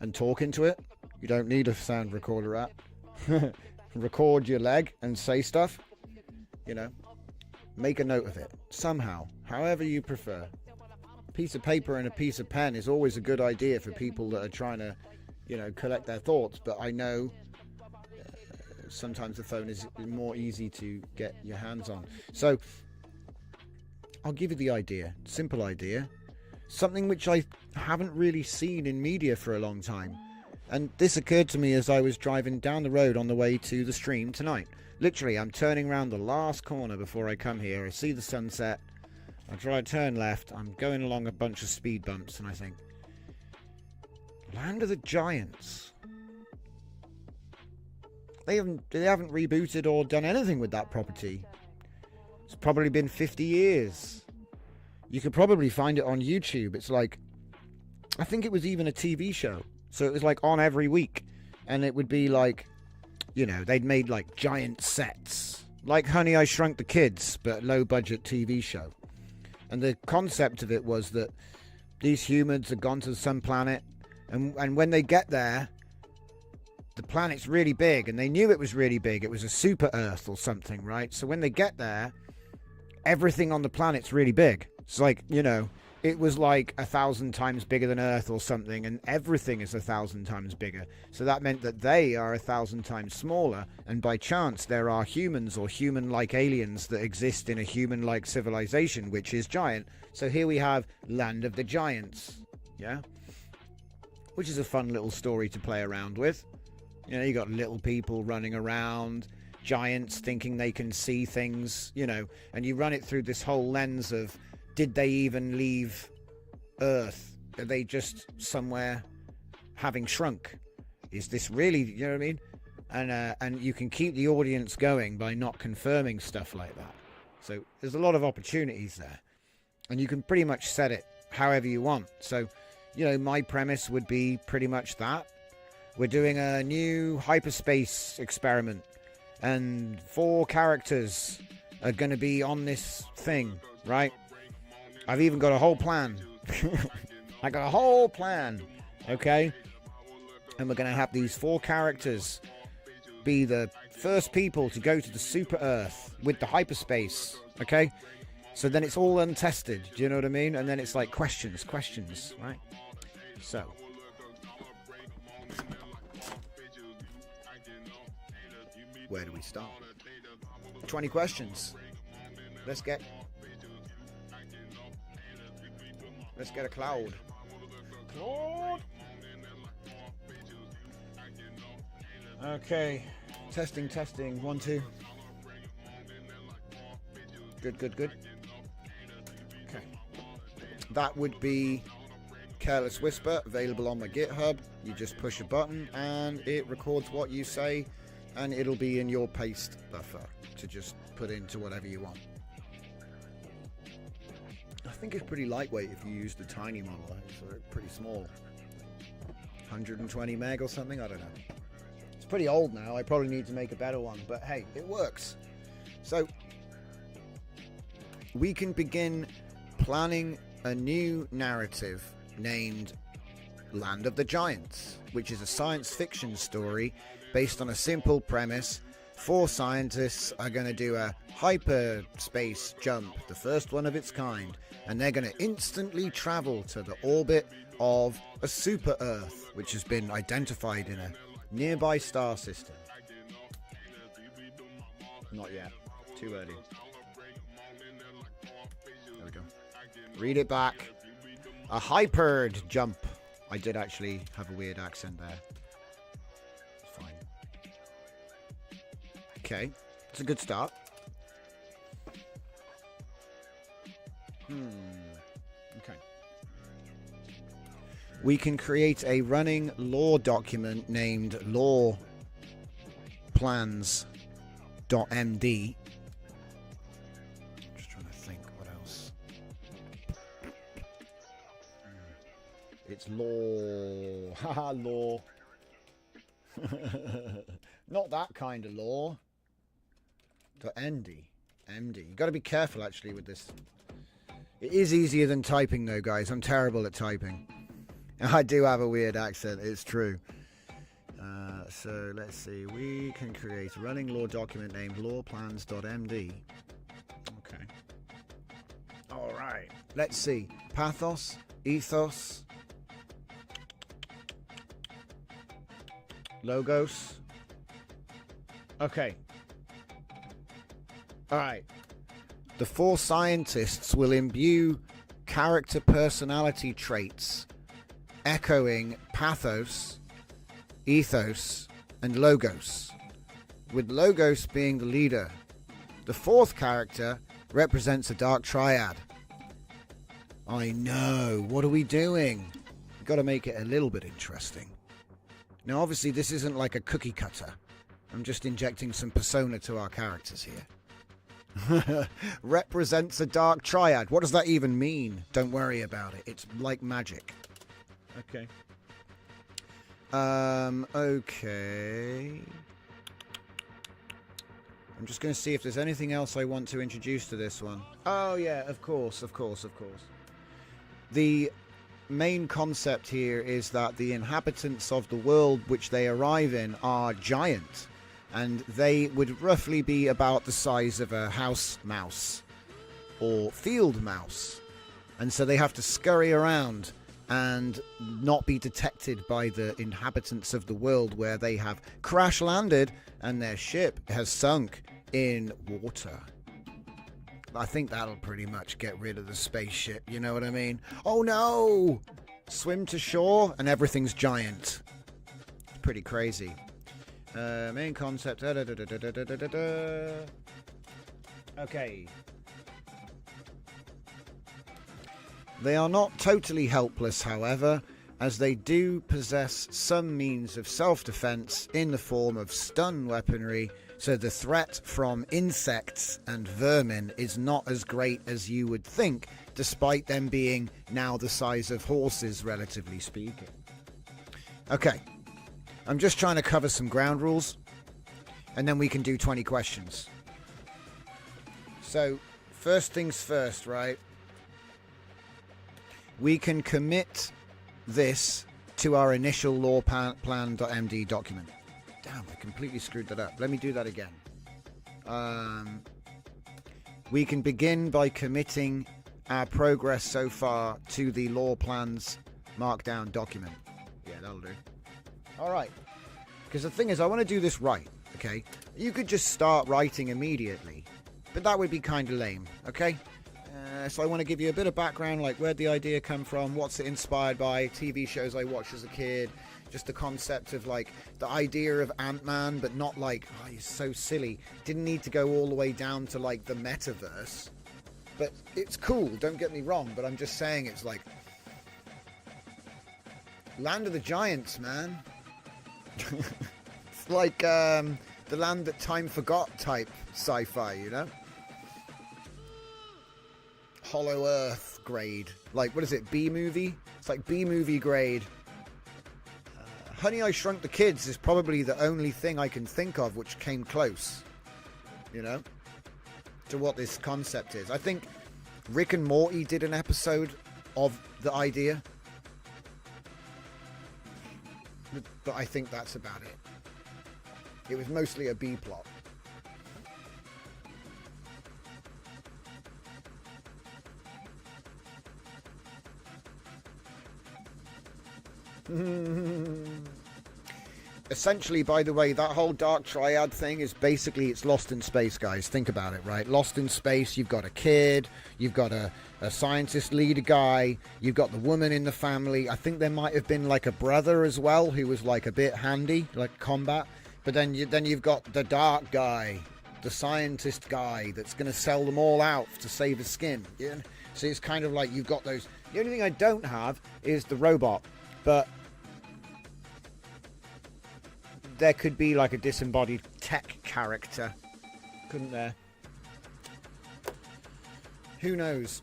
and talk into it. You don't need a sound recorder app. Record your leg and say stuff. You know, make a note of it somehow, however you prefer. A piece of paper and a piece of pen is always a good idea for people that are trying to, you know, collect their thoughts. But I know sometimes the phone is more easy to get your hands on. So I'll give you the idea, simple idea, something which I haven't really seen in media for a long time. And this occurred to me as I was driving down the road on the way to the stream tonight. Literally, I'm turning around the last corner before I come here. I see the sunset. I try to turn left. I'm going along a bunch of speed bumps, and I think, Land of the Giants. They haven't rebooted or done anything with that property. It's probably been 50 years. You could probably find it on YouTube. It's like, I think it was even a TV show. So it was like on every week. And it would be like, you know, they'd made like giant sets. Like Honey, I Shrunk the Kids, but low budget TV show. And the concept of it was that these humans had gone to some planet. And when they get there, the planet's really big. And they knew it was really big. It was a super Earth or something, right? So when they get there, everything on the planet's really big. It's like, you know, it was like 1,000 times bigger than Earth or something, and everything is 1,000 times bigger. So that meant that they are 1,000 times smaller, and by chance there are humans or human-like aliens that exist in a human-like civilization, which is giant. So here we have Land of the Giants, yeah? Which is a fun little story to play around with. You know, you got little people running around, giants thinking they can see things, you know, and you run it through this whole lens of, did they even leave Earth? Are they just somewhere having shrunk? Is this really, you know what I mean? And you can keep the audience going by not confirming stuff like that. So there's a lot of opportunities there. And you can pretty much set it however you want. So, you know, my premise would be pretty much that. We're doing a new hyperspace experiment. And 4 characters are going to be on this thing, right? I've even got a whole plan. I got a whole plan, okay? And we're going to have these 4 characters be the first people to go to the super Earth with the hyperspace, okay? So then it's all untested, do you know what I mean? And then it's like questions, right? So. Where do we start? 20 questions. Let's get a cloud. Claude. Okay. Testing. 1, 2. Good. Okay. That would be Careless Whisper, available on my GitHub. You just push a button and it records what you say, and it'll be in your paste buffer to just put into whatever you want. I think it's pretty lightweight if you use the tiny model, so pretty small. 120 meg or something, I don't know. It's pretty old now, I probably need to make a better one, but hey, it works. So, we can begin planning a new narrative named Land of the Giants, which is a science fiction story based on a simple premise. 4 scientists are going to do a hyperspace jump, the first one of its kind, and they're going to instantly travel to the orbit of a super Earth, which has been identified in a nearby star system. Not yet. Too early. There we go. Read it back. A hypered jump. I did actually have a weird accent there. It's fine. Okay. It's a good start. Okay. We can create a running lore document named lawplans.md. Just trying to think what else. It's law. Haha, law. Not that kind of law. .md. MD. You got to be careful actually with this. It is easier than typing though, guys. I'm terrible at typing. I do have a weird accent. It's true. So let's see. We can create a running law document named lawplans.md. Okay. All right. Let's see. Pathos, ethos, logos. Okay. All right. The 4 scientists will imbue character personality traits echoing pathos, ethos, and logos, with logos being the leader. The 4th character represents a dark triad. I know. What are we doing? We've got to make it a little bit interesting. Now, obviously, this isn't like a cookie cutter. I'm just injecting some persona to our characters here. Represents a dark triad. What does that even mean? Don't worry about it. It's like magic. Okay. Okay. I'm just going to see if there's anything else I want to introduce to this one. Oh, yeah, of course. The main concept here is that the inhabitants of the world which they arrive in are giant, and they would roughly be about the size of a house mouse or field mouse. And so they have to scurry around and not be detected by the inhabitants of the world where they have crash landed and their ship has sunk in water. I think that'll pretty much get rid of the spaceship, you know what I mean? Oh no! Swim to shore and everything's giant. It's pretty crazy. Main concept. Okay. They are not totally helpless, however, as they do possess some means of self-defense in the form of stun weaponry, so the threat from insects and vermin is not as great as you would think, despite them being now the size of horses, relatively speaking. Okay, I'm just trying to cover some ground rules, and then we can do 20 questions. So, first things first, right? We can commit this to our initial lawplan.md document. Damn, I completely screwed that up. Let me do that again. We can begin by committing our progress so far to the law plans markdown document. Yeah, that'll do. All right. Because the thing is, I want to do this right, okay? You could just start writing immediately, but that would be kind of lame, okay? So I want to give you a bit of background, like where'd the idea come from, what's it inspired by, TV shows I watched as a kid, just the concept of like the idea of Ant-Man, but not like, oh, he's so silly. Didn't need to go all the way down to like the metaverse. But it's cool, don't get me wrong, but I'm just saying it's like Land of the Giants, man. It's like the Land That Time Forgot type sci-fi, you know? Hollow Earth grade. Like, what is it, B-movie? It's like B-movie grade. Honey, I Shrunk the Kids is probably the only thing I can think of which came close, you know, to what this concept is. I think Rick and Morty did an episode of the idea, but I think that's about it. It was mostly a B plot. Essentially, by the way, that whole dark triad thing is basically, it's Lost in Space, guys. Think about it, right? Lost in Space, you've got a kid, you've got a scientist leader guy, you've got the woman in the family. I think there might have been like a brother as well who was like a bit handy, like combat. But then you've got the dark guy, the scientist guy that's going to sell them all out to save his skin. Yeah? So it's kind of like you've got those. The only thing I don't have is the robot. But there could be like a disembodied tech character, couldn't there? Who knows?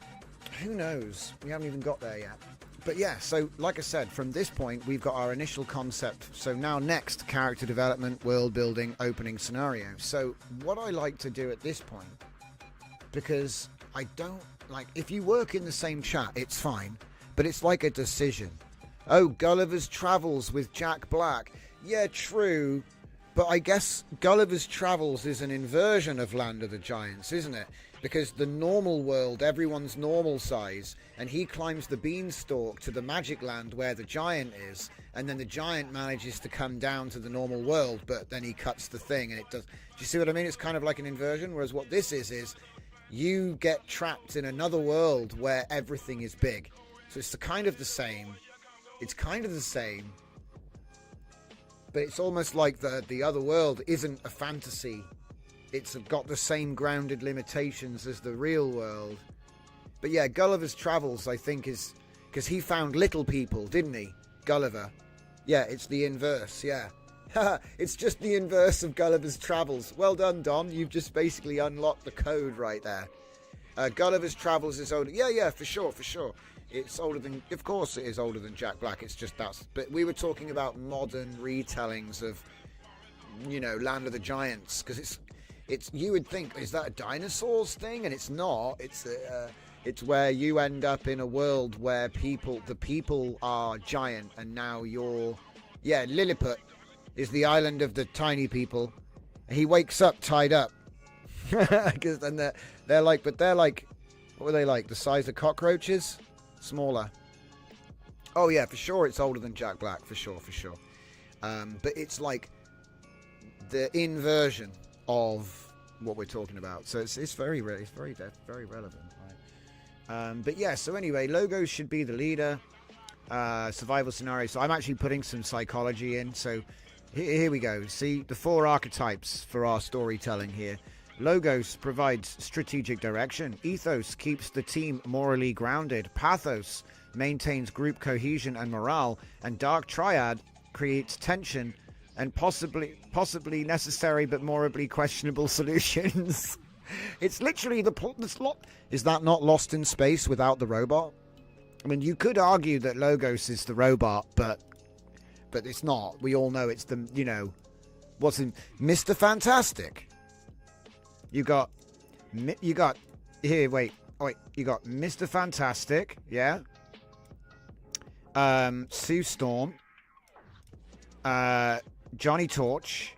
Who knows? We haven't even got there yet. But yeah, so like I said, from this point, we've got our initial concept. So now next, character development, world building, opening scenario. So what I like to do at this point, because I don't like, if you work in the same chat, it's fine, but it's like a decision. Oh, Gulliver's Travels with Jack Black. Yeah, true. But I guess Gulliver's Travels is an inversion of Land of the Giants, isn't it? Because the normal world, everyone's normal size, and he climbs the beanstalk to the magic land where the giant is, and then the giant manages to come down to the normal world, but then he cuts the thing, and it does. Do you see what I mean? It's kind of like an inversion, whereas what this is you get trapped in another world where everything is big. So it's kind of the same. It's kind of the same, but it's almost like the other world isn't a fantasy. It's got the same grounded limitations as the real world. But yeah, Gulliver's Travels, I think, is because he found little people, didn't he? Gulliver. Yeah, it's the inverse, yeah. It's just the inverse of Gulliver's Travels. Well done, Don. You've just basically unlocked the code right there. Gulliver's Travels is older. Yeah, for sure. It's older than, of course it is older than Jack Black. It's just that's, but we were talking about modern retellings of, Land of the Giants, because it's you would think, is that a dinosaurs thing? And it's not. It's where you end up in a world where the people are giant, and now Lilliput is the island of the tiny people. He wakes up tied up, because then they're like, what were they like? The size of cockroaches? Smaller. Oh yeah, for sure it's older than Jack Black, for sure. But it's like the inversion of what we're talking about, so it's very relevant, right? But yeah, so anyway, logos should be the leader. Survival scenario. So I'm actually putting some psychology in. So here we go. See the 4 archetypes for our storytelling here. Logos provides strategic direction. Ethos keeps the team morally grounded. Pathos maintains group cohesion and morale. And Dark Triad creates tension and possibly necessary but morally questionable solutions. It's literally the slot. Is that not Lost in Space without the robot? I mean, you could argue that Logos is the robot, but it's not. We all know it's the, what's in Mr. Fantastic. You got here. Wait. You got Mr. Fantastic, yeah. Sue Storm. Johnny Torch.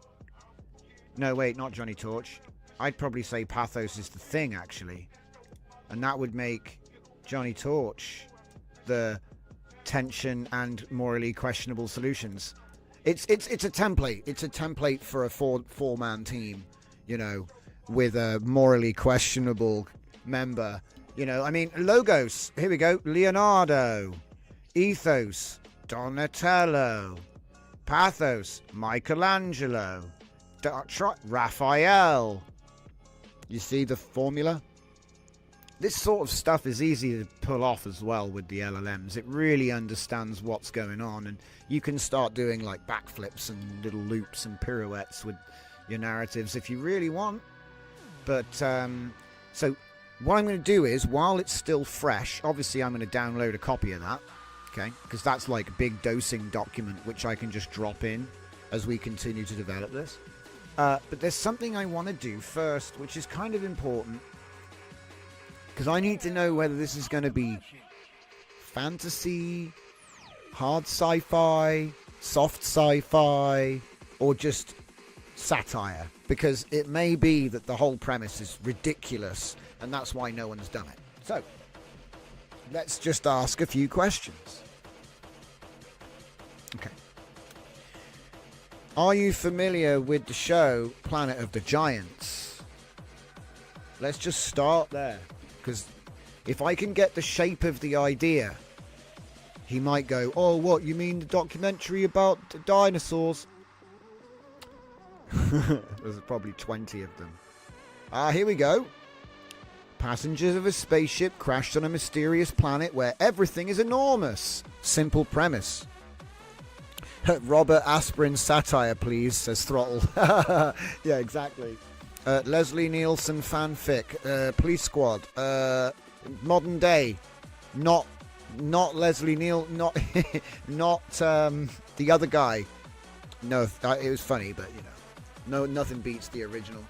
No, wait, not Johnny Torch. I'd probably say Pathos is the Thing, actually, and that would make Johnny Torch the tension and morally questionable solutions. It's a template. It's a template for a four-man team, with a morally questionable member. I mean, logos. Here we go. Leonardo. Ethos. Donatello. Pathos. Michelangelo. Raphael. You see the formula? This sort of stuff is easy to pull off as well with the LLMs. It really understands what's going on, and you can start doing like backflips and little loops and pirouettes with your narratives if you really want. But so what I'm going to do is, while it's still fresh, obviously I'm going to download a copy of that, okay? Because that's like a big dosing document which I can just drop in as we continue to develop this. But there's something I want to do first, which is kind of important, because I need to know whether this is going to be fantasy, hard sci-fi, soft sci-fi, or just satire. Because it may be that the whole premise is ridiculous, and that's why no one's done it. So, let's just ask a few questions. Okay. Are you familiar with the show Planet of the Giants? Let's just start there. Because if I can get the shape of the idea, he might go, oh, what, you mean the documentary about the dinosaurs? There's probably 20 of them. Here we go. Passengers of a spaceship crashed on a mysterious planet where everything is enormous. Simple premise. Robert Aspirin satire, please, says Throttle. Yeah, exactly. Leslie Nielsen fanfic. Police Squad. Modern day. Not Not Leslie Neal, not not the other guy. No, it was funny, but nothing beats the original.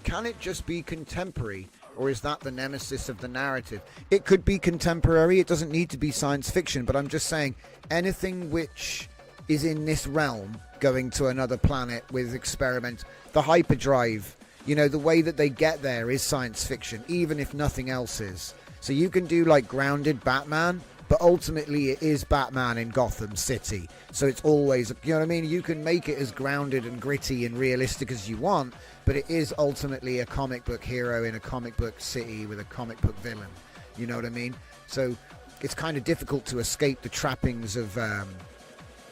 Can it just be contemporary, or is that the nemesis of the narrative? It could be contemporary. It doesn't need to be science fiction, but I'm just saying anything which is in this realm, going to another planet with experiment, the hyperdrive, the way that they get there is science fiction, even if nothing else is. So you can do like grounded Batman, but ultimately it is Batman in Gotham City. So it's always, what I mean? You can make it as grounded and gritty and realistic as you want, but it is ultimately a comic book hero in a comic book city with a comic book villain. You know what I mean? So it's kind of difficult to escape the trappings of, So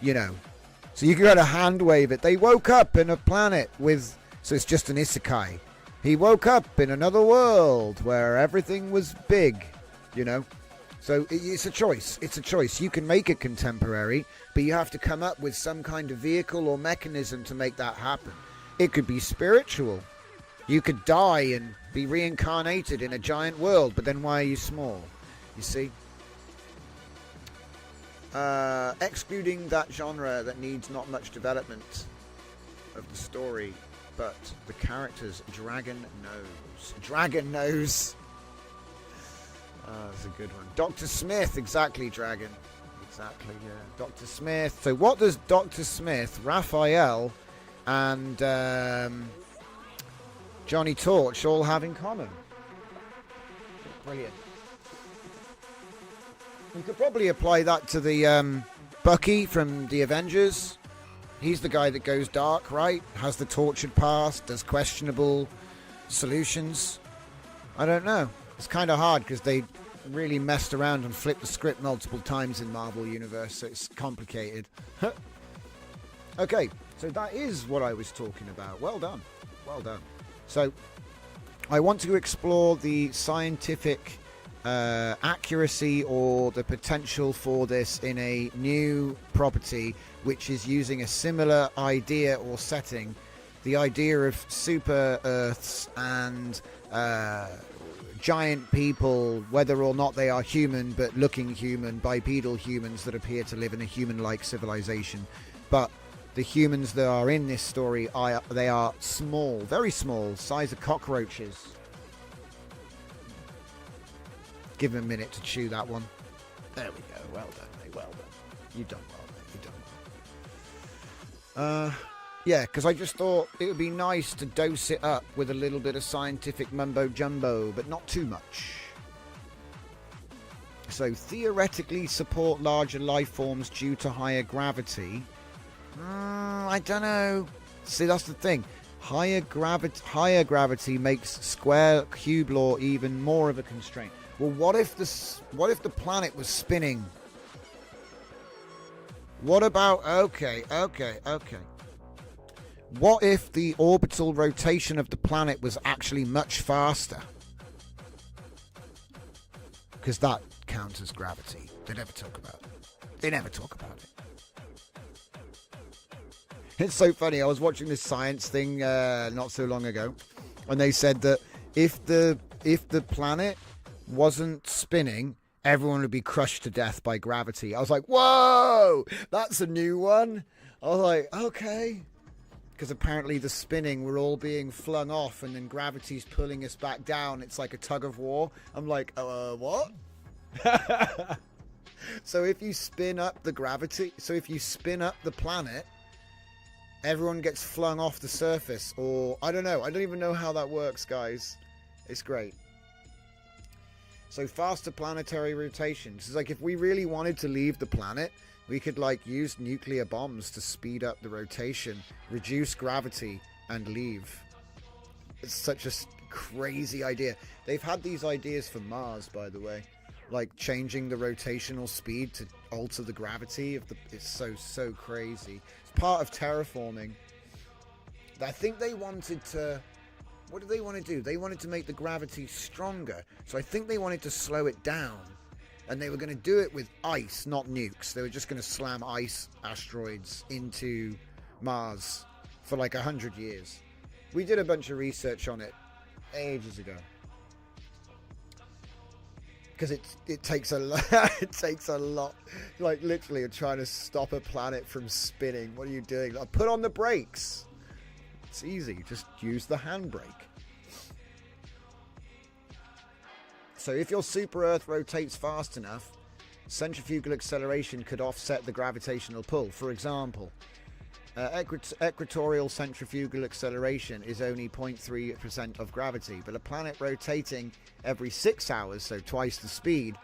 you can kind of hand wave it. They woke up in a planet with, so it's just an isekai. He woke up in another world where everything was big, So it's a choice. It's a choice. You can make it contemporary, but you have to come up with some kind of vehicle or mechanism to make that happen. It could be spiritual. You could die and be reincarnated in a giant world, but then why are you small? You see? Excluding that genre that needs not much development of the story, but the character's dragon nose. Dragon nose! That's a good one. Dr. Smith, exactly, Dragon. Exactly, yeah. Dr. Smith. So what does Dr. Smith, Raphael, and Johnny Torch all have in common? Brilliant. You could probably apply that to the Bucky from the Avengers. He's the guy that goes dark, right? Has the tortured past, does questionable solutions. I don't know. It's kind of hard because they really messed around and flipped the script multiple times in Marvel Universe, so it's complicated. Okay, so that is what I was talking about. Well done. Well done. So I want to explore the scientific accuracy or the potential for this in a new property which is using a similar idea or setting, the idea of super Earths and giant people, whether or not they are human but looking human, bipedal humans that appear to live in a human-like civilization. But the humans that are in this story, they are small, very small, size of cockroaches. Give him a minute to chew that one. There we go. Well done, mate. Well done. You've done well, mate. You've done well. Yeah, because I just thought it would be nice to dose it up with a little bit of scientific mumbo-jumbo, but not too much. So, theoretically support larger life forms due to higher gravity. I don't know. See, that's the thing. Higher gravity makes square cube law even more of a constraint. Well, what if the planet was spinning? What about... Okay. What if the orbital rotation of the planet was actually much faster? Because that counts as gravity. They never talk about it. It's so funny. I was watching this science thing not so long ago, and they said that if the planet wasn't spinning, everyone would be crushed to death by gravity. I was like, whoa, that's a new one. I was like, okay. Because apparently the spinning, we're all being flung off and then gravity's pulling us back down. It's like a tug of war. I'm like, what? So if you spin up the planet, everyone gets flung off the surface. Or, I don't know. I don't even know how that works, guys. It's great. So faster planetary rotation. It's like if we really wanted to leave the planet, we could use nuclear bombs to speed up the rotation, reduce gravity, and leave. It's such a crazy idea. They've had these ideas for Mars, by the way, like changing the rotational speed to alter the gravity of the. It's so crazy. It's part of terraforming. I think they wanted to. What did they want to do? They wanted to make the gravity stronger. So I think they wanted to slow it down. And they were going to do it with ice, not nukes. They were just going to slam ice asteroids into Mars for 100 years. We did a bunch of research on it ages ago. because it takes a lot. It takes a lot. Like literally, you're trying to stop a planet from spinning. What are you doing? Like, put on the brakes. It's easy. Just use the handbrake. So if your super Earth rotates fast enough, centrifugal acceleration could offset the gravitational pull. For example, equatorial centrifugal acceleration is only 0.3% of gravity, but a planet rotating every 6 hours, so twice the speed,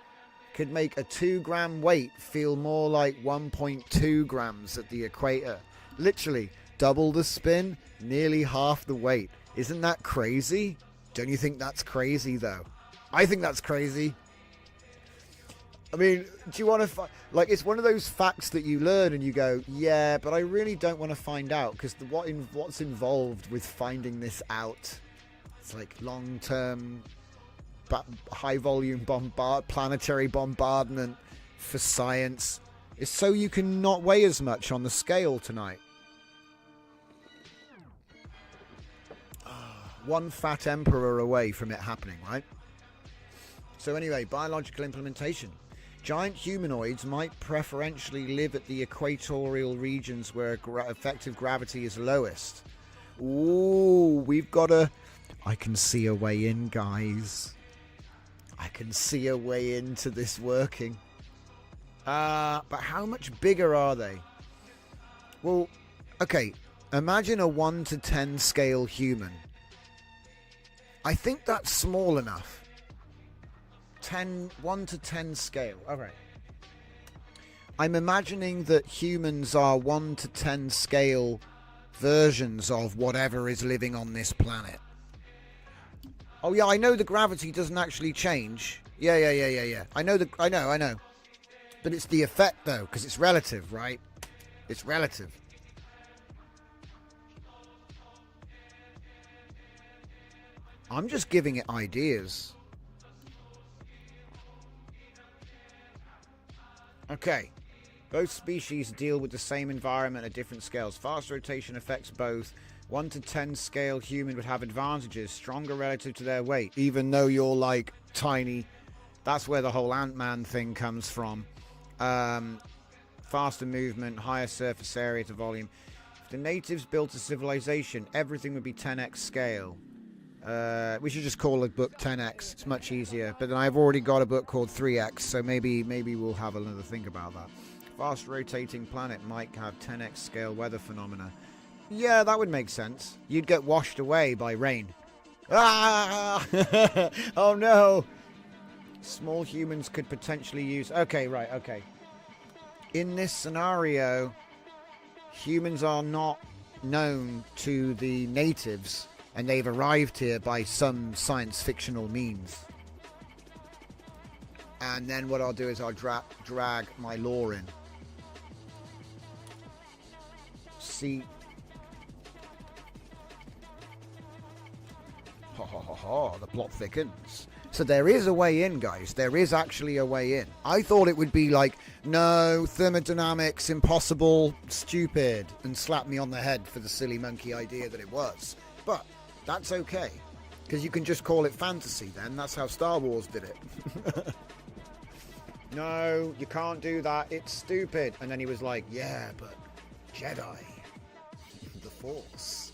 could make a 2-gram weight feel more like 1.2 grams at the equator. Literally, double the spin, nearly half the weight. Isn't that crazy? Don't you think that's crazy, though? I think that's crazy. I mean, do you want to... Like, it's one of those facts that you learn and you go, yeah, but I really don't want to find out, because what's involved with finding this out? It's like long-term, high-volume planetary bombardment for science. It's so you can not weigh as much on the scale tonight. One fat emperor away from it happening, right? So anyway, biological implementation. Giant humanoids might preferentially live at the equatorial regions where effective gravity is lowest. Ooh, we've got a... I can see a way in, guys. I can see a way into this working. But how much bigger are they? Well, okay, imagine a 1 to 10 scale human. I think that's small enough. 1 to 10 scale. Alright. I'm imagining that humans are 1 to 10 scale versions of whatever is living on this planet. Oh yeah, I know the gravity doesn't actually change. Yeah. I know. But it's the effect though, because it's relative, right? It's relative. I'm just giving it ideas. Okay, both species deal with the same environment at different scales. Fast rotation affects both. 1 to 10 scale human would have advantages, stronger relative to their weight, even though you're like tiny. That's where the whole Ant-Man thing comes from. Faster movement, higher surface area to volume. If the natives built a civilization, everything would be 10x scale. We should just call a book 10x. It's much easier. But then I've already got a book called 3x, so maybe we'll have another think about that. Fast rotating planet might have 10x scale weather phenomena. Yeah, that would make sense. You'd get washed away by rain. Ah! Oh no! Small humans could potentially use... Okay, right, okay. In this scenario, humans are not known to the natives, and they've arrived here by some science-fictional means. And then what I'll do is I'll drag my lore in. See... Ha ha ha ha, the plot thickens. So there is a way in, guys. There is actually a way in. I thought it would be like, no, thermodynamics, impossible, stupid, and slap me on the head for the silly monkey idea that it was. But that's okay, because you can just call it fantasy then. That's how Star Wars did it. No, you can't do that. It's stupid. And then he was like, yeah, but Jedi. The Force.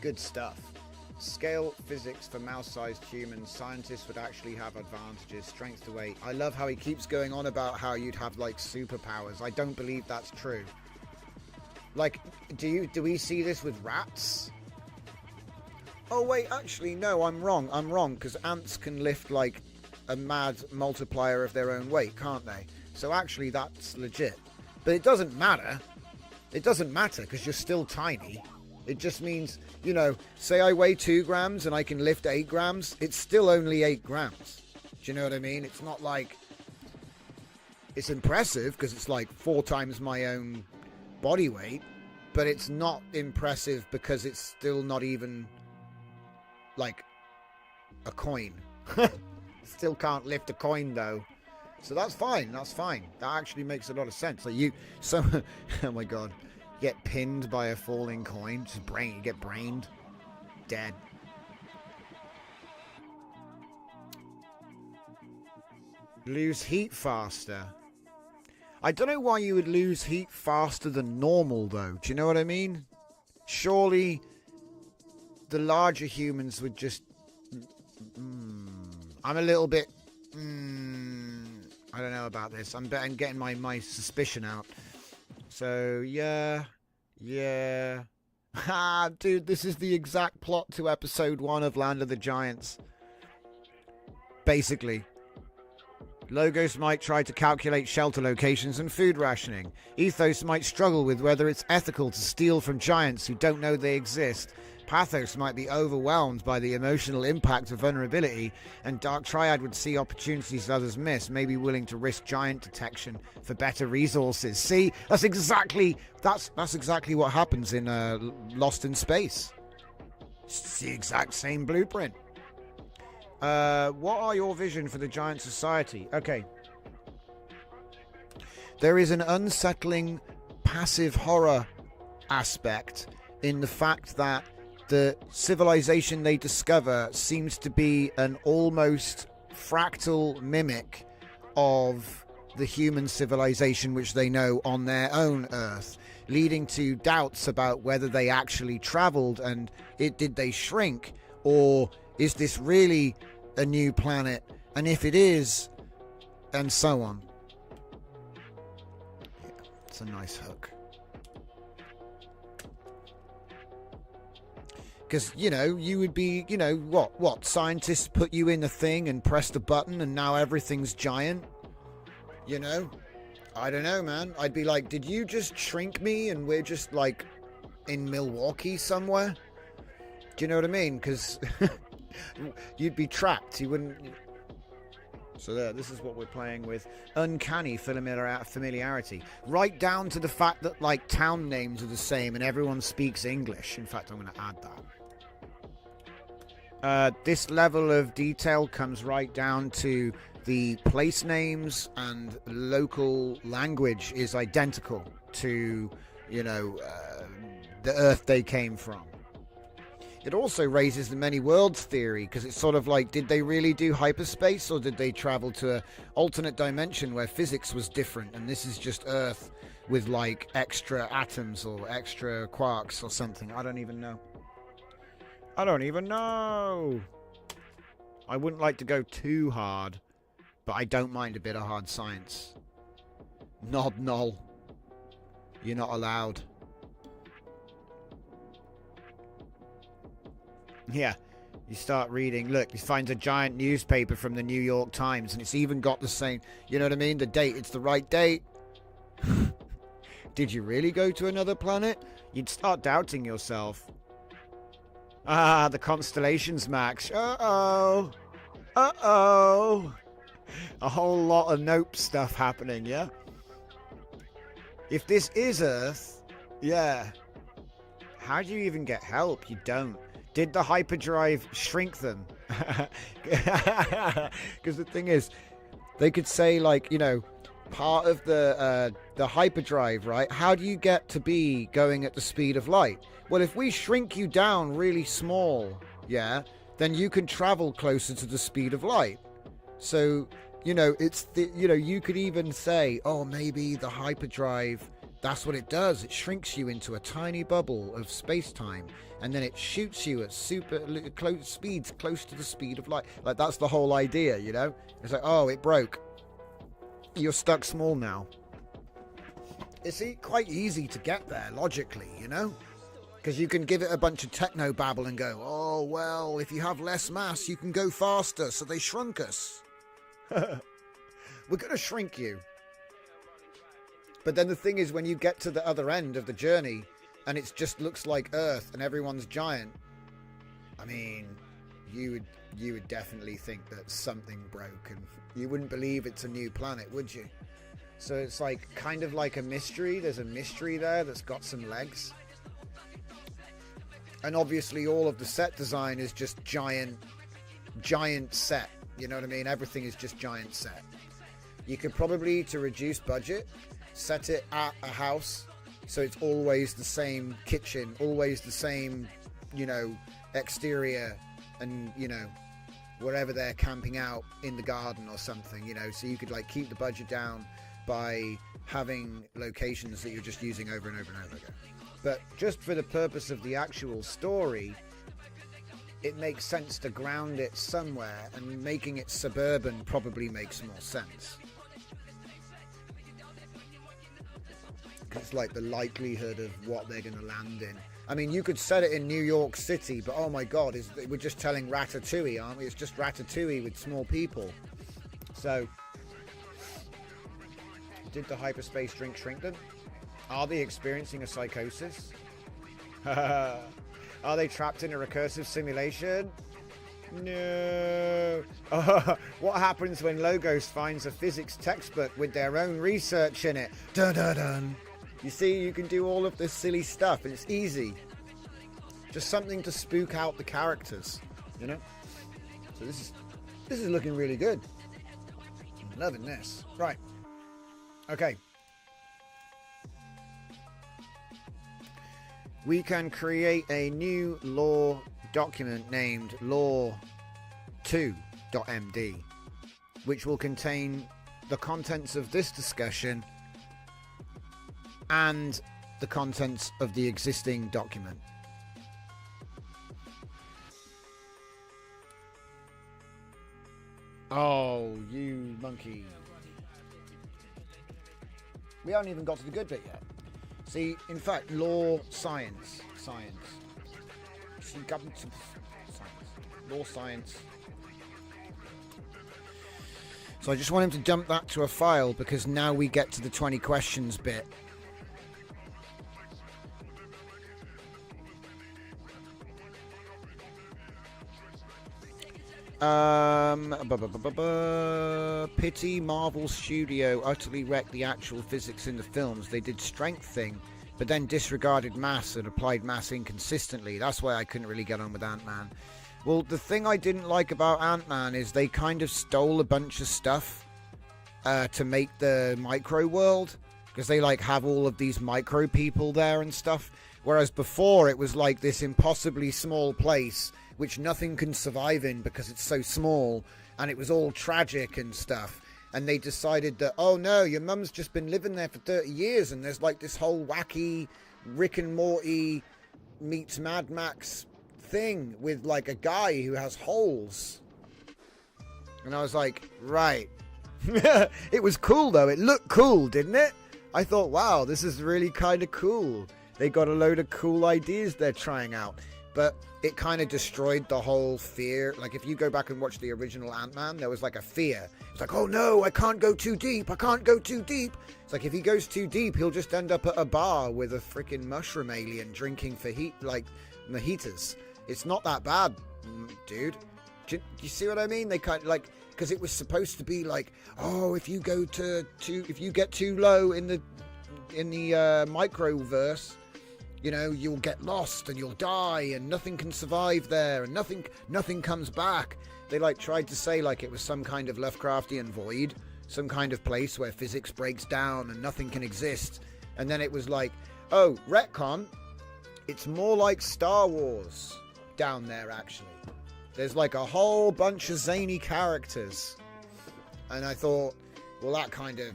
Good stuff. Scale physics for mouse-sized humans. Scientists would actually have advantages. Strength to weight. I love how he keeps going on about how you'd have like superpowers. I don't believe that's true. Like, do we see this with rats? Oh wait, actually no, I'm wrong, because ants can lift like a mad multiplier of their own weight, can't they? So actually that's legit. But it doesn't matter. It doesn't matter because you're still tiny. It just means, you know, say I weigh 2 grams and I can lift 8 grams, it's still only 8 grams. Do you know what I mean? It's not like... It's impressive because it's like 4 times my own body weight, but it's not impressive because it's still not even like a coin. Still can't lift a coin though. So that's fine, that's fine. That actually makes a lot of sense. Like oh my god. Get pinned by a falling coin, just you get brained, dead. Lose heat faster. I don't know why you would lose heat faster than normal, though. Do you know what I mean? Surely the larger humans would just... I'm a little bit... I don't know about this. I'm getting my suspicion out. So, yeah. Ha, dude, this is the exact plot to episode 1 of Land of the Giants. Basically. Logos might try to calculate shelter locations and food rationing. Ethos might struggle with whether it's ethical to steal from giants who don't know they exist. Pathos might be overwhelmed by the emotional impact of vulnerability, and Dark Triad would see opportunities others miss, maybe willing to risk giant detection for better resources. See, that's exactly what happens in Lost in Space. It's the exact same blueprint. What are your vision for the giant society? Okay. There is an unsettling passive horror aspect in the fact that the civilization they discover seems to be an almost fractal mimic of the human civilization which they know on their own Earth, leading to doubts about whether they actually traveled and did they shrink, or is this really a new planet, and if it is, and so on. Yeah, it's a nice hook. Because, you know, you would be, you know, what? Scientists put you in a thing and press the button and now everything's giant? You know? I don't know, man. I'd be like, did you just shrink me and we're just, like, in Milwaukee somewhere? Do you know what I mean? Because you'd be trapped. You wouldn't... So there, this is what we're playing with. Uncanny familiarity. Right down to the fact that, like, town names are the same and everyone speaks English. In fact, I'm going to add that. This level of detail comes right down to the place names, and local language is identical to, you know, the Earth they came from. It also raises the many worlds theory, because it's sort of like, did they really do hyperspace, or did they travel to an alternate dimension where physics was different and this is just Earth with like extra atoms or extra quarks or something? I don't even know. I wouldn't like to go too hard, but I don't mind a bit of hard science. Nod null. You're not allowed. Yeah, you start reading. Look, he finds a giant newspaper from the New York Times, and it's even got the same, you know what I mean? The date, it's the right date. Did you really go to another planet? You'd start doubting yourself. Ah, the constellations, Max. Uh-oh. Uh-oh. A whole lot of nope stuff happening, yeah? If this is Earth, yeah. How do you even get help? You don't. Did the hyperdrive shrink them? Because the thing is, they could say, like, you know, part of the hyperdrive, right? How do you get to be going at the speed of light? Well, if we shrink you down really small, yeah, then you can travel closer to the speed of light. So, you know, it's the, you know, you could even say, oh, maybe the hyperdrive, that's what it does. It shrinks you into a tiny bubble of space-time, and then it shoots you at super close speeds, close to the speed of light. Like, that's the whole idea, you know? It's like, oh, it broke. You're stuck small now. It's quite easy to get there, logically, you know? Because you can give it a bunch of techno babble and go, oh, well, if you have less mass, you can go faster, so they shrunk us. We're going to shrink you. But then the thing is, when you get to the other end of the journey, and it just looks like Earth, and everyone's giant, I mean, you would definitely think that something broke, and you wouldn't believe it's a new planet, would you? So it's like, kind of like a mystery. There's a mystery there that's got some legs. And obviously all of the set design is just giant set. You know what I mean? Everything is just giant set. You could probably, to reduce budget, set it at a house, so it's always the same kitchen, always the same, you know, exterior, and, you know, wherever they're camping out in the garden or something, you know, so you could like keep the budget down by having locations that you're just using over and over and over again. But just for the purpose of the actual story, it makes sense to ground it somewhere, and making it suburban probably makes more sense. It's like the likelihood of what they're going to land in. I mean, you could set it in New York City, but oh my god, we're just telling Ratatouille, aren't we? It's just Ratatouille with small people. So, did the hyperspace drink shrink them? Are they experiencing a psychosis? Are they trapped in a recursive simulation? No. What happens when Logos finds a physics textbook with their own research in it? Dun dun dun. You see, you can do all of this silly stuff, and it's easy. Just something to spook out the characters, you know? So this is looking really good. I'm loving this. Right. Okay. We can create a new law document named law2.md, which will contain the contents of this discussion and the contents of the existing document. Oh, you monkey. We haven't even got to the good bit yet. See, in fact, law, science. See, government, science. Law, science. So I just want him to dump that to a file, because now we get to the 20 questions bit. Pity Marvel Studio utterly wrecked the actual physics in the films. They did strength thing, but then disregarded mass and applied mass inconsistently. That's why I couldn't really get on with Ant-Man. Well, the thing I didn't like about Ant-Man is they kind of stole a bunch of stuff to make the micro world, because they like have all of these micro people there and stuff, whereas before it was like this impossibly small place which nothing can survive in because it's so small, and it was all tragic and stuff. And they decided that, oh no, your mum's just been living there for 30 years and there's like this whole wacky Rick and Morty meets Mad Max thing with like a guy who has holes. And I was like, right. It was cool though. It looked cool, didn't it? I thought, wow, this is really kind of cool. They got a load of cool ideas they're trying out. But it kind of destroyed the whole fear. Like, if you go back and watch the original Ant-Man, there was like a fear. It's like, oh no, I can't go too deep. I can't go too deep. It's like, if he goes too deep, he'll just end up at a bar with a freaking mushroom alien drinking like mojitos. It's not that bad, dude. Do you see what I mean? They kind of like, because it was supposed to be like, oh, if you go if you get too low in the microverse, you know, you'll get lost and you'll die and nothing can survive there and nothing comes back. They like tried to say like it was some kind of Lovecraftian void, some kind of place where physics breaks down and nothing can exist. And then it was like, oh, retcon, it's more like Star Wars down there actually. There's like a whole bunch of zany characters. And I thought, well, that kind of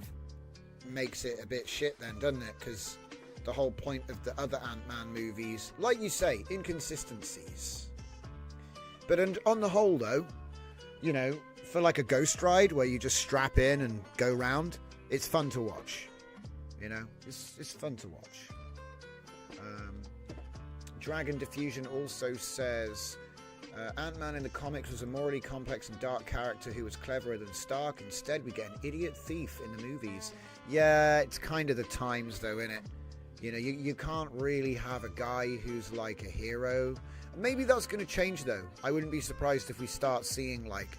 makes it a bit shit then, doesn't it? Because the whole point of the other Ant-Man movies, like you say, inconsistencies. But on the whole, though, you know, for like a ghost ride where you just strap in and go round, it's fun to watch. You know, it's fun to watch. Dragon Diffusion also says, Ant-Man in the comics was a morally complex and dark character who was cleverer than Stark. Instead, we get an idiot thief in the movies. Yeah, it's kind of the times, though, innit? You know, you can't really have a guy who's like a hero. Maybe that's going to change, though. I wouldn't be surprised if we start seeing, like,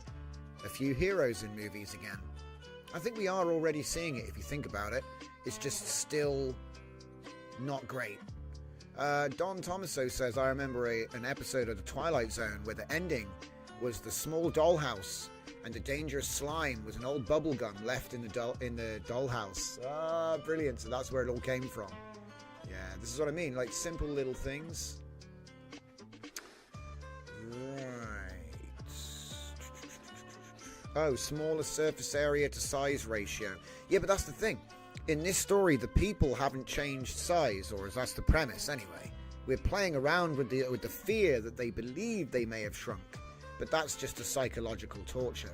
a few heroes in movies again. I think we are already seeing it, if you think about it. It's just still not great. Don Tomaso says, I remember an episode of The Twilight Zone where the ending was the small dollhouse and the dangerous slime was an old bubble gum left in the dollhouse. Ah, brilliant. So that's where it all came from. Yeah, this is what I mean, like simple little things. Right. Oh, smaller surface area to size ratio. Yeah, but that's the thing. In this story, the people haven't changed size, or that's the premise anyway. We're playing around with the fear that they believe they may have shrunk, but that's just a psychological torture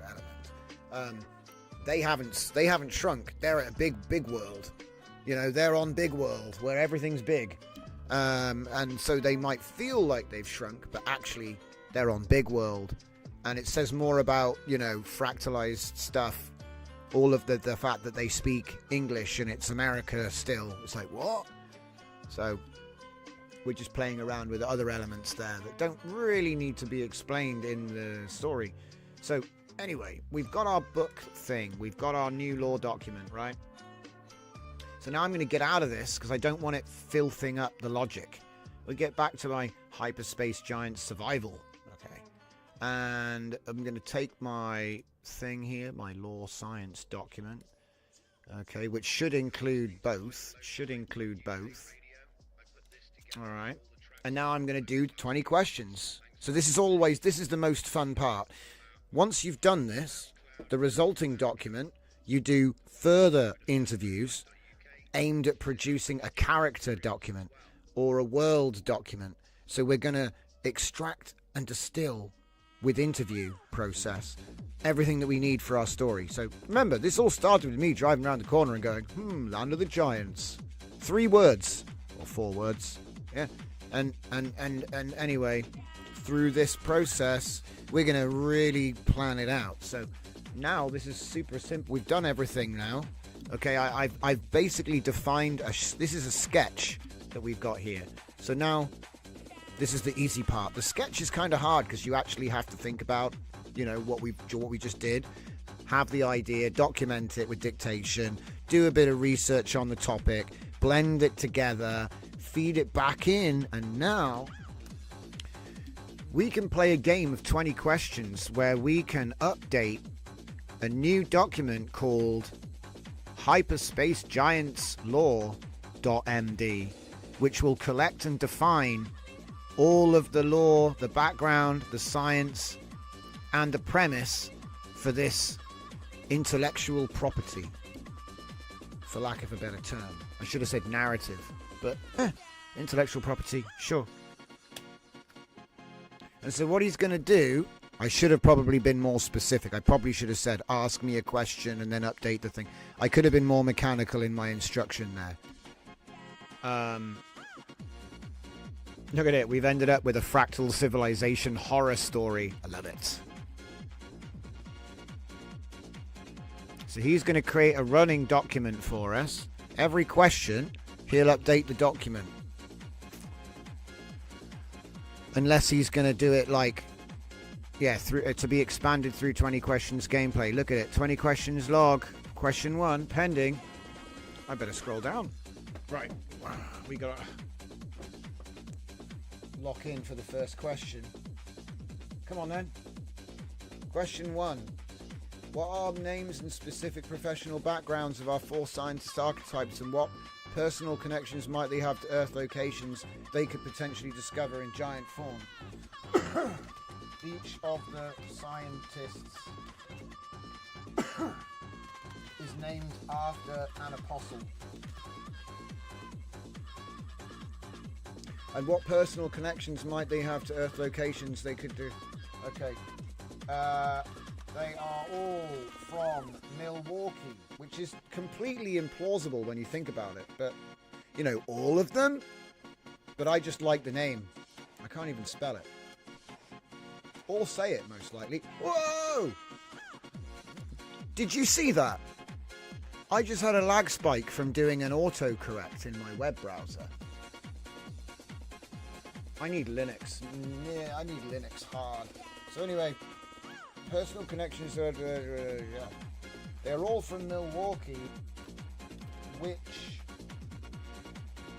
element. They haven't shrunk. They're at a big world. You know, they're on big world where everything's big, and so they might feel like they've shrunk, but actually they're on big world. And it says more about, you know, fractalized stuff. All of the fact that they speak English and it's America still. It's like, what? So we're just playing around with other elements there that don't really need to be explained in the story. So anyway, we've got our book thing. We've got our new law document, right? So now I'm going to get out of this because I don't want it filthing up the logic. We'll get back to my hyperspace giant survival. Okay. And I'm going to take my thing here, my law science document. Okay, which should include both. All right. And now I'm going to do 20 questions. So this is the most fun part. Once you've done this, the resulting document, you do further interviews aimed at producing a character document or a world document. So we're going to extract and distill with interview process everything that we need for our story. So remember, this all started with me driving around the corner and going, Land of the Giants. 3 words or 4 words. Yeah. And anyway, through this process, we're going to really plan it out. So now this is super simple. We've done everything now. Okay, I've basically defined this is a sketch that we've got here. So now this is the easy part. The sketch is kind of hard because you actually have to think about, you know, what we just did, have the idea, document it with dictation, do a bit of research on the topic, blend it together, feed it back in, and now we can play a game of 20 questions where we can update a new document called Hyperspace Giants Law.md, which will collect and define all of the law, the background, the science, and the premise for this intellectual property, for lack of a better term. I should have said narrative, but intellectual property, sure. And so what he's going to do, I should have probably been more specific. I probably should have said, ask me a question and then update the thing. I could have been more mechanical in my instruction there. Look at it. We've ended up with a fractal civilization horror story. I love it. So he's going to create a running document for us. Every question, he'll update the document. Unless he's going to do it like, yeah, to be expanded through 20 questions gameplay. Look at it. 20 questions log. Question 1 pending. I better scroll down. Right. We got to lock in for the first question. Come on then. Question 1. What are the names and specific professional backgrounds of our 4 scientist archetypes, and what personal connections might they have to Earth locations they could potentially discover in giant form? Each of the scientists is named after an apostle. And what personal connections might they have to Earth locations they could do? Okay. They are all from Milwaukee, which is completely implausible when you think about it. But, you know, all of them? But I just like the name. I can't even spell it. Or say it, most likely. Whoa! Did you see that? I just had a lag spike from doing an autocorrect in my web browser. I need Linux. Yeah, I need Linux hard. So anyway, personal connections are... They're all from Milwaukee, which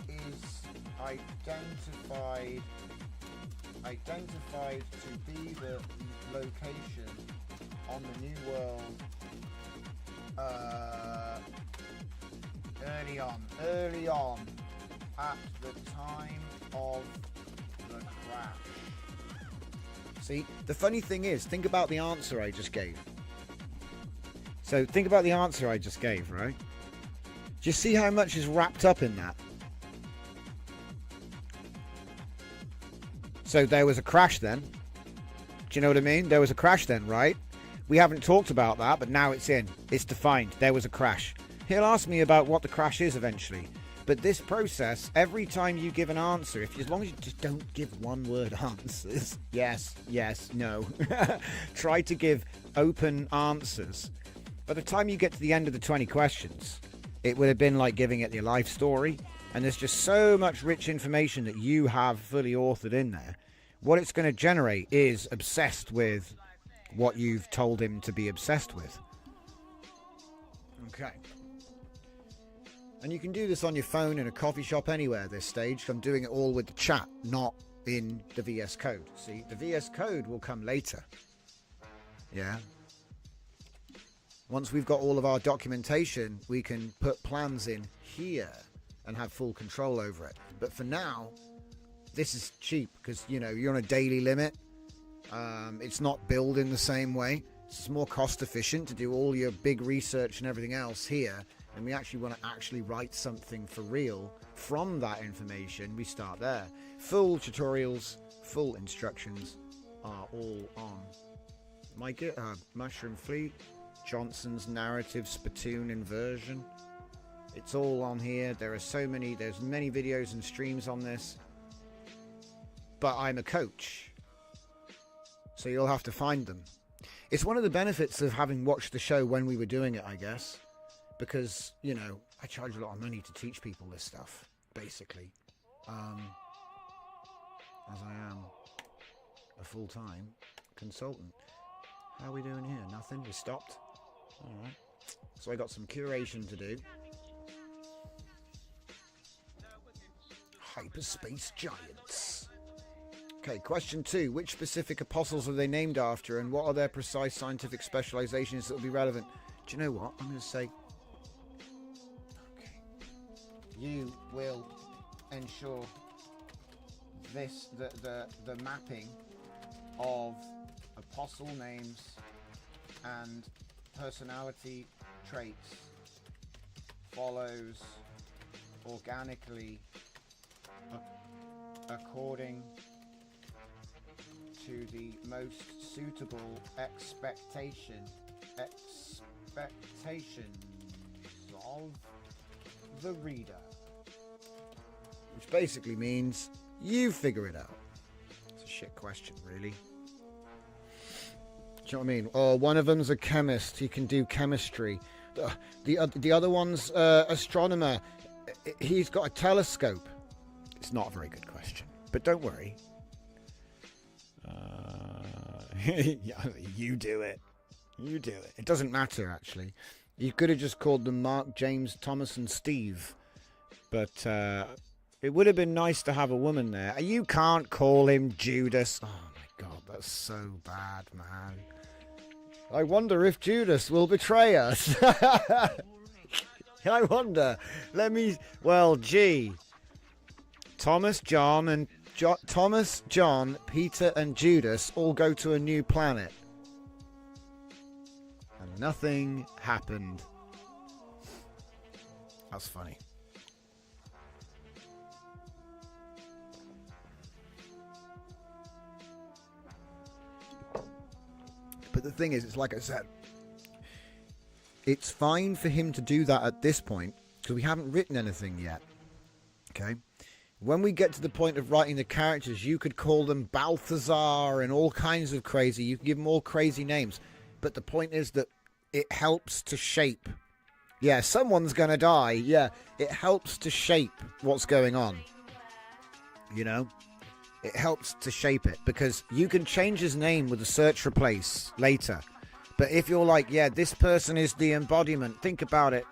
is identified to be the location on the New World early on at the time of the crash. See, the funny thing is, think about the answer I just gave. So think about the answer I just gave, right? Do you see how much is wrapped up in that? So there was a crash then. Do you know what I mean? There was a crash then, right? We haven't talked about that, but now it's in. It's defined. There was a crash. He'll ask me about what the crash is eventually. But this process, every time you give an answer, as long as you just don't give one-word answers, yes, no, try to give open answers. By the time you get to the end of the 20 questions, it would have been like giving it your life story. And there's just so much rich information that you have fully authored in there. What it's going to generate is obsessed with what you've told him to be obsessed with. Okay. And you can do this on your phone, in a coffee shop, anywhere at this stage. I'm doing it all with the chat, not in the VS Code. See, the VS Code will come later. Yeah. Once we've got all of our documentation, we can put plans in here and have full control over it. But for now, this is cheap because, you know, you're on a daily limit. It's not billed in the same way. It's more cost efficient to do all your big research and everything else here. And we actually want to actually write something for real from that information. We start there. Full tutorials, full instructions are all on my GitHub. Mushroom Fleet, Johnson's narrative spittoon inversion. It's all on here. There's many videos and streams on this. But I'm a coach, so you'll have to find them. It's one of the benefits of having watched the show when we were doing it, I guess. Because, you know, I charge a lot of money to teach people this stuff, basically. As I am a full-time consultant. How are we doing here? Nothing? We stopped? Alright. So I got some curation to do. Hyperspace Giants. Okay, question 2. Which specific apostles are they named after, and what are their precise scientific specializations that will be relevant? Do you know what? I'm going to say... You will ensure this the mapping of apostle names and personality traits follows organically according to the most suitable expectations of the reader. Which basically means you figure it out. It's a shit question, really. Do you know what I mean? Oh, one of them's a chemist. He can do chemistry. The other one's astronomer. He's got a telescope. It's not a very good question, but don't worry. Yeah, you do it. You do it. It doesn't matter, actually. You could have just called them Mark, James, Thomas, and Steve. But it would have been nice to have a woman there. You can't call him Judas. Oh, my God, that's so bad, man. I wonder if Judas will betray us. I wonder. Well, gee. Thomas, John, Peter, and Judas all go to a new planet. And nothing happened. That's funny. But the thing is, it's like I said, it's fine for him to do that at this point because we haven't written anything yet. Okay? When we get to the point of writing the characters, you could call them Balthazar and all kinds of crazy. You can give them all crazy names. But the point is that it helps to shape. Yeah, someone's going to die. Yeah, it helps to shape what's going on. You know? It helps to shape it because you can change his name with a search replace later. But if you're like, yeah, this person is the embodiment, think about it.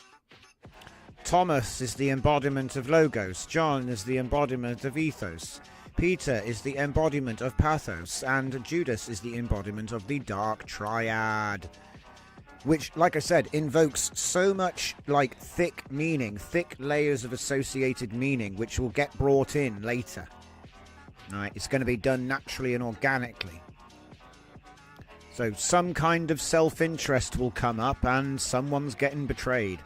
Thomas is the embodiment of logos. John is the embodiment of ethos. Peter is the embodiment of pathos. And Judas is the embodiment of the dark triad. Which, like I said, invokes so much like thick meaning, thick layers of associated meaning, which will get brought in later. Right, it's going to be done naturally and organically. So some kind of self-interest will come up and someone's getting betrayed.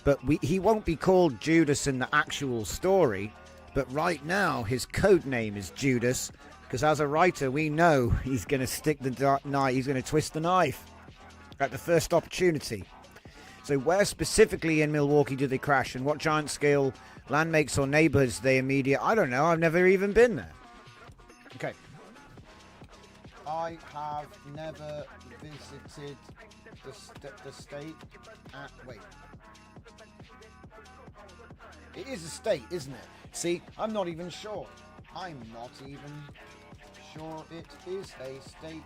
But he won't be called Judas in the actual story. But right now, his code name is Judas. Because as a writer, we know he's going to stick the knife. He's going to twist the knife at the first opportunity. So where specifically in Milwaukee do they crash? And what giant scale landmakes or neighborhoods they immediate? I don't know. I've never even been there. Okay. I have never visited the state. Wait. It is a state, isn't it? See, I'm not even sure. I'm not even sure it is a state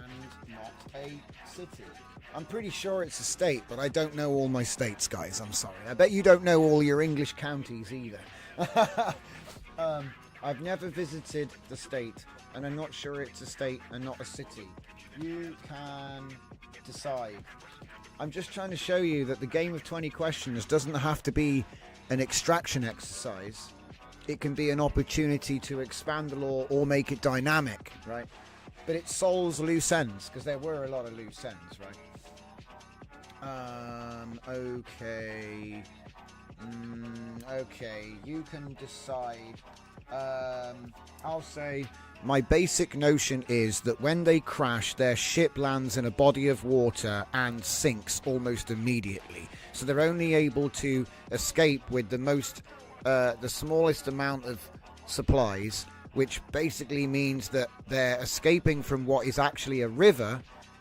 and not a city. I'm pretty sure it's a state, but I don't know all my states, guys. I'm sorry. I bet you don't know all your English counties either. I've never visited the state, and I'm not sure it's a state and not a city. You can decide. I'm just trying to show you that the game of 20 questions doesn't have to be an extraction exercise. It can be an opportunity to expand the law or make it dynamic, right? But it solves loose ends, because there were a lot of loose ends, right? Okay. Okay, you can decide. I'll say my basic notion is that when they crash, their ship lands in a body of water and sinks almost immediately. So they're only able to escape with the smallest amount of supplies, which basically means that they're escaping from what is actually a river,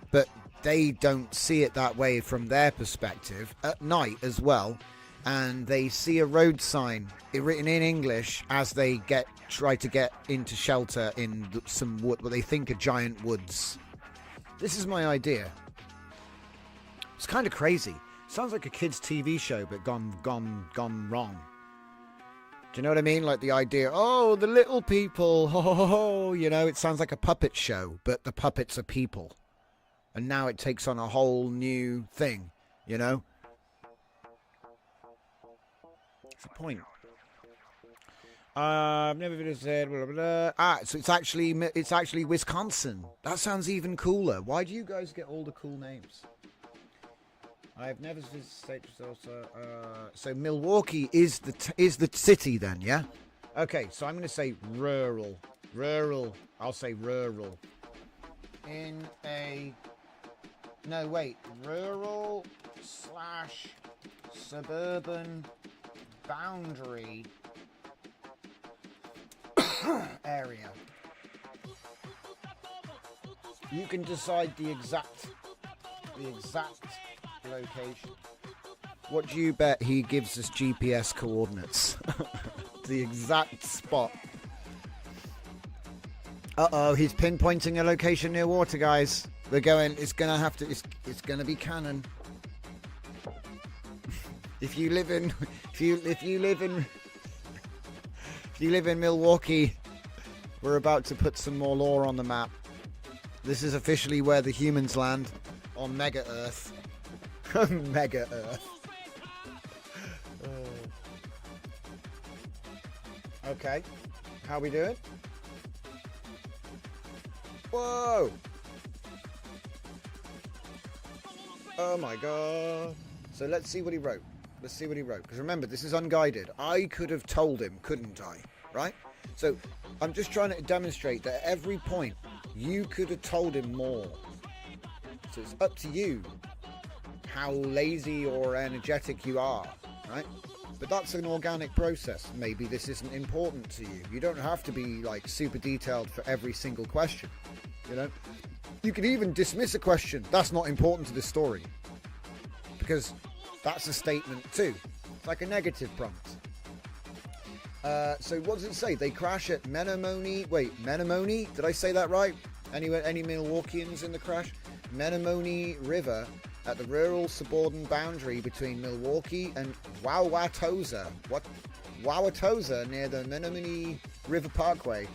but they don't see it that way from their perspective at night as well. And they see a road sign written in English as they try to get into shelter in some wood, what they think are giant woods. This is my idea. It's kind of crazy. Sounds like a kids' TV show, but gone wrong. Do you know what I mean? Like the idea, oh, the little people, ho, ho, ho, ho. You know, it sounds like a puppet show, but the puppets are people. And now it takes on a whole new thing, you know? What's the point? I've never visited, blah, blah, blah. So it's actually Wisconsin. That sounds even cooler. Why do you guys get all the cool names? I've never visited state. So Milwaukee is the city then, yeah? Okay, so I'm going to say rural. Rural. I'll say rural. Rural / suburban boundary area. You can decide the exact location. What do you bet he gives us GPS coordinates? The exact spot. Uh-oh, he's pinpointing a location near water, guys. We're going, it's gonna be canon. If you live in Milwaukee, we're about to put some more lore on the map. This is officially where the humans land, on Mega Earth. Mega Earth. Okay, how we doing? Whoa! Oh my god. So let's see what he wrote. Because remember, this is unguided. I could have told him, couldn't I? Right? So I'm just trying to demonstrate that at every point, you could have told him more. So it's up to you how lazy or energetic you are, right? But that's an organic process. Maybe this isn't important to you. You don't have to be like super detailed for every single question, you know? You can even dismiss a question. That's not important to this story. Because that's a statement too. It's like a negative prompt. So what does it say? They crash at Menomonee. Wait, Menomonee? Did I say that right? Any Milwaukeeans in the crash? Menomonee River at the rural suburban boundary between Milwaukee and Wauwatosa. Wauwatosa near the Menomonee River Parkway.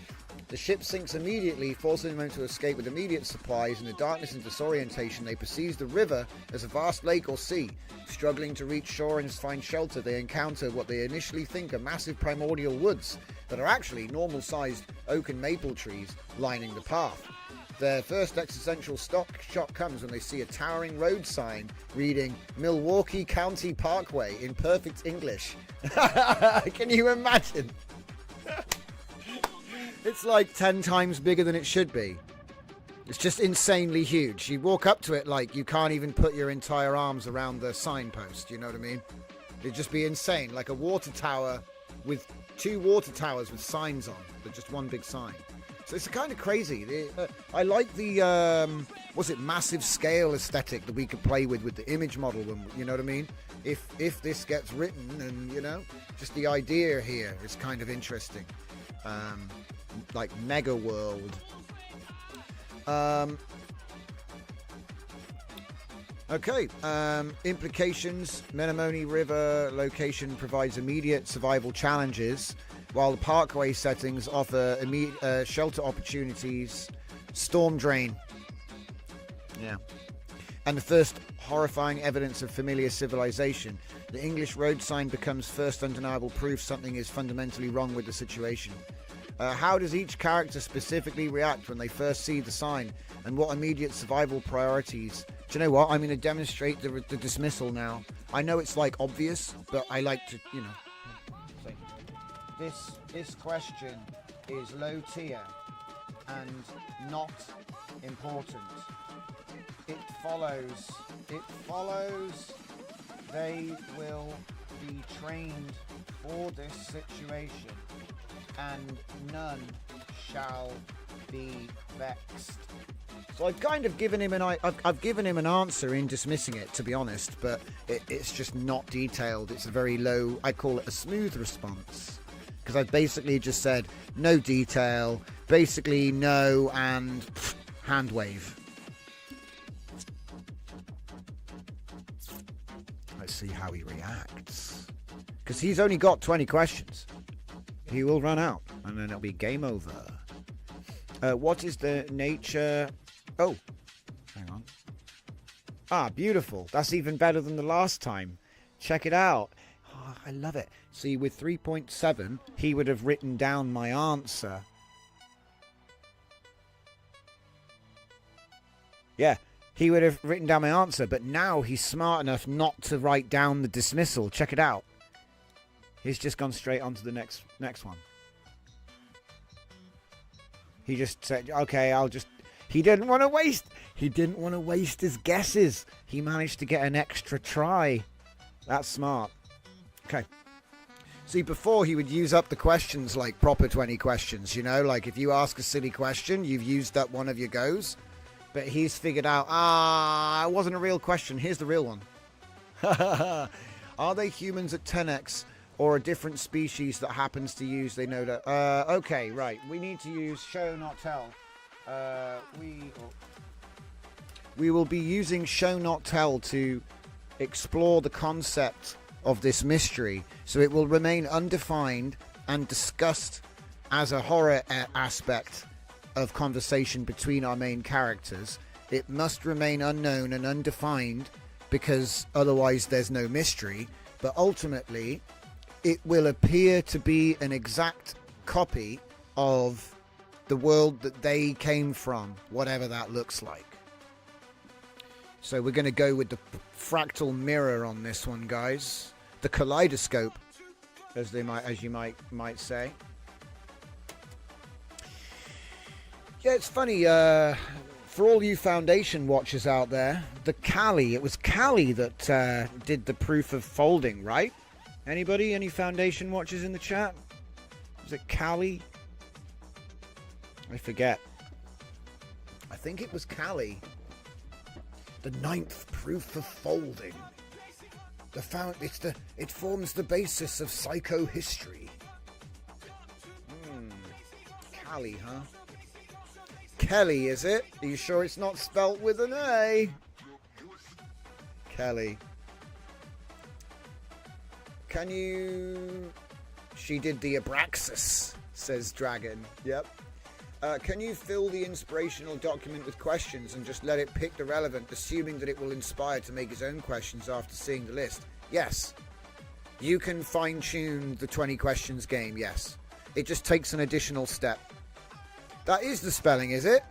The ship sinks immediately, forcing them to escape with immediate supplies. In the darkness and disorientation, they perceive the river as a vast lake or sea. Struggling to reach shore and find shelter, they encounter what they initially think are massive primordial woods that are actually normal-sized oak and maple trees lining the path. Their first existential shock comes when they see a towering road sign reading Milwaukee County Parkway in perfect English. Can you imagine? It's like 10 times bigger than it should be. It's just insanely huge. You walk up to it like you can't even put your entire arms around the signpost, you know what I mean? It'd just be insane, like a water tower with 2 water towers with signs on, but just one big sign. So it's kind of crazy. I like the, massive scale aesthetic that we could play with the image model, you know what I mean? If this gets written, and, you know, just the idea here is kind of interesting. Like Mega World. Okay, implications. Menomonee River location provides immediate survival challenges, while the parkway settings offer immediate shelter opportunities. Storm drain. Yeah. And the first horrifying evidence of familiar civilization. The English road sign becomes first undeniable proof something is fundamentally wrong with the situation. How does each character specifically react when they first see the sign, and what immediate survival priorities? Do you know what? I'm going to demonstrate the dismissal now. I know it's like obvious, but I like to, you know, say this question is low tier and not important. It follows they will be trained for this situation, and none shall be vexed. So I've kind of given him I've given him an answer in dismissing it, to be honest, but it's just not detailed. It's a very low, I call it a smooth response, because I've basically just said no detail, basically no, and hand wave. Let's see how he reacts, because he's only got 20 questions. He will run out, and then it'll be game over. What is the nature... Oh, hang on. Ah, beautiful. That's even better than the last time. Check it out. Oh, I love it. See, with 3.7, he would have written down my answer. Yeah, he would have written down my answer, but now he's smart enough not to write down the dismissal. Check it out. He's just gone straight on to the next one. He just said, okay, he didn't want to waste his guesses. He managed to get an extra try. That's smart. Okay. See, before he would use up the questions like proper 20 questions, you know, like if you ask a silly question, you've used up one of your goes. But he's figured out, it wasn't a real question. Here's the real one. Are they humans at 10x? Or a different species that happens to use, they know that. Okay, right. We need to use show, not tell. We will be using show, not tell to explore the concept of this mystery. So it will remain undefined and discussed as a horror aspect of conversation between our main characters. It must remain unknown and undefined, because otherwise there's no mystery. But ultimately, it will appear to be an exact copy of the world that they came from, whatever that looks like. So we're going to go with the fractal mirror on this one, guys. The kaleidoscope, as you might say. Yeah, it's funny. For all you Foundation watchers out there, it was Callie that did the proof of folding, right? Anybody? Any Foundation watchers in the chat? Was it Callie? I forget. I think it was Callie. The 9th proof of folding. It forms the basis of psychohistory. Callie, huh? Kelly, is it? Are you sure it's not spelt with an A? Kelly. Can you... She did the Abraxas, says Dragon. Yep. Can you fill the inspirational document with questions and just let it pick the relevant, assuming that it will inspire to make his own questions after seeing the list? Yes. You can fine-tune the 20 questions game, yes. It just takes an additional step. That is the spelling, is it?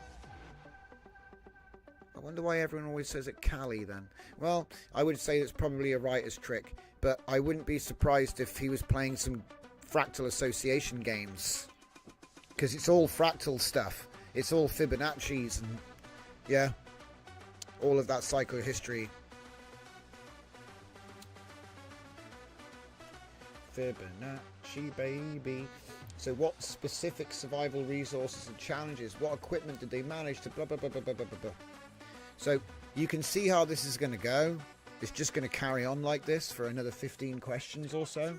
wonder why everyone always says it Cali then. Well, I would say it's probably a writer's trick, but I wouldn't be surprised if he was playing some fractal association games. Because it's all fractal stuff. It's all Fibonacci's and, yeah, all of that psychohistory. Fibonacci, baby. So what specific survival resources and challenges, what equipment did they manage to blah, blah, blah, blah, blah, blah, blah. So you can see how this is going to go. It's just going to carry on like this for another 15 questions or so.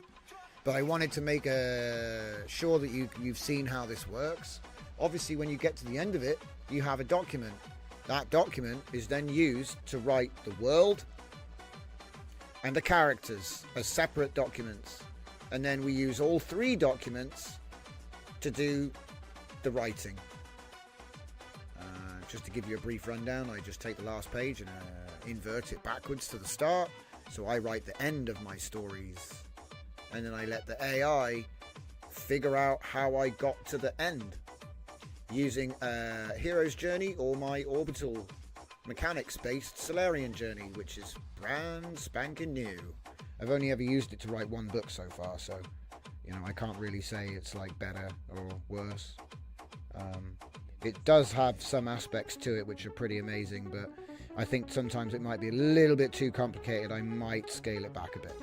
But I wanted to make sure that you've seen how this works. Obviously, when you get to the end of it, you have a document. That document is then used to write the world and the characters as separate documents. And then we use all 3 documents to do the writing. Just to give you a brief rundown, I just take the last page and invert it backwards to the start. So I write the end of my stories. And then I let the AI figure out how I got to the end. Using a hero's journey or my orbital mechanics-based Solarian journey, which is brand spanking new. I've only ever used it to write 1 book so far, so I can't really say it's like better or worse. It does have some aspects to it which are pretty amazing, but I think sometimes it might be a little bit too complicated. I might scale it back a bit.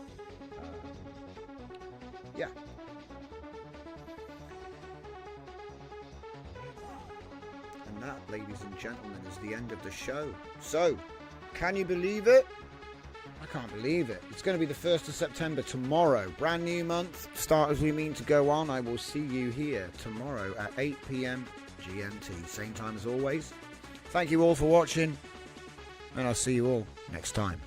Yeah. And that, ladies and gentlemen, is the end of the show. So, can you believe it? I can't believe it. It's going to be the 1st of September tomorrow. Brand new month. Start as we mean to go on. I will see you here tomorrow at 8 p.m. GMT. Same time as always. Thank you all for watching. And I'll see you all next time.